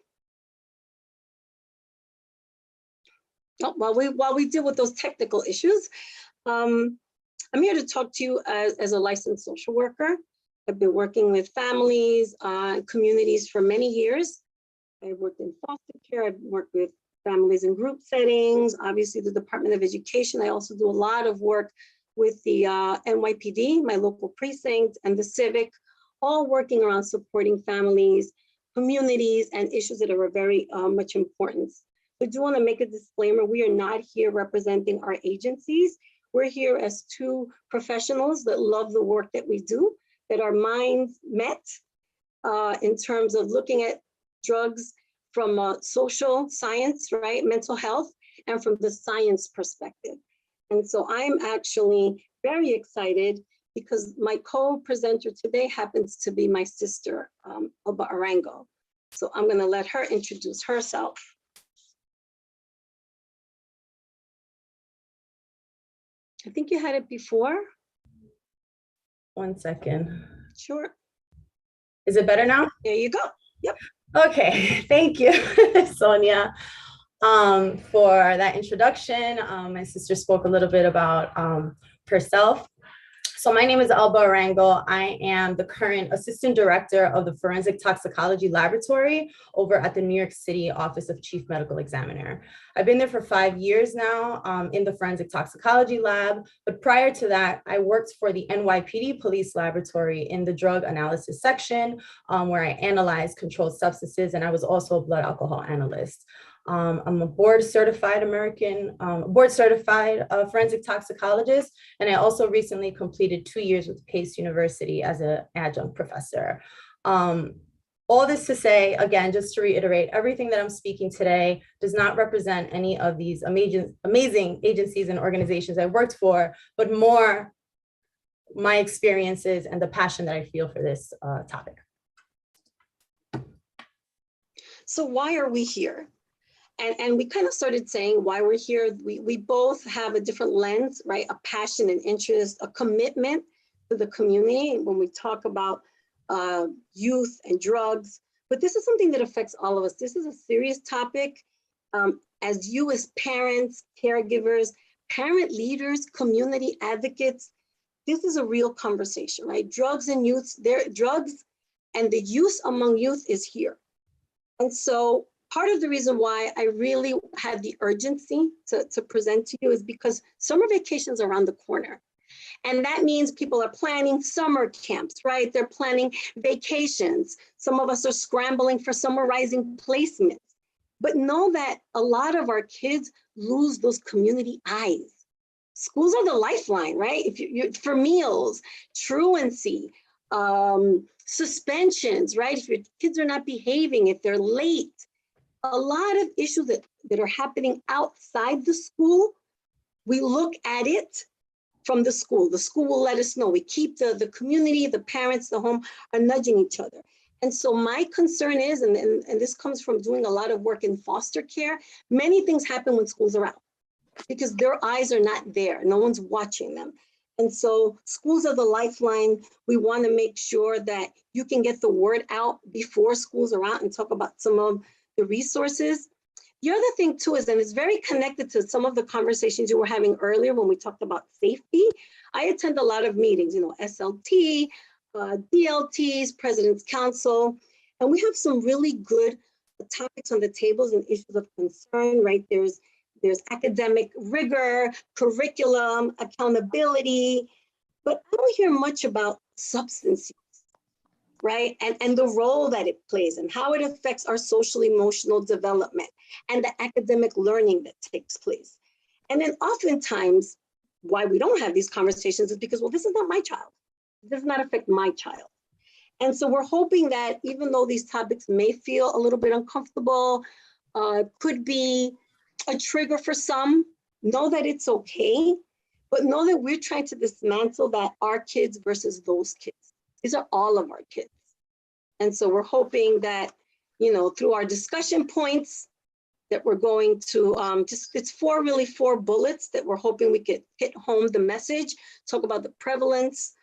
S4: Oh, while we deal with those technical issues, I'm here to talk to you as a licensed social worker. I've been working with families, communities for many years. I've worked in foster care, I've worked with families in group settings, obviously the Department of Education. I also do a lot of work with the NYPD, my local precinct, and the Civic, all working around supporting families, communities, and issues that are very much importance. I do want to make a disclaimer. We are not here representing our agencies. We're here as two professionals that love the work that we do, that our minds met in terms of looking at drugs from social science, right, mental health, and from the science perspective. And so I'm actually very excited because my co-presenter today happens to be my sister, Alba Arango. So I'm gonna let her introduce herself. I think you had it before.
S7: 1 second.
S4: Sure.
S7: Is it better now?
S4: There you go. Yep.
S7: Okay, thank you, Sonia, for that introduction. My sister spoke a little bit about herself. So my name is Alba Arango. I am the current Assistant Director of the Forensic Toxicology Laboratory over at the New York City Office of Chief Medical Examiner. I've been there for 5 years now in the Forensic Toxicology Lab, but prior to that, I worked for the NYPD Police Laboratory in the drug analysis section, where I analyzed controlled substances, and I was also a blood alcohol analyst. I'm a board certified forensic toxicologist, and I also recently completed 2 years with Pace University as an adjunct professor. All this to say, again, just to reiterate, everything that I'm speaking today does not represent any of these amazing agencies and organizations I worked for, but more my experiences and the passion that I feel for this topic.
S4: So why are we here? And we kind of started saying why we're here. We both have a different lens, right? A passion and interest, a commitment to the community when we talk about youth and drugs. But this is something that affects all of us. This is a serious topic. As you as parents, caregivers, parent leaders, community advocates, this is a real conversation, right? Drugs and youth, drugs and the use among youth is here. And so part of the reason why I really had the urgency to present to you is because summer vacations are around the corner. And that means people are planning summer camps, right? They're planning vacations. Some of us are scrambling for summer rising placements. But know that a lot of our kids lose those community eyes. Schools are the lifeline, right? If you for meals, truancy, suspensions, right? If your kids are not behaving, if they're late, a lot of issues that are happening outside the school, we look at it from the school. The school will let us know. We keep the community, the parents, the home are nudging each other. And so my concern is, and this comes from doing a lot of work in foster care, many things happen when schools are out because their eyes are not there. No one's watching them. And so schools are the lifeline. We want to make sure that you can get the word out before schools are out and talk about some of the resources. The other thing too is, and it's very connected to some of the conversations you were having earlier when we talked about safety. I attend a lot of meetings, SLT, DLTs, President's Council, and we have some really good topics on the tables and issues of concern, right? There's academic rigor, curriculum, accountability, but I don't hear much about substance use. Right? And the role that it plays and how it affects our social emotional development and the academic learning that takes place. And then oftentimes why we don't have these conversations is because, well, this is not my child. It does not affect my child. And so we're hoping that even though these topics may feel a little bit uncomfortable, could be a trigger for some, know that it's okay, but know that we're trying to dismantle that our kids versus those kids. These are all of our kids. And so we're hoping that, through our discussion points that we're going to it's four bullets that we're hoping we could hit home the message, talk about the prevalence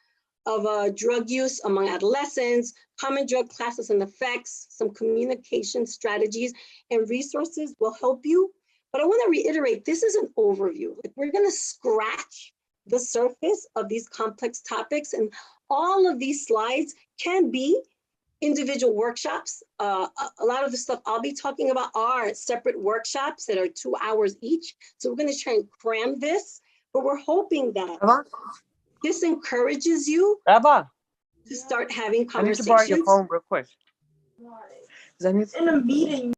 S4: of drug use among adolescents, common drug classes and effects, some communication strategies and resources will help you. But I want to reiterate, this is an overview. Like, we're going to scratch the surface of these complex topics, and all of these slides can be individual workshops. A lot of the stuff I'll be talking about are separate workshops that are 2 hours each. So we're going to try and cram this, But we're hoping that this encourages you to start having
S9: I need to borrow your
S4: conversations.
S9: phone real quick.
S4: In a meeting.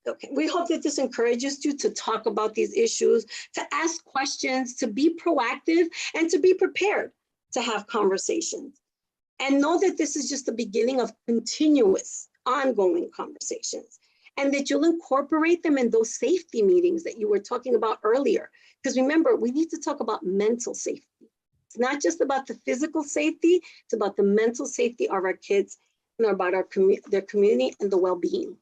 S4: Okay, we hope that this encourages you to talk about these issues, to ask questions, to be proactive, and to be prepared to have conversations. And know that this is just the beginning of continuous, ongoing conversations, and that you'll incorporate them in those safety meetings that you were talking about earlier. Because remember, we need to talk about mental safety. It's not just about the physical safety, it's about the mental safety of our kids and about their community and the well-being.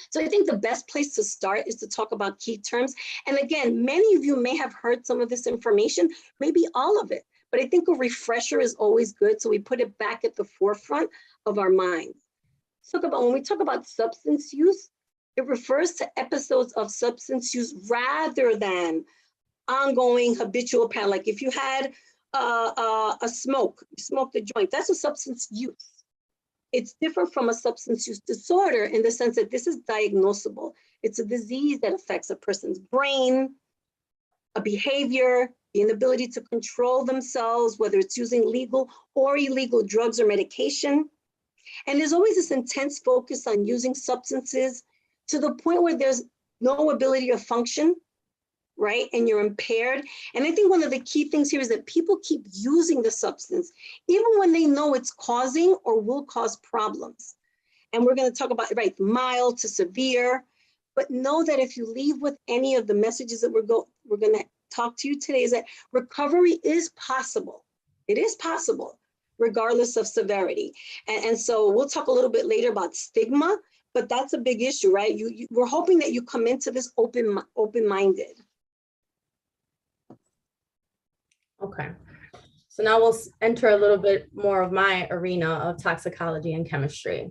S4: So I think the best place to start is to talk about key terms. And again, many of you may have heard some of this information, maybe all of it, but I think a refresher is always good. So we put it back at the forefront of our minds. When we talk about substance use, it refers to episodes of substance use rather than ongoing habitual pattern. Like if you had you smoked a joint, that's a substance use. It's different from a substance use disorder in the sense that this is diagnosable. It's a disease that affects a person's brain, a behavior, the inability to control themselves, whether it's using legal or illegal drugs or medication. And there's always this intense focus on using substances to the point where there's no ability to function, right? And you're impaired. And I think one of the key things here is that people keep using the substance, even when they know it's causing or will cause problems. And we're going to talk about, right, mild to severe, but know that if you leave with any of the messages that we're going to talk to you today is that recovery is possible. It is possible, regardless of severity. And so we'll talk a little bit later about stigma, but that's a big issue, right? We're hoping that you come into this open-minded.
S7: Okay, so now we'll enter a little bit more of my arena of toxicology and chemistry.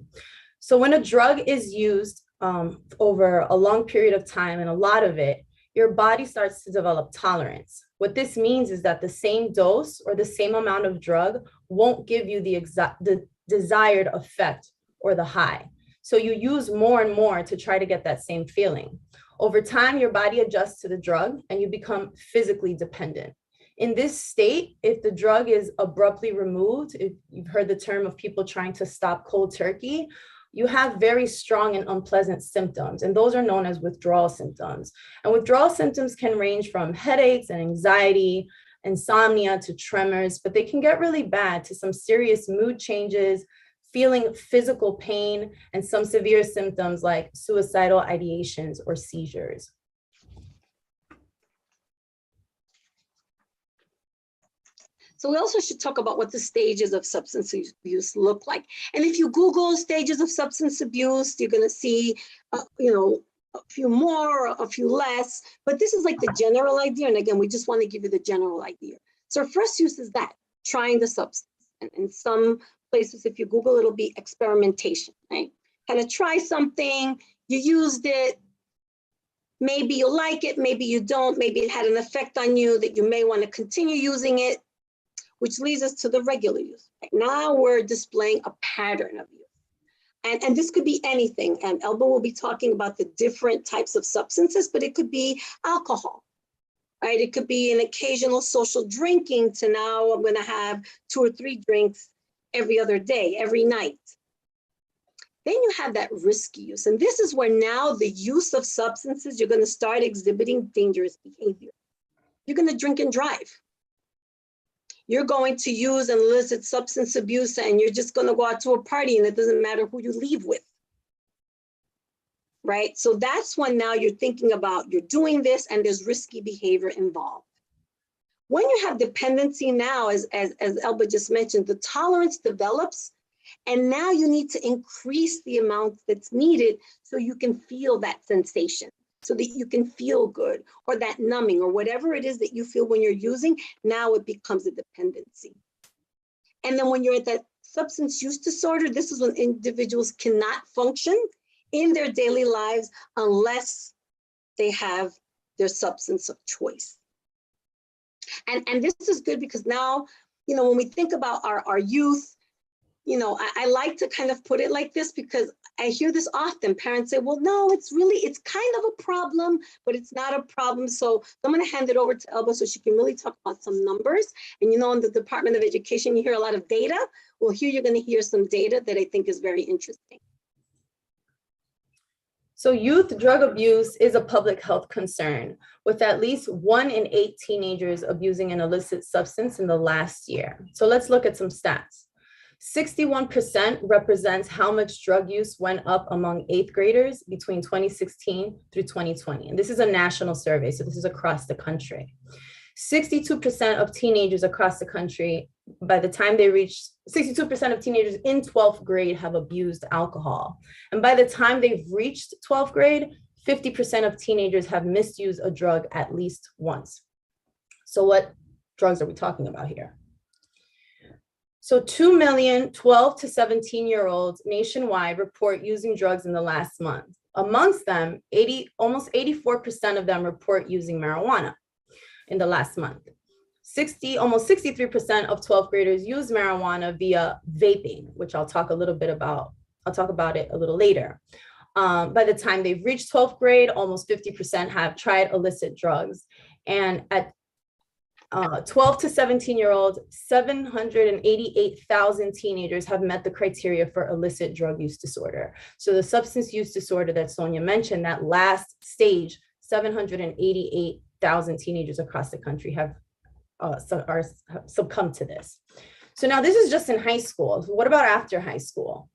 S7: So when a drug is used over a long period of time and a lot of it, your body starts to develop tolerance. What this means is that the same dose or the same amount of drug won't give you the desired effect or the high. So you use more and more to try to get that same feeling. Over time, your body adjusts to the drug and you become physically dependent. In this state, if the drug is abruptly removed, if you've heard the term of people trying to stop cold turkey, you have very strong and unpleasant symptoms, and those are known as withdrawal symptoms. And withdrawal symptoms can range from headaches and anxiety, insomnia to tremors, but they can get really bad to some serious mood changes, feeling physical pain, and some severe symptoms like suicidal ideations or seizures.
S4: So we also should talk about what the stages of substance abuse look like. And if you Google stages of substance abuse, you're going to see, a few more, a few less, but this is like the general idea. And again, we just want to give you the general idea. So first use is that, trying the substance. And in some places, if you Google, it'll be experimentation, right? Kind of try something, you used it, maybe you like it, maybe you don't, maybe it had an effect on you that you may want to continue using it, which leads us to the regular use. Now we're displaying a pattern of use. And this could be anything. And Elba will be talking about the different types of substances, but it could be alcohol, right? It could be an occasional social drinking to now I'm gonna have 2 or 3 drinks every other day, every night. Then you have that risky use. And this is where now the use of substances, you're gonna start exhibiting dangerous behavior. You're gonna drink and drive. You're going to use and illicit substance abuse and you're just going to go out to a party and it doesn't matter who you leave with, right? So that's when now you're thinking about you're doing this and there's risky behavior involved. When you have dependency now, as Elba just mentioned, the tolerance develops and now you need to increase the amount that's needed so you can feel that sensation, so that you can feel good, or that numbing, or whatever it is that you feel when you're using, now it becomes a dependency. And then when you're at that substance use disorder, this is when individuals cannot function in their daily lives unless they have their substance of choice. And this is good because now, when we think about our youth, you know, I like to kind of put it like this because I hear this often. Parents say, well, no, it's kind of a problem, but it's not a problem. So I'm going to hand it over to Elba so she can really talk about some numbers. And, you know, in the Department of Education, you hear a lot of data. Well, here you're going to hear some data that I think is very interesting.
S7: So youth drug abuse is a public health concern, with at least 1 in 8 teenagers abusing an illicit substance in the last year. So let's look at some stats. 61% represents how much drug use went up among 8th graders between 2016 through 2020. And this is a national survey, so this is across the country. 62% of teenagers across the country, by the time they reach, 62% of teenagers in 12th grade have abused alcohol. And by the time they've reached 12th grade, 50% of teenagers have misused a drug at least once. So what drugs are we talking about here? So 2 million 12 to 17-year-olds nationwide report using drugs in the last month. Amongst them, almost 84% of them report using marijuana in the last month. Almost 63% of 12th graders use marijuana via vaping, which I'll talk about it a little later. By the time they've reached 12th grade, almost 50% have tried illicit drugs. And at 12 to 17-year-olds, 788,000 teenagers have met the criteria for illicit drug use disorder. So the substance use disorder that Sonia mentioned, that last stage, 788,000 teenagers across the country have succumbed to this. So now this is just in high school. What about after high school?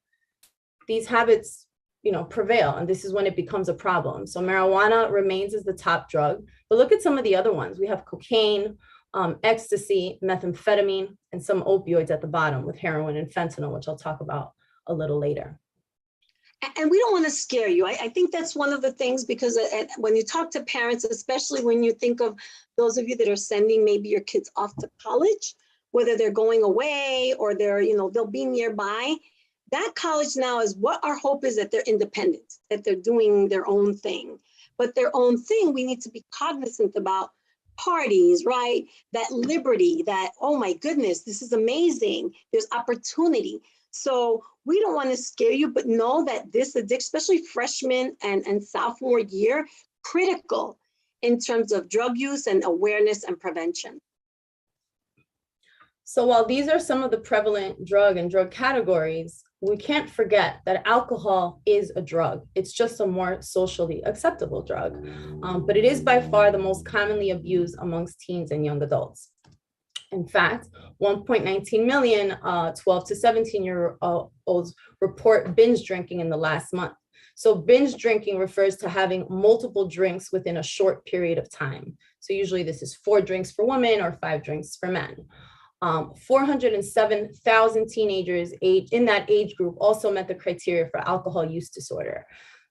S7: These habits, you know, prevail, and this is when it becomes a problem. So marijuana remains as the top drug, but look at some of the other ones. We have cocaine, ecstasy, methamphetamine, and some opioids at the bottom with heroin and fentanyl, which I'll talk about a little later.
S4: And we don't want to scare you. I think that's one of the things, because when you talk to parents, especially when you think of those of you that are sending maybe your kids off to college, whether they're going away or they're, you know, they'll be nearby, that college now is what our hope is, that they're independent, that they're doing their own thing. But their own thing, we need to be cognizant about parties, right? That liberty, that, oh my goodness, this is amazing. There's opportunity. So we don't want to scare you, but know that this addiction, especially freshman and sophomore year, critical in terms of drug use and awareness and prevention.
S7: So while these are some of the prevalent drug and drug categories, we can't forget that alcohol is a drug. It's just a more socially acceptable drug, but it is by far the most commonly abused amongst teens and young adults. In fact, 1.19 million 12 to 17-year-olds report binge drinking in the last month. So binge drinking refers to having multiple drinks within a short period of time. So usually this is 4 drinks for women or 5 drinks for men. 407,000 teenagers in that age group also met the criteria for alcohol use disorder.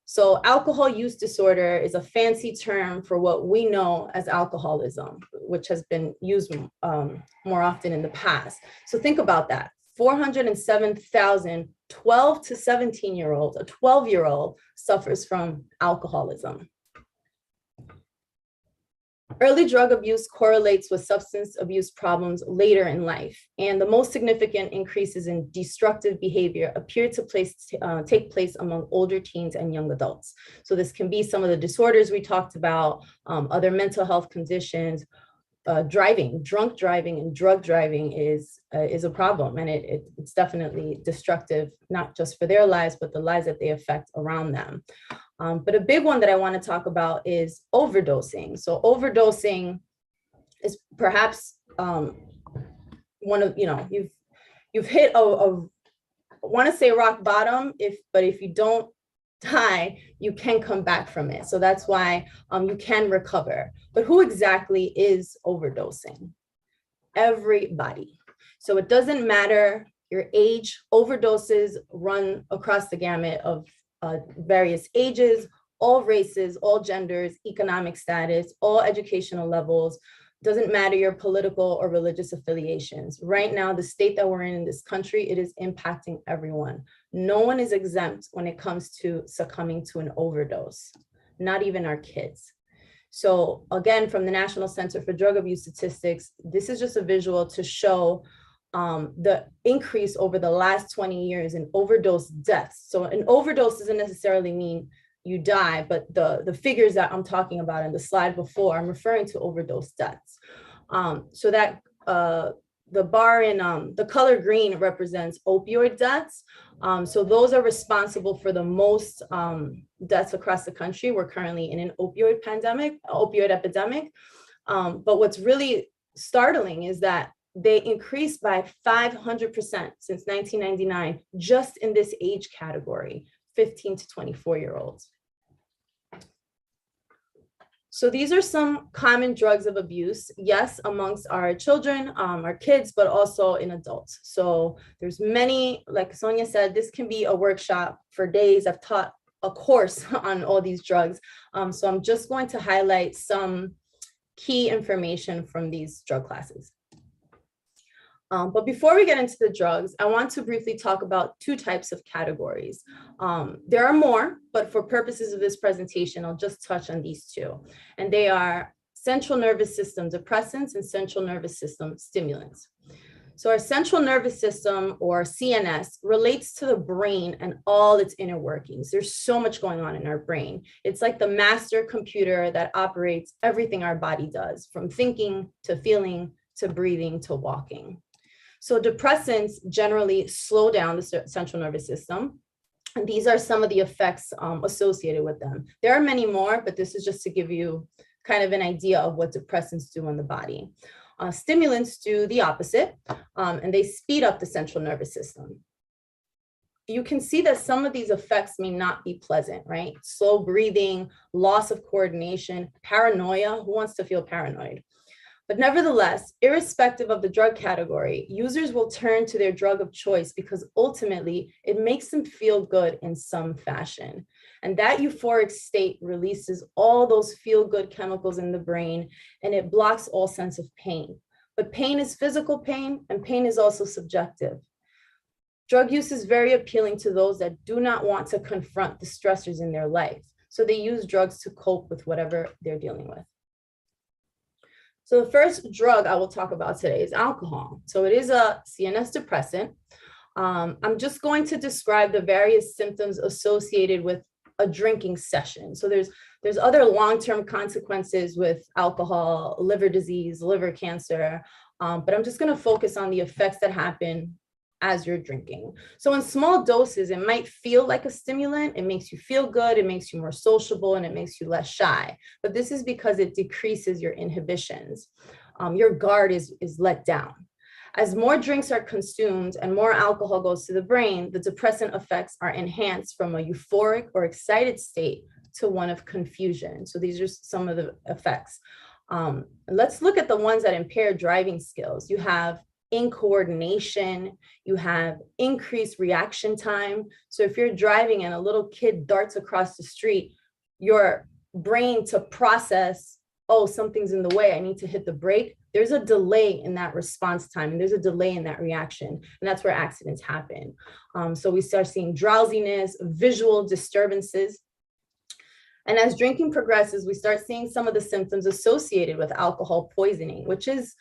S7: So alcohol use disorder is a fancy term for what we know as alcoholism, which has been used more often in the past. So think about that. 407,000 12 to 17-year-olds, a 12-year-old suffers from alcoholism. Early drug abuse correlates with substance abuse problems later in life, and the most significant increases in destructive behavior appear to take place among older teens and young adults. So this can be some of the disorders we talked about, other mental health conditions, drunk driving and drug driving is a problem, and it's definitely destructive, not just for their lives, but the lives that they affect around them. But a big one that I want to talk about is overdosing. So overdosing is perhaps one of, you've hit I want to say rock bottom, but if you don't die, you can come back from it. So that's why you can recover. But who exactly is overdosing? Everybody. So it doesn't matter your age. Overdoses run across the gamut of various ages, all races, all genders, economic status, all educational levels. Doesn't matter your political or religious affiliations. Right now, the state that we're in this country, it is impacting everyone. No one is exempt when it comes to succumbing to an overdose, not even our kids. So again, from the National Center for Drug Abuse Statistics, this is just a visual to show the increase over the last 20 years in overdose deaths. So an overdose doesn't necessarily mean you die, but the figures that I'm talking about in the slide before, I'm referring to overdose deaths. So that the bar in the color green represents opioid deaths. So those are responsible for the most deaths across the country. We're currently in an opioid epidemic. But what's really startling is that they increased by 500% since 1999, just in this age category, 15 to 24-year-olds. So these are some common drugs of abuse, yes, amongst our children, our kids, but also in adults. So there's many, like Sonia said, this can be a workshop for days. I've taught a course on all these drugs. So I'm just going to highlight some key information from these drug classes. But before we get into the drugs, I want to briefly talk about two types of categories. There are more, but for purposes of this presentation, I'll just touch on these two. And they are central nervous system depressants and central nervous system stimulants. So our central nervous system, or CNS, relates to the brain and all its inner workings. There's so much going on in our brain. It's like the master computer that operates everything our body does, from thinking to feeling to breathing to walking. So depressants generally slow down the central nervous system. And these are some of the effects associated with them. There are many more, but this is just to give you kind of an idea of what depressants do in the body. Stimulants do the opposite, and they speed up the central nervous system. You can see that some of these effects may not be pleasant, right? Slow breathing, loss of coordination, paranoia. Who wants to feel paranoid? But nevertheless, irrespective of the drug category, users will turn to their drug of choice because ultimately it makes them feel good in some fashion. And that euphoric state releases all those feel-good chemicals in the brain, and it blocks all sense of pain. But pain is physical pain, and pain is also subjective. Drug use is very appealing to those that do not want to confront the stressors in their life. So they use drugs to cope with whatever they're dealing with. So the first drug I will talk about today is alcohol. So it is a CNS depressant. I'm just going to describe the various symptoms associated with a drinking session. So there's other long-term consequences with alcohol, liver disease, liver cancer, but I'm just going to focus on the effects that happen as you're drinking. So in small doses, it might feel like a stimulant. It makes you feel good, it makes you more sociable, and it makes you less shy. But this is because it decreases your inhibitions. Your guard is let down. As more drinks are consumed and more alcohol goes to the brain, the depressant effects are enhanced from a euphoric or excited state to one of confusion. So these are some of the effects. Let's look at the ones that impair driving skills. You have incoordination, you have increased reaction time. So if you're driving and a little kid darts across the street, your brain to process, oh, something's in the way, I need to hit the brake. There's a delay in that response time, and there's a delay in that reaction. And that's where accidents happen. So we start seeing drowsiness, visual disturbances. And as drinking progresses, we start seeing some of the symptoms associated with alcohol poisoning, which is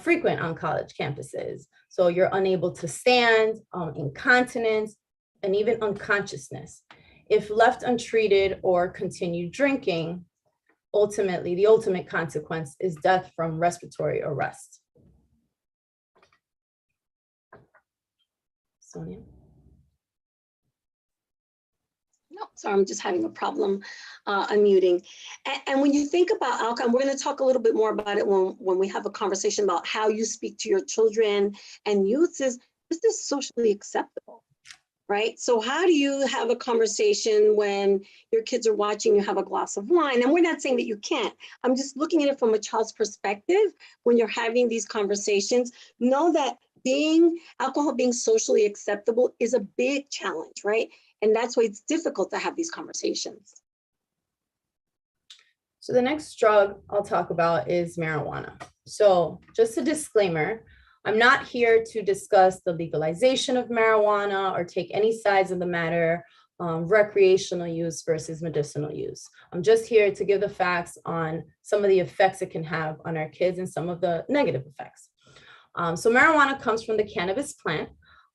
S7: frequent on college campuses. So you're unable to stand, incontinence, and even unconsciousness. If left untreated or continued drinking, ultimately, the ultimate consequence is death from respiratory arrest. Sonia?
S4: No, sorry, I'm just having a problem unmuting. And when you think about alcohol, and we're going to talk a little bit more about it when we have a conversation about how you speak to your children and youth, is this socially acceptable, right? So how do you have a conversation when your kids are watching you have a glass of wine? And we're not saying that you can't. I'm just looking at it from a child's perspective. When you're having these conversations, know that alcohol being socially acceptable is a big challenge, right? And that's why it's difficult to have these conversations.
S7: So the next drug I'll talk about is marijuana. So just a disclaimer, I'm not here to discuss the legalization of marijuana or take any sides of the matter, recreational use versus medicinal use. I'm just here to give the facts on some of the effects it can have on our kids and some of the negative effects. So marijuana comes from the cannabis plant.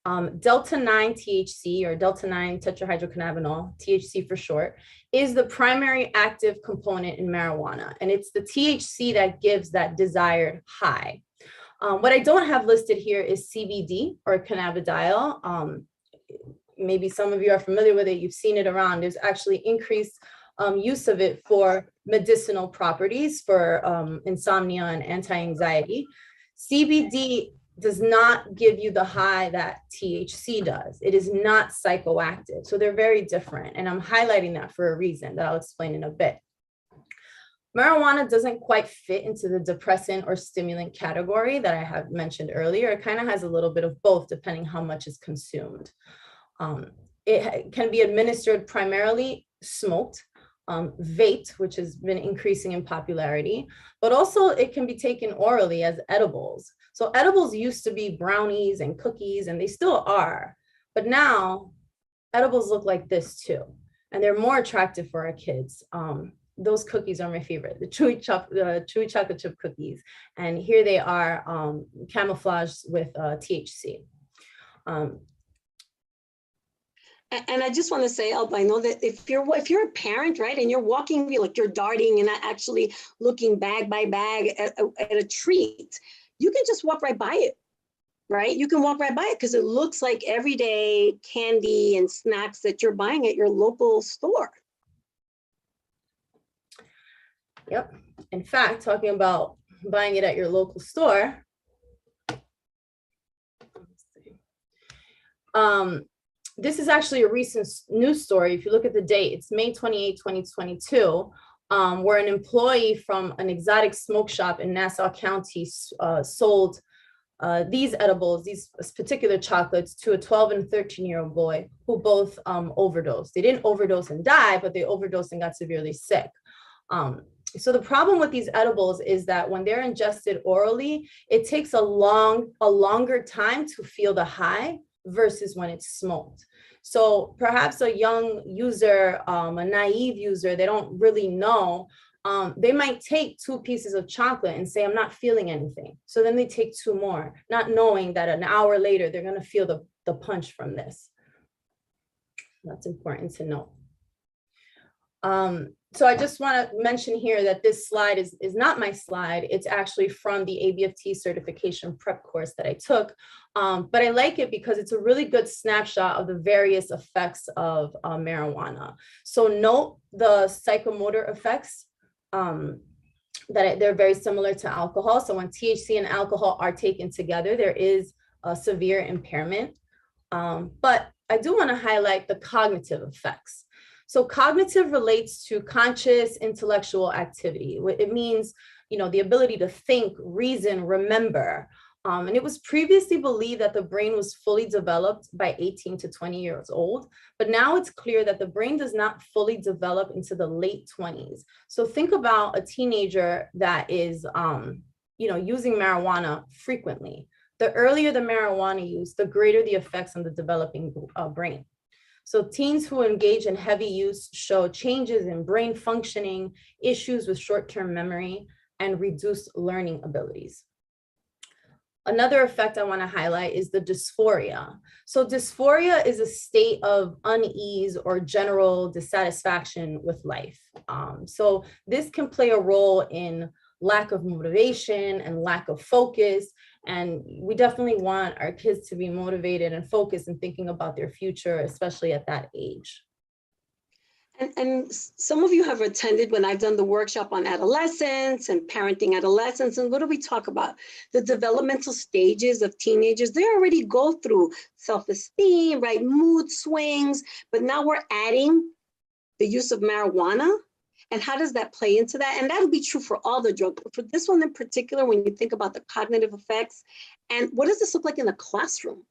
S7: Delta-9 THC, or Delta-9 tetrahydrocannabinol, THC for short, is the primary active component in marijuana. And it's the THC that gives that desired high. What I don't have listed here is CBD, or cannabidiol. Maybe some of you are familiar with it. You've seen it around. There's actually increased use of it for medicinal properties, for insomnia and anti-anxiety. CBD does not give you the high that THC does. It is not psychoactive. So they're very different. And I'm highlighting that for a reason that I'll explain in a bit. Marijuana doesn't quite fit into the depressant or stimulant category that I have mentioned earlier. It kind of has a little bit of both, depending how much is consumed. It can be administered primarily smoked, vaped, which has been increasing in popularity, but also it can be taken orally as edibles. So edibles used to be brownies and cookies, and they still are, but now edibles look like this too, and they're more attractive for our kids. Those cookies are my favorite, the chewy chocolate chip cookies, and here they are camouflaged with THC.
S4: And I just want to say, Alba, I know that if you're a parent, right, and you're walking, like you're darting and not actually looking bag by bag at a treat, you can just walk right by it, right? You can walk right by it because it looks like everyday candy and snacks that you're buying at your local store.
S7: Yep. In fact, talking about buying it at your local store, this is actually a recent news story. If you look at the date, it's May 28, 2022, where an employee from an exotic smoke shop in Nassau County sold these edibles, these particular chocolates, to a 12 and 13-year-old boy who both overdosed. They didn't overdose and die, but they overdosed and got severely sick. So the problem with these edibles is that when they're ingested orally, it takes a longer time to feel the high versus when it's smoked. So perhaps a young user, a naive user, they don't really know, they might take 2 pieces of chocolate and say, I'm not feeling anything. So then they take 2 more, not knowing that an hour later, they're gonna feel the punch from this. That's important to know. So I just want to mention here that this slide is not my slide. It's actually from the ABFT certification prep course that I took. But I like it because it's a really good snapshot of the various effects of marijuana. So note the psychomotor effects, that they're very similar to alcohol. So when THC and alcohol are taken together, there is a severe impairment. But I do want to highlight the cognitive effects. So cognitive relates to conscious intellectual activity. It means, the ability to think, reason, remember. And it was previously believed that the brain was fully developed by 18 to 20 years old, but now it's clear that the brain does not fully develop into the late 20s. So think about a teenager that is, using marijuana frequently. The earlier the marijuana use, the greater the effects on the developing brain. So teens who engage in heavy use show changes in brain functioning, issues with short-term memory, and reduced learning abilities. Another effect I want to highlight is the dysphoria. So dysphoria is a state of unease or general dissatisfaction with life. So this can play a role in lack of motivation and lack of focus. And we definitely want our kids to be motivated and focused and thinking about their future, especially at that age.
S4: And some of you have attended when I've done the workshop on adolescence and parenting adolescents. And what do we talk about? The developmental stages of teenagers. They already go through self-esteem, right? Mood swings, but now we're adding the use of marijuana. And how does that play into that? And that'll be true for all the drugs, but for this one in particular, when you think about the cognitive effects, and what does this look like in a classroom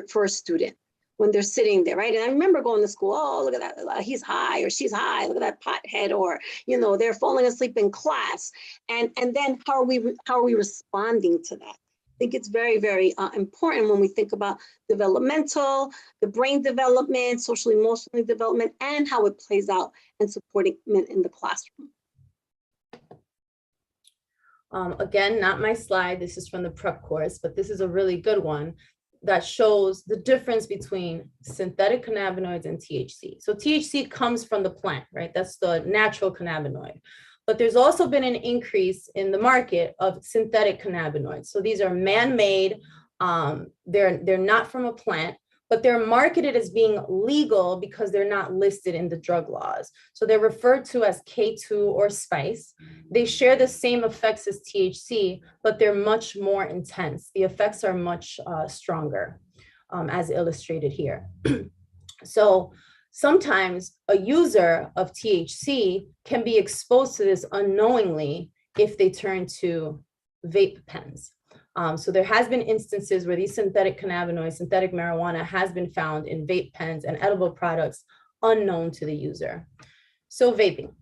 S4: for a student when they're sitting there, right? And I remember going to school, oh, look at that, he's high or she's high, look at that pothead, or, they're falling asleep in class. And then how are we responding to that? I think it's very, very important when we think about developmental, the brain development, social emotional development, and how it plays out and supporting in the classroom.
S7: Again, not my slide. This is from the prep course, but this is a really good one that shows the difference between synthetic cannabinoids and THC. So THC comes from the plant, right? That's the natural cannabinoid. But there's also been an increase in the market of synthetic cannabinoids. So these are man-made, they're not from a plant, but they're marketed as being legal because they're not listed in the drug laws. So they're referred to as K2 or spice. They share the same effects as THC, but they're much more intense. The effects are much stronger, as illustrated here. So sometimes a user of THC can be exposed to this unknowingly if they turn to vape pens. So there has been instances where these synthetic cannabinoids, synthetic marijuana has been found in vape pens and edible products unknown to the user. So vaping.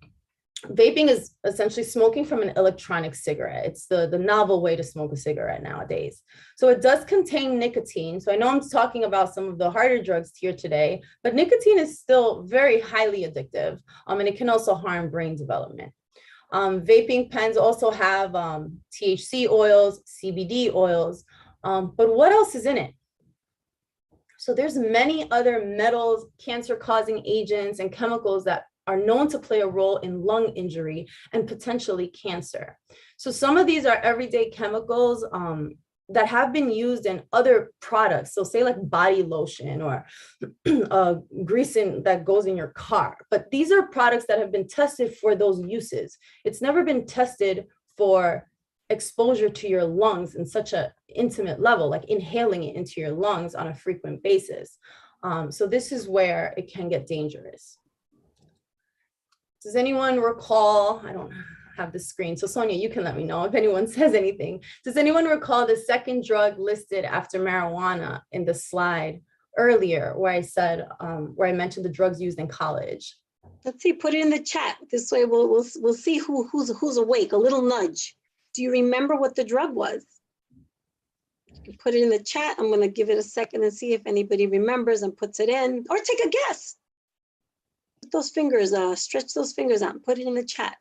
S7: Vaping is essentially smoking from an electronic cigarette. It's the novel way to smoke a cigarette nowadays. So it does contain nicotine. So I know I'm talking about some of the harder drugs here today, but nicotine is still very highly addictive, and it can also harm brain development. Vaping pens also have THC oils, CBD oils, but what else is in it? So there's many other metals, cancer-causing agents, and chemicals that are known to play a role in lung injury and potentially cancer. So some of these are everyday chemicals that have been used in other products. So say like body lotion or greasing that goes in your car. But these are products that have been tested for those uses. It's never been tested for exposure to your lungs in such an intimate level, like inhaling it into your lungs on a frequent basis. So this is where it can get dangerous. Does anyone recall, I don't have the screen, so Sonia, you can let me know if anyone says anything. Does anyone recall the second drug listed after marijuana in the slide earlier where I said, where I mentioned the drugs used in college?
S4: Let's see, put it in the chat. This way we'll see who's awake, a little nudge. Do you remember what the drug was? You can put it in the chat. I'm gonna give it a second and see if anybody remembers and puts it in, or take a guess. Put those fingers, stretch those fingers out and put it in the chat.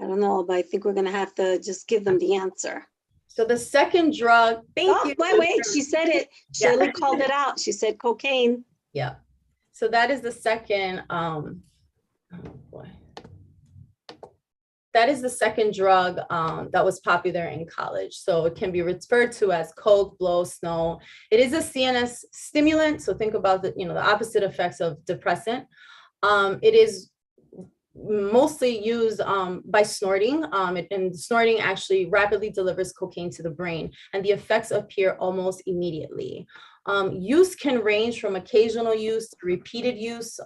S4: I don't know, but I think we're gonna have to just give them the answer.
S7: So the second drug, thank you.
S4: Wait, she said it. Shirley called it out. She said cocaine.
S7: Yeah. So that is the second, oh boy. That is the second drug that was popular in college. So it can be referred to as coke, blow, snow. It is a CNS stimulant. So think about the opposite effects of depressant. It is mostly used by snorting, and snorting actually rapidly delivers cocaine to the brain, and the effects appear almost immediately. Use can range from occasional use to repeated use,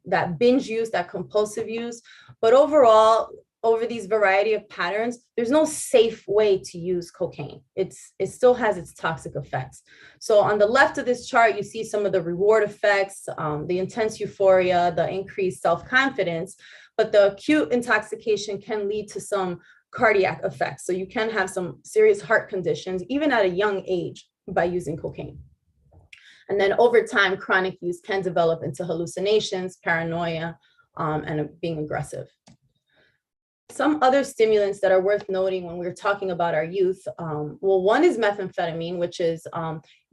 S7: that binge use, that compulsive use, but overall, over these variety of patterns, there's no safe way to use cocaine. It still has its toxic effects. So on the left of this chart, you see some of the reward effects, the intense euphoria, the increased self-confidence, but the acute intoxication can lead to some cardiac effects. So you can have some serious heart conditions, even at a young age, by using cocaine. And then over time, chronic use can develop into hallucinations, paranoia, and being aggressive. Some other stimulants that are worth noting when we're talking about our youth, well, one is methamphetamine, which is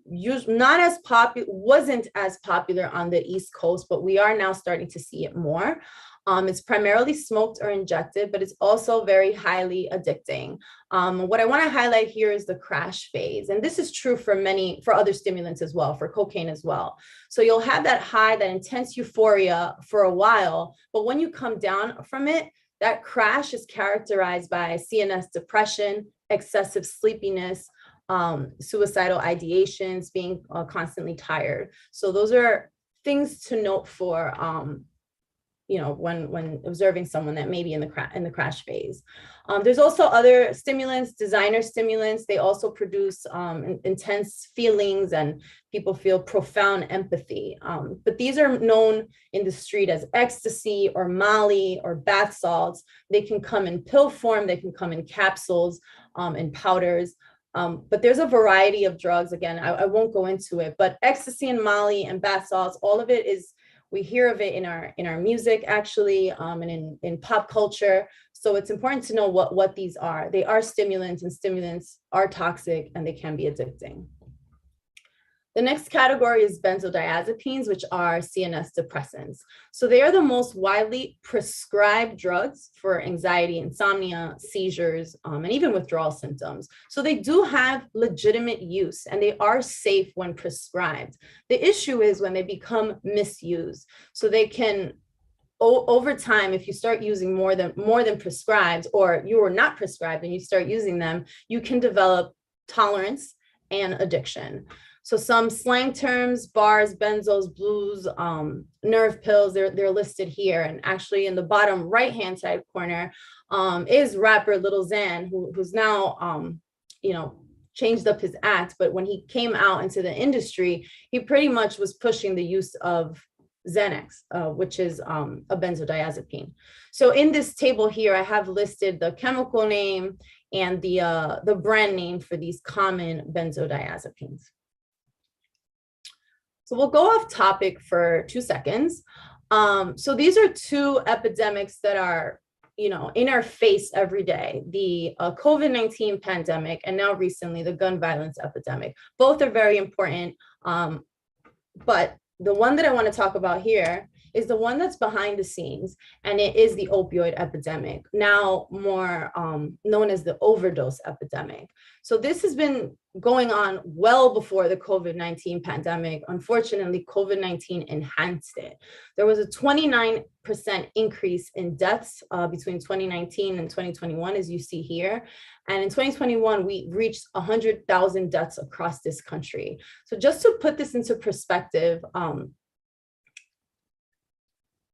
S7: wasn't as popular on the East Coast, but we are now starting to see it more. It's primarily smoked or injected, but it's also very highly addicting. What I want to highlight here is the crash phase. And this is true for other stimulants as well, for cocaine as well. So you'll have that high, that intense euphoria for a while, but when you come down from it, that crash is characterized by CNS depression, excessive sleepiness, suicidal ideations, being constantly tired. So those are things to note for when observing someone that may be in the crash phase. There's also other stimulants, designer stimulants. They also produce intense feelings, and people feel profound empathy. But these are known in the street as ecstasy or Molly or bath salts. They can come in pill form, they can come in capsules and powders. But there's a variety of drugs. Again, I won't go into it, but ecstasy and Molly and bath salts, all of it is We hear of it in our music, actually, and in pop culture. So it's important to know what these are. They are stimulants, and stimulants are toxic, and they can be addicting. The next category is benzodiazepines, which are CNS depressants. So they are the most widely prescribed drugs for anxiety, insomnia, seizures, and even withdrawal symptoms. So they do have legitimate use, and they are safe when prescribed. The issue is when they become misused. So they can, over time, if you start using more than prescribed, or you are not prescribed and you start using them, you can develop tolerance and addiction. So some slang terms: bars, benzos, blues, nerve pills, they're listed here. And actually in the bottom right-hand side corner is rapper Lil Xan, who's now, changed up his act. But when he came out into the industry, he pretty much was pushing the use of Xanax, which is a benzodiazepine. So in this table here, I have listed the chemical name and the brand name for these common benzodiazepines. So we'll go off topic for 2 seconds. So these are two epidemics that are, in our face every day: the COVID-19 pandemic, and now recently the gun violence epidemic. Both are very important, but the one that I want to talk about here is the one that's behind the scenes, and it is the opioid epidemic, now more known as the overdose epidemic. So this has been going on well before the COVID-19 pandemic. Unfortunately, COVID-19 enhanced it. There was a 29% increase in deaths between 2019 and 2021, as you see here. And in 2021, we reached 100,000 deaths across this country. So just to put this into perspective,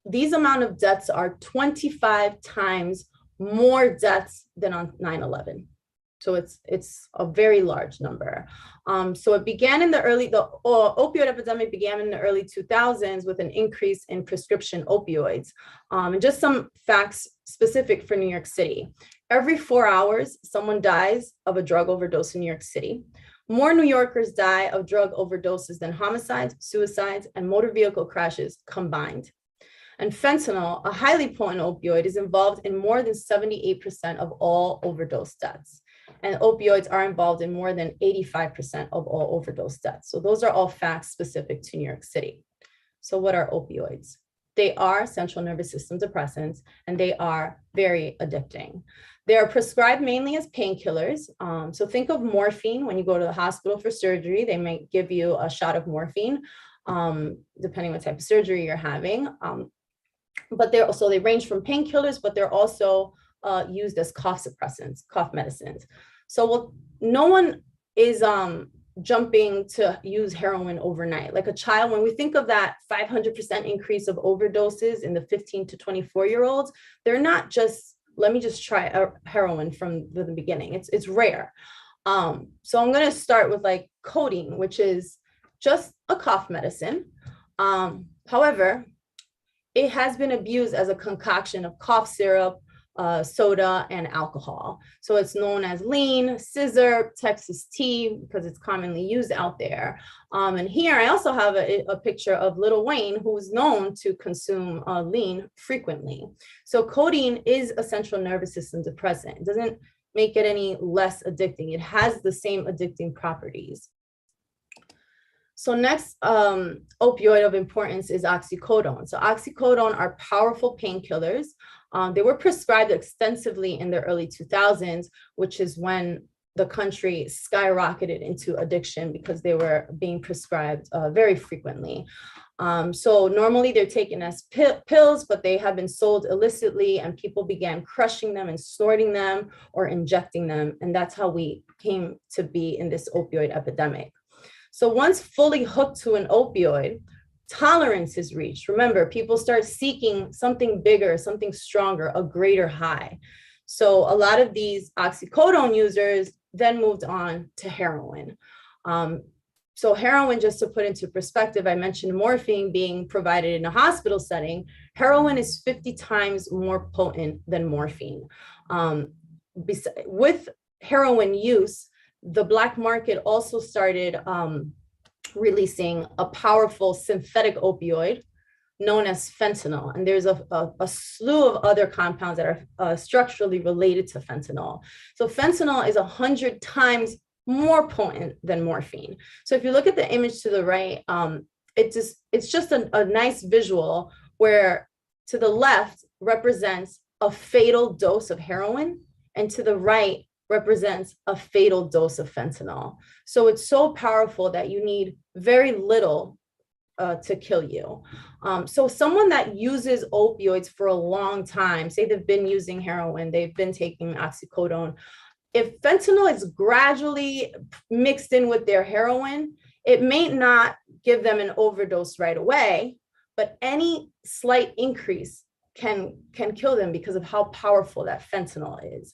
S7: these amount of deaths are 25 times more deaths than on 9/11. So it's a very large number. So it began in the opioid epidemic began in the early 2000s with an increase in prescription opioids. And just some facts specific for New York City. Every 4 hours, someone dies of a drug overdose in New York City. More New Yorkers die of drug overdoses than homicides, suicides, and motor vehicle crashes combined. And fentanyl, a highly potent opioid, is involved in more than 78% of all overdose deaths. And opioids are involved in more than 85% of all overdose deaths. So those are all facts specific to New York City. So what are opioids? They are central nervous system depressants, and they are very addicting. They are prescribed mainly as painkillers. So think of morphine. When you go to the hospital for surgery, they may give you a shot of morphine, depending what type of surgery you're having. But they range from painkillers, but they're also used as cough suppressants, cough medicines. So no one is jumping to use heroin overnight. Like a child, when we think of that 500% increase of overdoses in the 15 to 24-year-olds, they're not just, let me just try heroin from the beginning. It's rare. So I'm going to start with like codeine, which is just a cough medicine. However, it has been abused as a concoction of cough syrup, soda, and alcohol. So it's known as lean, scissor, Texas tea, because it's commonly used out there. And here I also have a picture of Lil Wayne, who's known to consume lean frequently. So codeine is a central nervous system depressant. It doesn't make it any less addicting. It has the same addicting properties. So next opioid of importance is oxycodone. So oxycodone are powerful painkillers. They were prescribed extensively in the early 2000s, which is when the country skyrocketed into addiction because they were being prescribed very frequently. So normally they're taken as pills, but they have been sold illicitly, and people began crushing them and snorting them or injecting them. And that's how we came to be in this opioid epidemic. So once fully hooked to an opioid, tolerance is reached. Remember, people start seeking something bigger, something stronger, a greater high. So a lot of these oxycodone users then moved on to heroin. So heroin, just to put into perspective, I mentioned morphine being provided in a hospital setting. Heroin is 50 times more potent than morphine. With heroin use, the black market also started releasing a powerful synthetic opioid known as fentanyl. And there's a slew of other compounds that are structurally related to fentanyl. So fentanyl is 100 times more potent than morphine. So if you look at the image to the right, it's just a nice visual where to the left represents a fatal dose of heroin, and to the right represents a fatal dose of fentanyl. So it's so powerful that you need very little to kill you. So someone that uses opioids for a long time, say they've been using heroin, they've been taking oxycodone, if fentanyl is gradually mixed in with their heroin, it may not give them an overdose right away, but any slight increase can kill them because of how powerful that fentanyl is.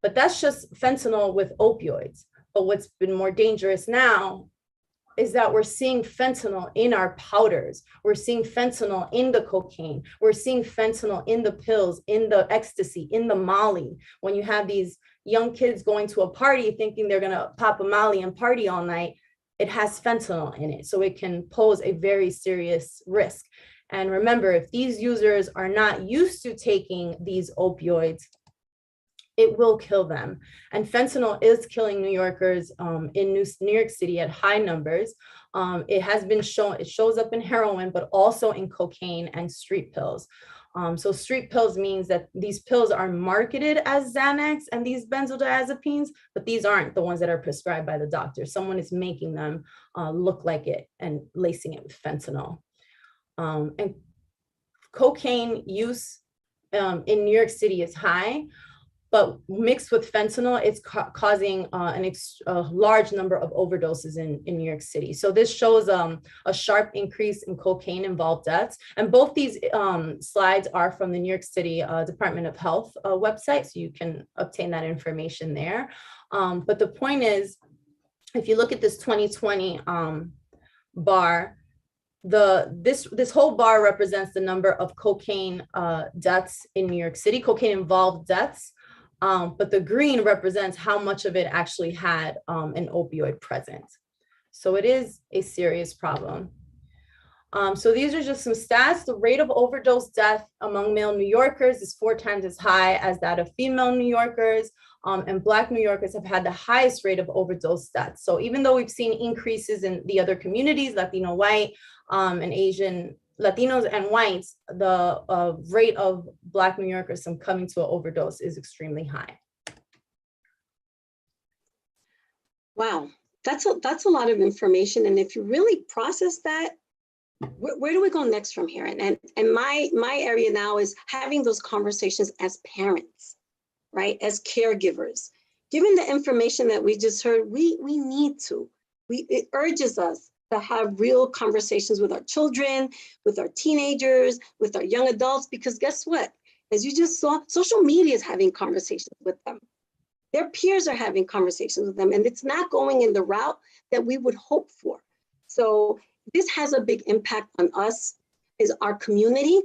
S7: But that's just fentanyl with opioids. But what's been more dangerous now is that we're seeing fentanyl in our powders. We're seeing fentanyl in the cocaine. We're seeing fentanyl in the pills, in the ecstasy, in the Molly. When you have these young kids going to a party thinking they're gonna pop a Molly and party all night, it has fentanyl in it. So it can pose a very serious risk. And remember, if these users are not used to taking these opioids, it will kill them. And fentanyl is killing New Yorkers in New York City at high numbers. It has been shown, it shows up in heroin, but also in cocaine and street pills. So street pills means that these pills are marketed as Xanax and these benzodiazepines, but these aren't the ones that are prescribed by the doctor. Someone is making them look like it and lacing it with fentanyl. And cocaine use in New York City is high, but mixed with fentanyl, it's causing a large number of overdoses in New York City. So this shows a sharp increase in cocaine-involved deaths. And both these slides are from the New York City Department of Health website, so you can obtain that information there. But the point is, if you look at this 2020 bar, this whole bar represents the number of cocaine deaths in New York City, cocaine-involved deaths. But the green represents how much of it actually had an opioid present. So it is a serious problem. So these are just some stats. The rate of overdose death among male New Yorkers is 4 times as high as that of female New Yorkers. And Black New Yorkers have had the highest rate of overdose deaths. So even though we've seen increases in the other communities, Latino, white, and Asian, Latinos and whites, the rate of Black New Yorkers succumbing to an overdose is extremely high.
S4: Wow, that's a lot of information. And if you really process that, where do we go next from here? And my area now is having those conversations as parents, right? As caregivers. Given the information that we just heard, we need to. It urges us to have real conversations with our children, with our teenagers, with our young adults, because guess what? As you just saw, social media is having conversations with them. Their peers are having conversations with them, and it's not going in the route that we would hope for. So this has a big impact on us as our community.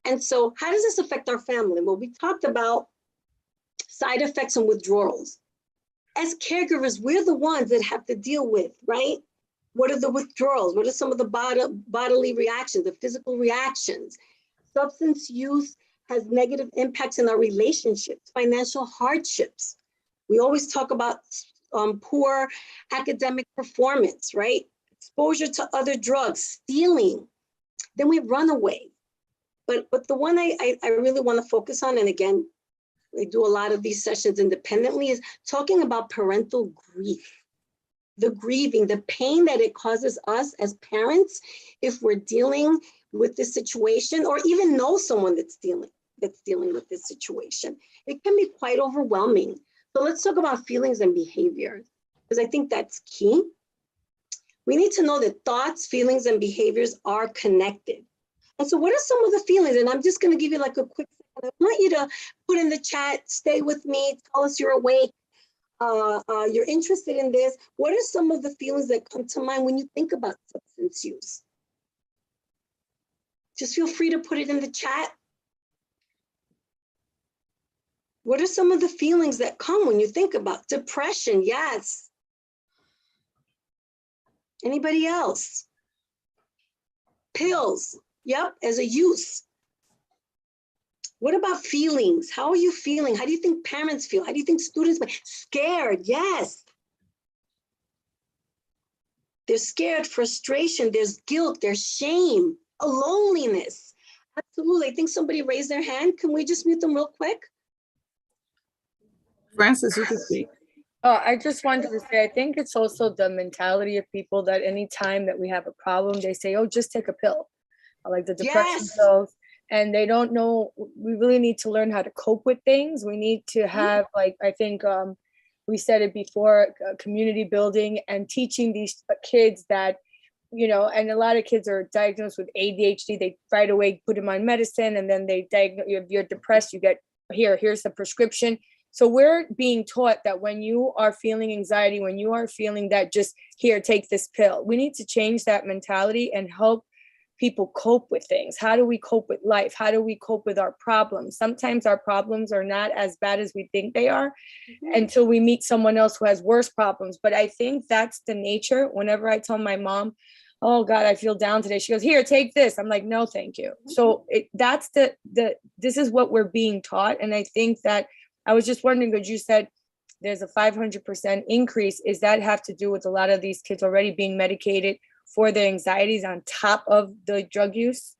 S4: And so how does this affect our family? Well, we talked about side effects and withdrawals. As caregivers, we're the ones that have to deal with, right? What are the withdrawals? What are some of the bodily reactions, the physical reactions? Substance use has negative impacts in our relationships, financial hardships. We always talk about poor academic performance, right? Exposure to other drugs, stealing. Then we run away. But the one I really want to focus on, and again, I do a lot of these sessions independently, is talking about parental grief. The grieving, the pain that it causes us as parents if we're dealing with this situation, or even know someone that's dealing with this situation. It can be quite overwhelming. So let's talk about feelings and behaviors, because I think that's key. We need to know that thoughts, feelings, and behaviors are connected. And so what are some of the feelings? And I'm just going to give you like a quick, I want you to put in the chat, stay with me, tell us you're awake. You're interested in this. What are some of the feelings that come to mind when you think about substance use? Just feel free to put it in the chat. What are some of the feelings that come when you think about depression? Yes. Anybody else? Pills. Yep, as a use. What about feelings? How are you feeling? How do you think parents feel? How do you think students feel? Scared, yes. There's scared, frustration, there's guilt, there's shame, a loneliness. Absolutely. I think somebody raised their hand. Can we just mute them real quick?
S3: Francis, you can speak.
S12: I just wanted to say, I think it's also the mentality of people that anytime that we have a problem, they say, oh, just take a pill, like the depression pills. And they don't know, we really need to learn how to cope with things. We need to have, like, I think we said it before, community building and teaching these kids that, you know, and a lot of kids are diagnosed with ADHD. They right away put them on medicine, and then they diagnose, if you're depressed, you get, here's the prescription. So we're being taught that when you are feeling anxiety, when you are feeling that, just here, take this pill. We need to change that mentality and help people cope with things. How do we cope with life? How do we cope with our problems? Sometimes our problems are not as bad as we think they are until we meet someone else who has worse problems. But I think that's the nature. Whenever I tell my mom, oh God, I feel down today, she goes, here, take this. I'm like, no, thank you. So that's this is what we're being taught. And I think that I was just wondering, because you said there's a 500% increase. Is that have to do with a lot of these kids already being medicated for their anxieties on top of the drug use?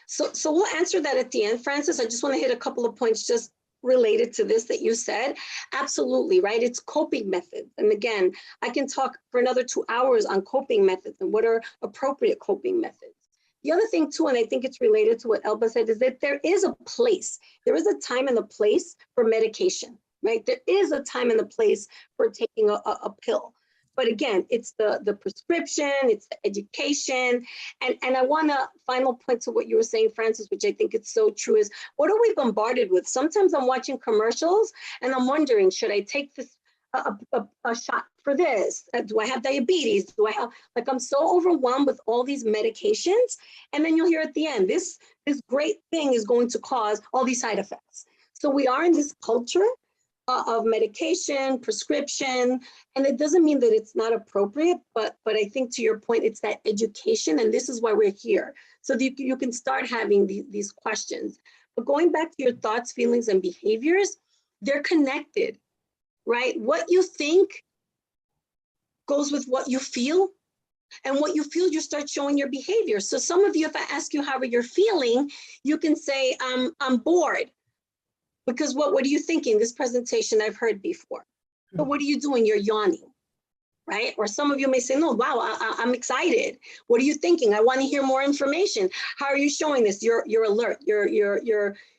S4: So we'll answer that at the end, Francis. I just want to hit a couple of points just related to this that you said. Absolutely, right? It's coping methods. And again, I can talk for another 2 hours on coping methods and what are appropriate coping methods. The other thing too, and I think it's related to what Elba said, is that there is a place, there is a time and a place for medication, right? There is a time and a place for taking a pill. But again, it's the prescription, it's the education. And I want to final point to what you were saying, Francis, which I think it's so true, is what are we bombarded with? Sometimes I'm watching commercials and I'm wondering, should I take this a shot for this? Do I have diabetes? Do I have, like, I'm so overwhelmed with all these medications. And then you'll hear at the end, this great thing is going to cause all these side effects. So we are in this culture of medication, prescription, and it doesn't mean that it's not appropriate, but I think to your point, it's that education, and this is why we're here. So that you can start having these questions. But going back to your thoughts, feelings, and behaviors, they're connected, right? What you think goes with what you feel, and what you feel, you start showing your behavior. So some of you, if I ask you how you're feeling, you can say, I'm bored. Because what are you thinking? This presentation I've heard before. So what are you doing? You're yawning, right? Or some of you may say, no, wow, I'm excited. What are you thinking? I want to hear more information. How are you showing this? You're alert, you're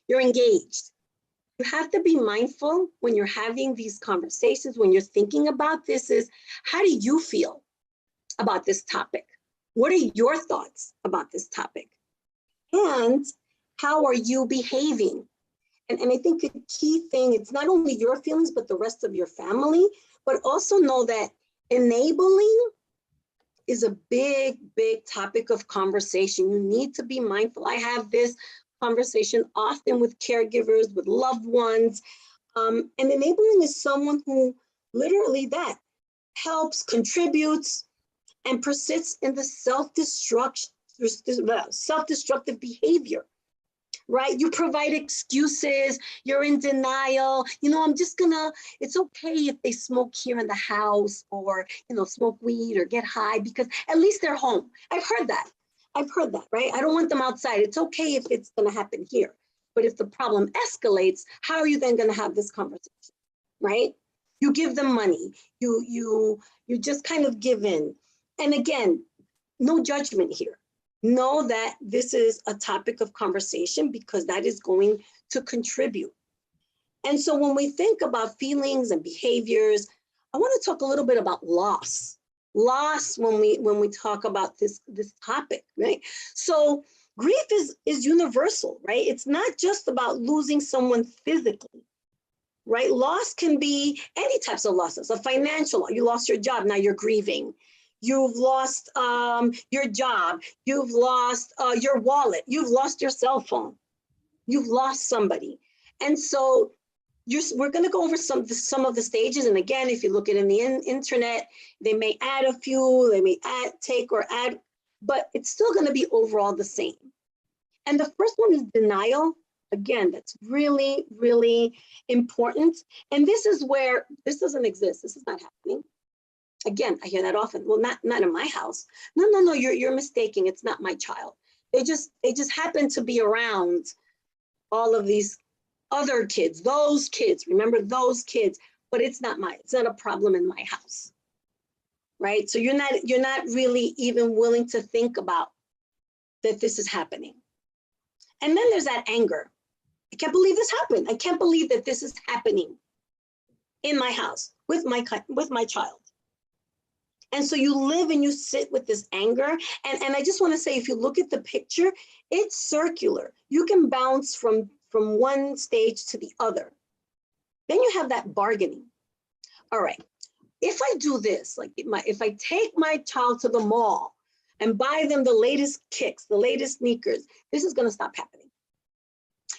S4: engaged. You have to be mindful when you're having these conversations, when you're thinking about this, is how do you feel about this topic? What are your thoughts about this topic? And how are you behaving? And I think a key thing, it's not only your feelings, but the rest of your family, but also know that enabling is a big, big topic of conversation. You need to be mindful. I have this conversation often with caregivers, with loved ones. And enabling is someone who literally that helps, contributes, and persists in the self-destructive behavior. Right? You provide excuses, you're in denial. You know, it's okay if they smoke here in the house or, smoke weed or get high because at least they're home. I've heard that, right? I don't want them outside. It's okay if it's gonna happen here. But if the problem escalates, how are you then gonna have this conversation, right? You give them money, you just kind of give in. And again, no judgment here. Know that this is a topic of conversation because that is going to contribute. And so when we think about feelings and behaviors, I want to talk a little bit about loss. Loss when we talk about this topic, right? So grief is universal, right? It's not just about losing someone physically, right? Loss can be any types of losses. A financial, you lost your job, now you're grieving. You've lost your job, you've lost your wallet, you've lost your cell phone, you've lost somebody. And so we're gonna go over some of the stages. And again, if you look at it in the internet, they may add a few, they may take or add, but it's still gonna be overall the same. And the first one is denial. Again, that's really, really important. And this is where this doesn't exist. This is not happening. Again, I hear that often. Well, not in my house. No, you're mistaking. It's not my child. They just happen to be around all of these other kids, those kids, remember those kids, but it's not a problem in my house. Right? So you're not really even willing to think about that this is happening. And then there's that anger. I can't believe this happened. I can't believe that this is happening in my house with my child. And so you live and you sit with this anger. And I just want to say, if you look at the picture, it's circular. You can bounce from one stage to the other. Then you have that bargaining. All right, if I do this, like if I take my child to the mall and buy them the latest kicks, the latest sneakers, this is going to stop happening.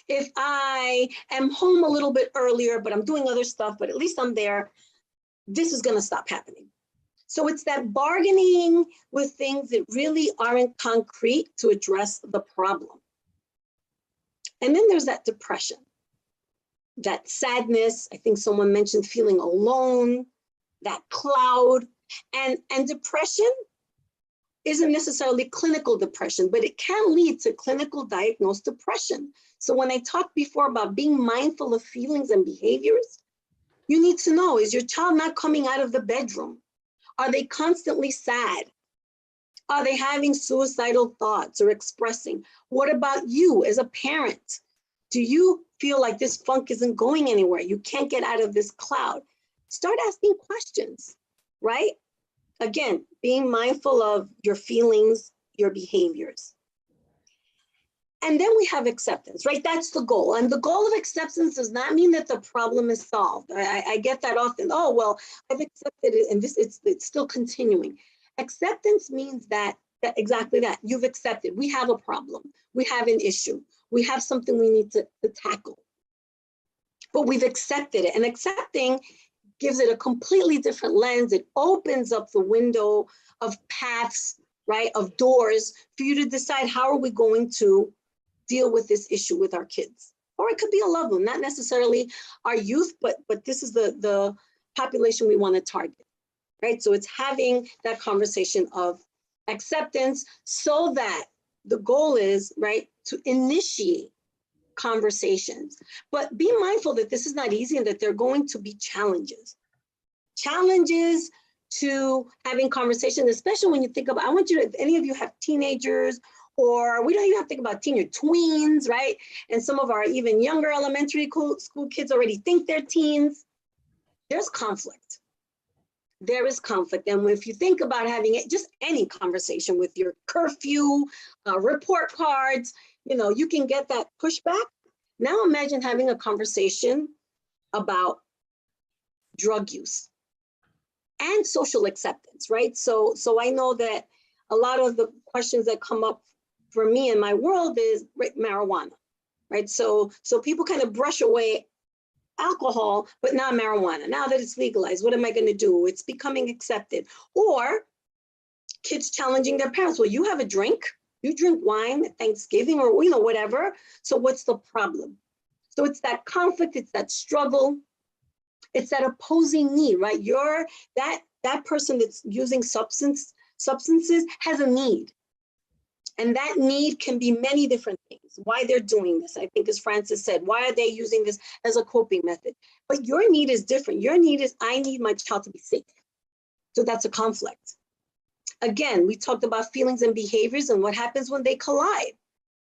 S4: If I am home a little bit earlier, but I'm doing other stuff, but at least I'm there, this is going to stop happening. So it's that bargaining with things that really aren't concrete to address the problem. And then there's that depression, that sadness. I think someone mentioned feeling alone, that cloud. And depression isn't necessarily clinical depression, but it can lead to clinical diagnosed depression. So when I talked before about being mindful of feelings and behaviors, you need to know, is your child not coming out of the bedroom? Are they constantly sad? Are they having suicidal thoughts or expressing? What about you as a parent? Do you feel like this funk isn't going anywhere? You can't get out of this cloud. Start asking questions, right? Again, being mindful of your feelings, your behaviors. And then we have acceptance, right? That's the goal. And the goal of acceptance does not mean that the problem is solved. I get that often. Oh, well, I've accepted it and it's still continuing. Acceptance means that exactly that. You've accepted. We have a problem. We have an issue. We have something we need to tackle. But we've accepted it. And accepting gives it a completely different lens. It opens up the window of paths, right? Of doors for you to decide, how are we going to deal with this issue with our kids? Or it could be a loved one, not necessarily our youth, but this is the population we want to target, right? So it's having that conversation of acceptance so that the goal is, right, to initiate conversations. But be mindful that this is not easy and that there are going to be challenges. Challenges to having conversations, especially when you think about, I want you to, if any of you have teenagers, or we don't even have to think about tweens, right? And some of our even younger elementary school kids already think they're teens. There's conflict. There is conflict. And if you think about having it, just any conversation with your curfew, report cards, you can get that pushback. Now imagine having a conversation about drug use and social acceptance, right? So I know that a lot of the questions that come up for me in my world is marijuana, right? So people kind of brush away alcohol, but not marijuana. Now that it's legalized, what am I going to do? It's becoming accepted. Or kids challenging their parents. Well, you have a drink, you drink wine at Thanksgiving or whatever. So what's the problem? So it's that conflict, it's that struggle, it's that opposing need, right? That person that's using substances has a need. And that need can be many different things, why they're doing this. I think as Francis said, why are they using this as a coping method? But your need is different. Your need is, I need my child to be safe. So that's a conflict. Again, we talked about feelings and behaviors and what happens when they collide.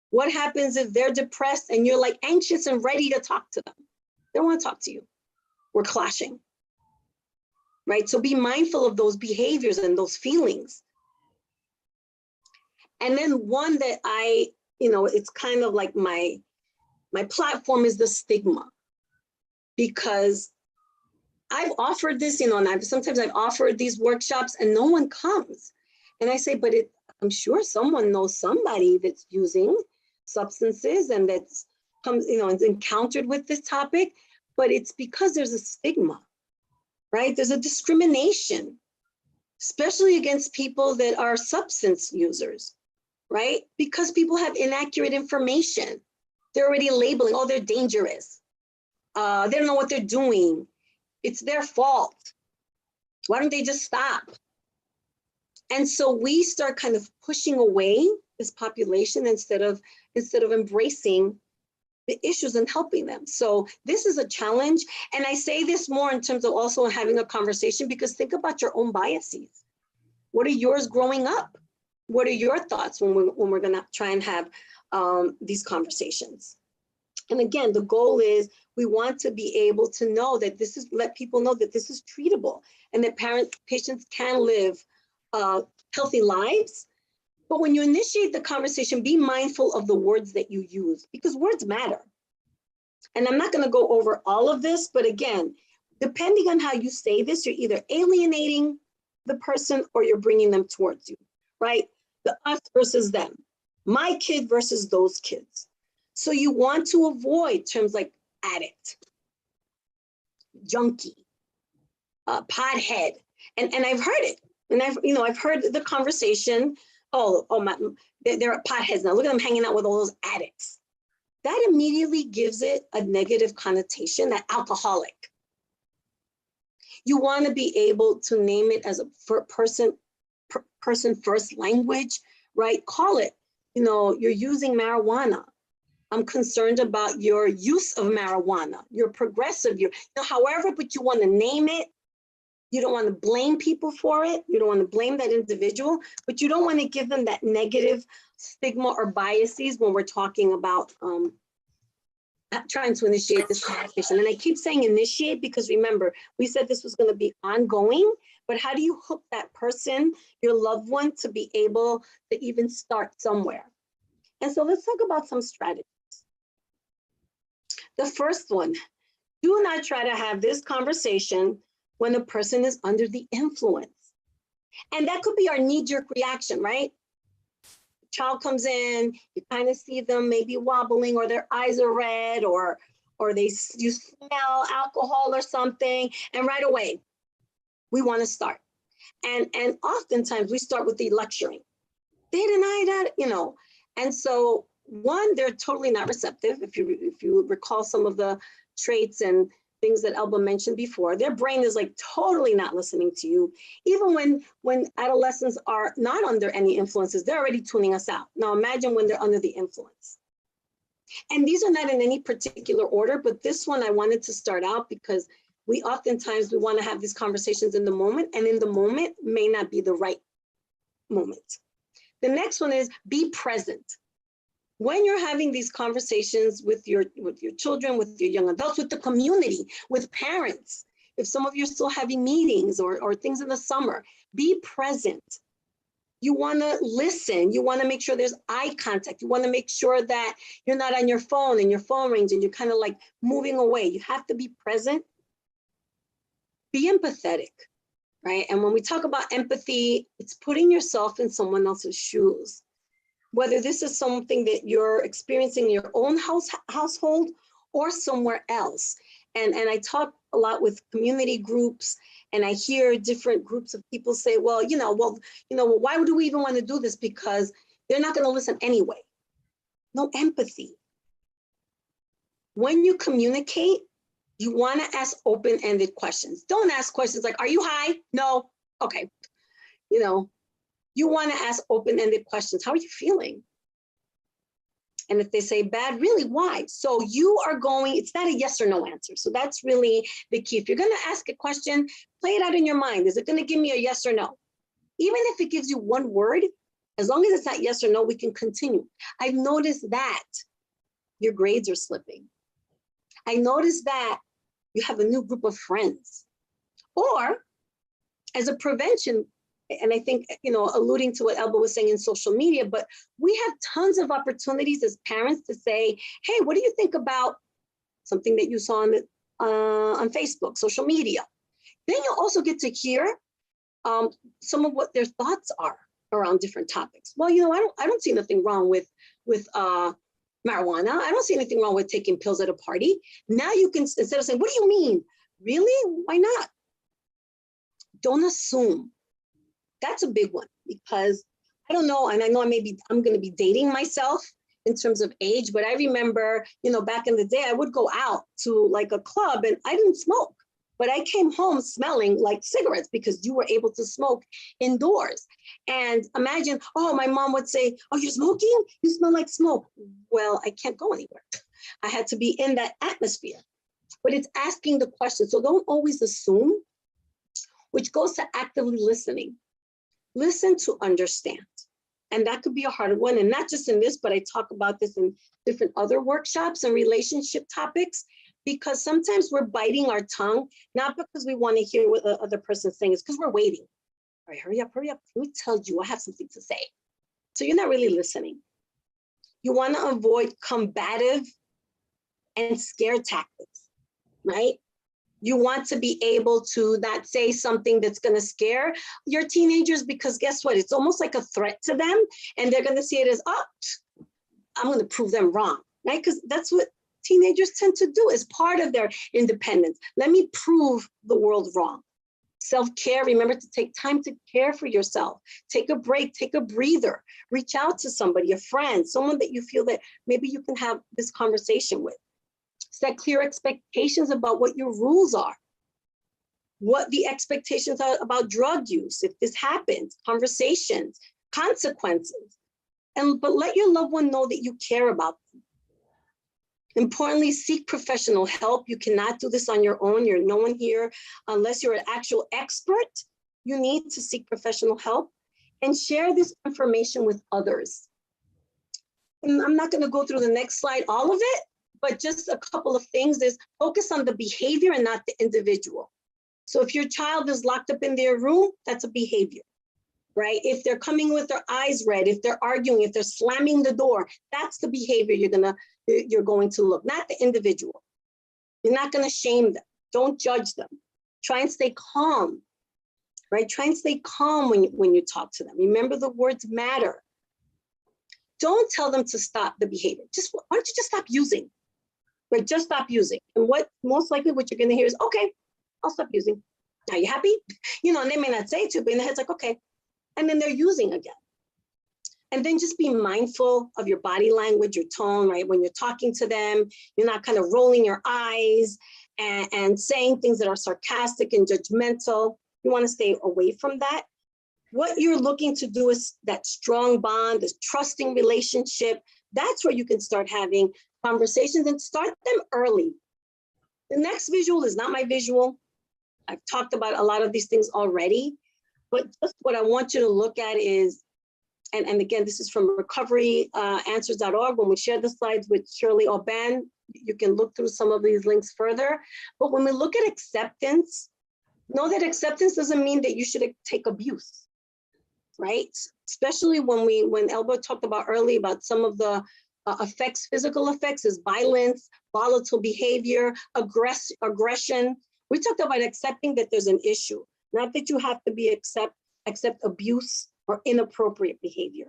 S4: What happens if they're depressed and you're like anxious and ready to talk to them? They don't want to talk to you. We're clashing, right? So be mindful of those behaviors and those feelings. And then one that it's kind of like my platform is the stigma, because I've offered this, and sometimes I've offered these workshops and no one comes. And I say, but I'm sure someone knows somebody that's using substances and that's is encountered with this topic, but it's because there's a stigma, right? There's a discrimination, especially against people that are substance users. right? Because people have inaccurate information. They're already labeling, oh, they're dangerous. They don't know what they're doing. It's their fault. Why don't they just stop? And so we start kind of pushing away this population instead of embracing the issues and helping them. So this is a challenge. And I say this more in terms of also having a conversation, because think about your own biases. What are yours growing up? What are your thoughts when we're gonna try and have these conversations? And again, the goal is we want to be able to know that this is, let people know that this is treatable and that patients can live healthy lives. But when you initiate the conversation, be mindful of the words that you use, because words matter. And I'm not going to go over all of this, but again, depending on how you say this, you're either alienating the person or you're bringing them towards you, right? The us versus them, my kid versus those kids. So you want to avoid terms like addict, junkie, pothead, and I've heard it, and I've heard the conversation. They're potheads now. Look at them hanging out with all those addicts. That immediately gives it a negative connotation. That alcoholic. You want to be able to name it as a person first language, right? Call it. You're using marijuana. I'm concerned about your use of marijuana. You're progressive. However, but you want to name it. You don't want to blame people for it. You don't want to blame that individual, but you don't want to give them that negative stigma or biases when we're talking about trying to initiate this conversation. And I keep saying initiate because remember, we said this was going to be ongoing, but how do you hook that person, your loved one, to be able to even start somewhere? And so let's talk about some strategies. The first one, do not try to have this conversation when a person is under the influence. And that could be our knee-jerk reaction, right? Child comes in, you kind of see them maybe wobbling, or their eyes are red, or you smell alcohol or something, and right away, we want to start. And oftentimes we start with the lecturing. They deny that, And so one, they're totally not receptive. If you recall some of the traits and things that Elba mentioned before, their brain is like totally not listening to you. Even when adolescents are not under any influences, they're already tuning us out. Now imagine when they're under the influence. And these are not in any particular order, but this one I wanted to start out because we want to have these conversations in the moment, and in the moment may not be the right moment. The next one is be present. When you're having these conversations with your children, with your young adults, with the community, with parents, if some of you are still having meetings or things in the summer, be present. You want to listen. You want to make sure there's eye contact. You want to make sure that you're not on your phone and your phone rings and you're kind of like moving away. You have to be present. Be empathetic, right? And when we talk about empathy, it's putting yourself in someone else's shoes. Whether this is something that you're experiencing in your own household or somewhere else. And I talk a lot with community groups, and I hear different groups of people say, why do we even want to do this? Because they're not going to listen anyway. No empathy. When you communicate, you want to ask open-ended questions. Don't ask questions like, are you high? No. Okay. You want to ask open-ended questions. How are you feeling? And if they say bad, really, why? So you are it's not a yes or no answer. So that's really the key. If you're going to ask a question, play it out in your mind. Is it going to give me a yes or no? Even if it gives you one word, as long as it's not yes or no, we can continue. I've noticed that your grades are slipping. I noticed that you have a new group of friends. Or as a prevention, and I think, alluding to what Elba was saying in social media, but we have tons of opportunities as parents to say, hey, what do you think about something that you saw on Facebook, social media? Then you'll also get to hear some of what their thoughts are around different topics. Well, I don't see nothing wrong with marijuana. I don't see anything wrong with taking pills at a party. Now you can, instead of saying, what do you mean? Really? Why not? Don't assume. That's a big one, because I don't know, and I know I'm going to be dating myself in terms of age, but I remember, you know, back in the day, I would go out to like a club and I didn't smoke, but I came home smelling like cigarettes because you were able to smoke indoors. And imagine, oh, my mom would say, oh, you're smoking? You smell like smoke. Well, I can't go anywhere. I had to be in that atmosphere. But it's asking the question. So don't always assume, which goes to actively listening. Listen to understand. And that could be a hard one. And not just in this, but I talk about this in different other workshops and relationship topics, because sometimes we're biting our tongue, not because we want to hear what the other person's saying, it's because we're waiting. All right, hurry up, hurry up. Let me tell you, I have something to say. So you're not really listening. You want to avoid combative and scare tactics, right? You want to be able to not say something that's going to scare your teenagers, because guess what? It's almost like a threat to them, and they're going to see it as, oh, I'm going to prove them wrong, right? Because that's what teenagers tend to do as part of their independence. Let me prove the world wrong. Self-care, remember to take time to care for yourself. Take a break, take a breather, reach out to somebody, a friend, someone that you feel that maybe you can have this conversation with. Set clear expectations about what your rules are, what the expectations are about drug use, if this happens, conversations, consequences, but let your loved one know that you care about them. Importantly, seek professional help. You cannot do this on your own. You're no one here unless you're an actual expert. You need to seek professional help and share this information with others. And I'm not going to go through the next slide, all of it, but just a couple of things is focus on the behavior and not the individual. So if your child is locked up in their room, that's a behavior, right? If they're coming with their eyes red, if they're arguing, if they're slamming the door, that's the behavior you're going to look, not the individual. You're not going to shame them. Don't judge them. Try and stay calm, right? Try and stay calm when you talk to them. Remember, the words matter. Don't tell them to stop the behavior. Why don't you just stop using? Right, just stop using. And most likely what you're going to hear is, okay, I'll stop using. Are you happy? You know, and they may not say it to you, but in their head's like, okay. And then they're using again. And then just be mindful of your body language, your tone, right? When you're talking to them, you're not kind of rolling your eyes and saying things that are sarcastic and judgmental. You want to stay away from that. What you're looking to do is that strong bond, this trusting relationship. That's where you can start having conversations and start them early. The next visual is not my visual. I've talked about a lot of these things already, but just what I want you to look at is, and again, this is from recoveryanswers.org. When we share the slides with Shirley Oban, you can look through some of these links further. But when we look at acceptance, know that acceptance doesn't mean that you should take abuse, right? Especially when Elba talked about earlier about some of the effects, physical effects is violence, volatile behavior, aggression. We talked about accepting that there's an issue, not that you have to accept abuse or inappropriate behavior.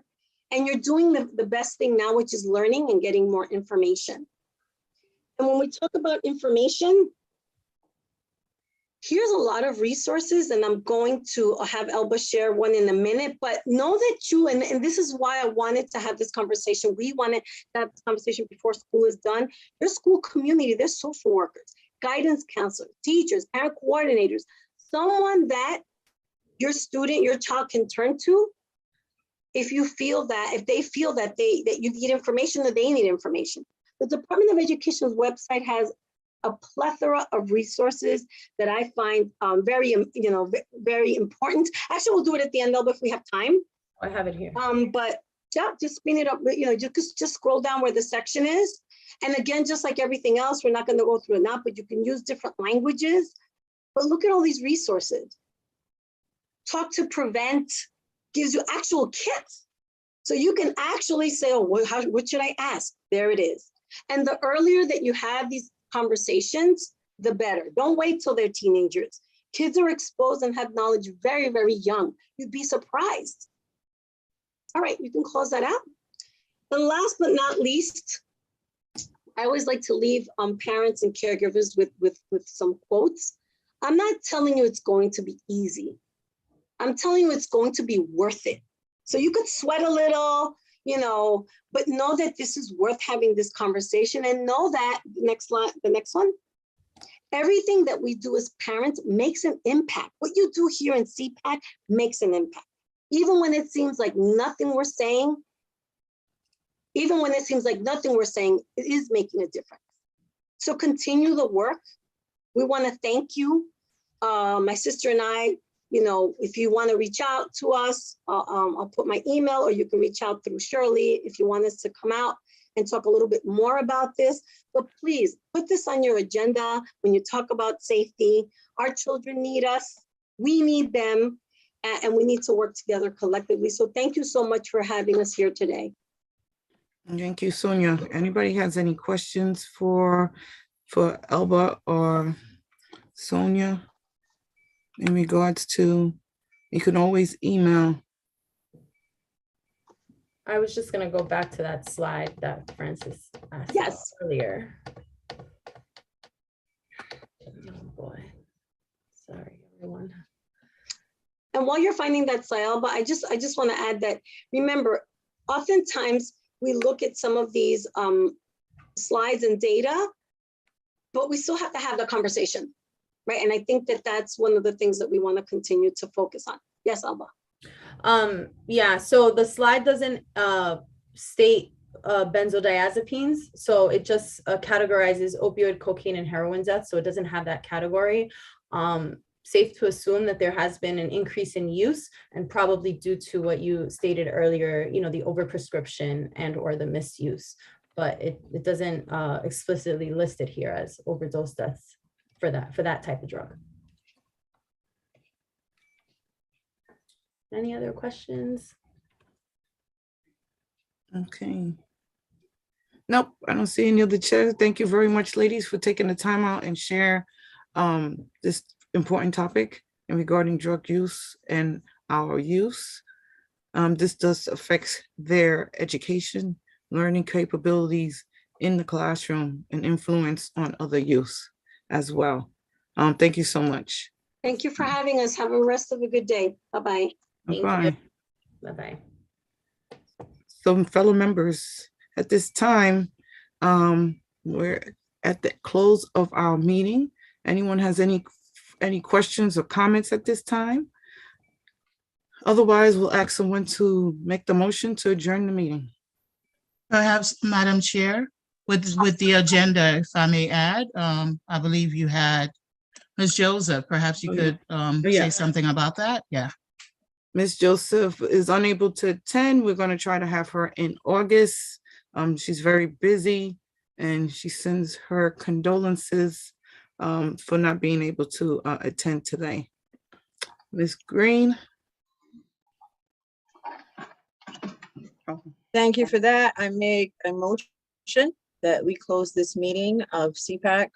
S4: And you're doing the best thing now, which is learning and getting more information. And when we talk about information, here's a lot of resources, and I'm going to have Elba share one in a minute, but know that and this is why I wanted to have this conversation. We wanted to have this conversation before school is done. Your school community, there's social workers, guidance counselors, teachers, parent coordinators, someone that your child can turn to if they feel that you need information or they need information. The Department of Education's website has a plethora of resources that I find very important. Actually, we'll do it at the end, Elba, if we have time.
S7: I have it here.
S4: But yeah, just spin it up, just scroll down where the section is. And again, just like everything else, we're not going to go through it now, but you can use different languages. But look at all these resources. Talk to Prevent gives you actual kits. So you can actually say, oh, what should I ask? There it is. And the earlier that you have these conversations, the better. Don't wait till they're teenagers. Kids are exposed and have knowledge very, very young. You'd be surprised. All right, you can close that out. And last but not least, I always like to leave parents and caregivers with some quotes. I'm not telling you it's going to be easy. I'm telling you it's going to be worth it. So you could sweat a little, you know, but know that this is worth having this conversation, and know that the next one, everything that we do as parents makes an impact. What you do here in CPAC makes an impact. Even when it seems like nothing we're saying, it is making a difference. So continue the work. We want to thank you. My sister and I, you know, if you want to reach out to us, I'll put my email, or you can reach out through Shirley if you want us to come out and talk a little bit more about this. But please put this on your agenda when you talk about safety. Our children need us, we need them, and we need to work together collectively. So thank you so much for having us here today.
S3: Thank you, Sonia. Anybody has any questions for Elba or Sonia in regards to, you can always email.
S7: I was just gonna go back to that slide that Francis asked earlier. Oh boy, sorry everyone.
S4: And while you're finding that slide, but I just want to add that, remember, oftentimes we look at some of these slides and data, but we still have to have the conversation, right? And I think that that's one of the things that we want to continue to focus on. Yes, Alba.
S7: Yeah, so the slide doesn't state benzodiazepines, so it just categorizes opioid, cocaine, and heroin deaths, so it doesn't have that category. Safe to assume that there has been an increase in use, and probably due to what you stated earlier, you know, the overprescription and or the misuse, but it doesn't explicitly list it here as overdose deaths for that type of drug. Any other questions?
S3: Okay. Nope, I don't see any other chairs. Thank you very much, ladies, for taking the time out and share this important topic regarding drug use and our use. This does affect their education, learning capabilities in the classroom, and influence on other youth as well. Thank you so much.
S4: Thank you for having us. Have a rest of a good day. Bye-bye.
S3: Bye-bye.
S7: Bye-bye.
S3: So fellow members, at this time, we're at the close of our meeting. Anyone has any questions or comments at this time? Otherwise, we'll ask someone to make the motion to adjourn the meeting.
S5: Perhaps, Madam Chair, with the agenda, if I may add, I believe you had Ms. Joseph. Perhaps you could say something about that. Yeah.
S3: Ms. Joseph is unable to attend. We're going to try to have her in August. She's very busy, and she sends her condolences for not being able to attend today. Ms. Green.
S10: Thank you for that. I make a motion that we close this meeting of CPAC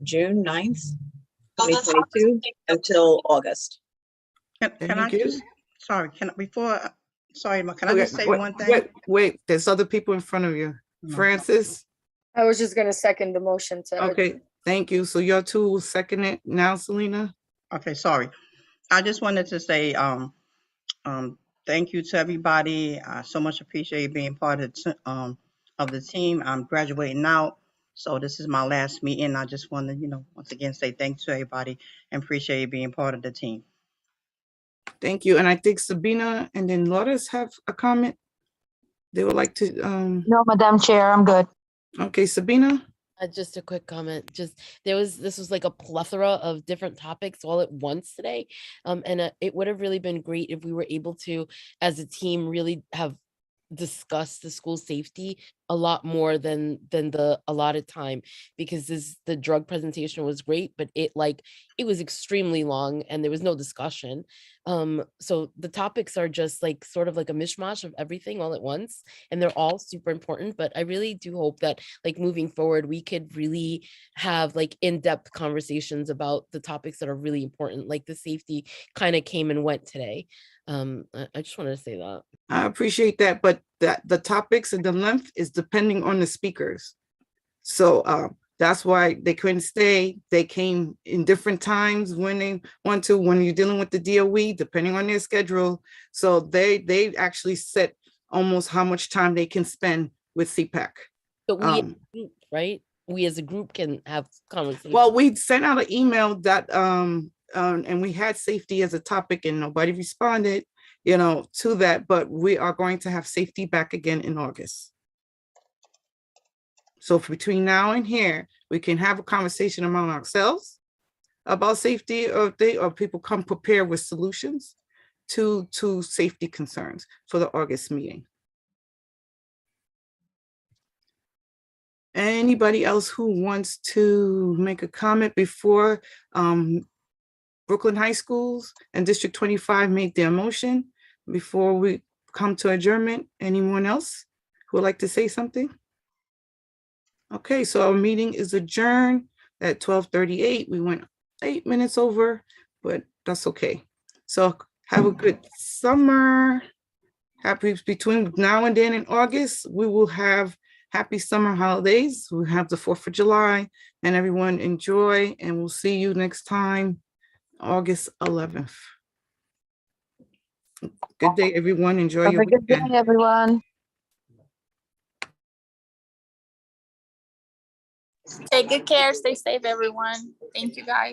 S10: June 9th, 2022 until August.
S1: Can I just, sorry, can I just say one thing?
S3: Wait, there's other people in front of you. Francis?
S12: I was just gonna second the motion to.
S3: Okay, thank you. So y'all two will second it now, Selena?
S1: Okay, sorry. I just wanted to say thank you to everybody. I so much appreciate being part of the team. I'm graduating out, so this is my last meeting. I just want to, once again say thanks to everybody and appreciate being part of the team.
S3: Thank you. And I think Sabina and then Lourdes have a comment. They would like to.
S2: No, Madam Chair, I'm good.
S3: Okay, Sabina.
S14: Just a quick comment. This was like a plethora of different topics all at once today. And it would have really been great if we were able to, as a team, really have discussed the school safety a lot more than the allotted time, because the drug presentation was great, but it was extremely long and there was no discussion. So the topics are just like sort of like a mishmash of everything all at once, and they're all super important. But I really do hope that moving forward, we could really have in-depth conversations about the topics that are really important. Like the safety kind of came and went today. I just wanted to say that.
S3: I appreciate that, but the topics and the length is depending on the speakers. So That's why they couldn't stay. They came in different times when they want to, when you're dealing with the DOE, depending on their schedule. So they actually set almost how much time they can spend with CPAC.
S14: But we, as a group, right? We as a group can have conversations.
S3: Well, we sent out an email that, and we had safety as a topic and nobody responded, to that, but we are going to have safety back again in August. So between now and here, we can have a conversation among ourselves about safety, or people come prepared with solutions to safety concerns for the August meeting. Anybody else who wants to make a comment before Brooklyn High Schools and District 25 make their motion, before we come to adjournment? Anyone else who would like to say something? Okay, so our meeting is adjourned at 12:38. We went 8 minutes over, but that's okay. So have a good summer. Happy, between now and then in August, we will have happy summer holidays. We'll have the 4th of July, and everyone enjoy, and we'll see you next time, August 11th. Good day, everyone. Enjoy
S2: Have
S3: your
S2: a good day,
S3: weekend.
S2: everyone.
S6: Take good care. Stay safe, everyone. Thank you, guys.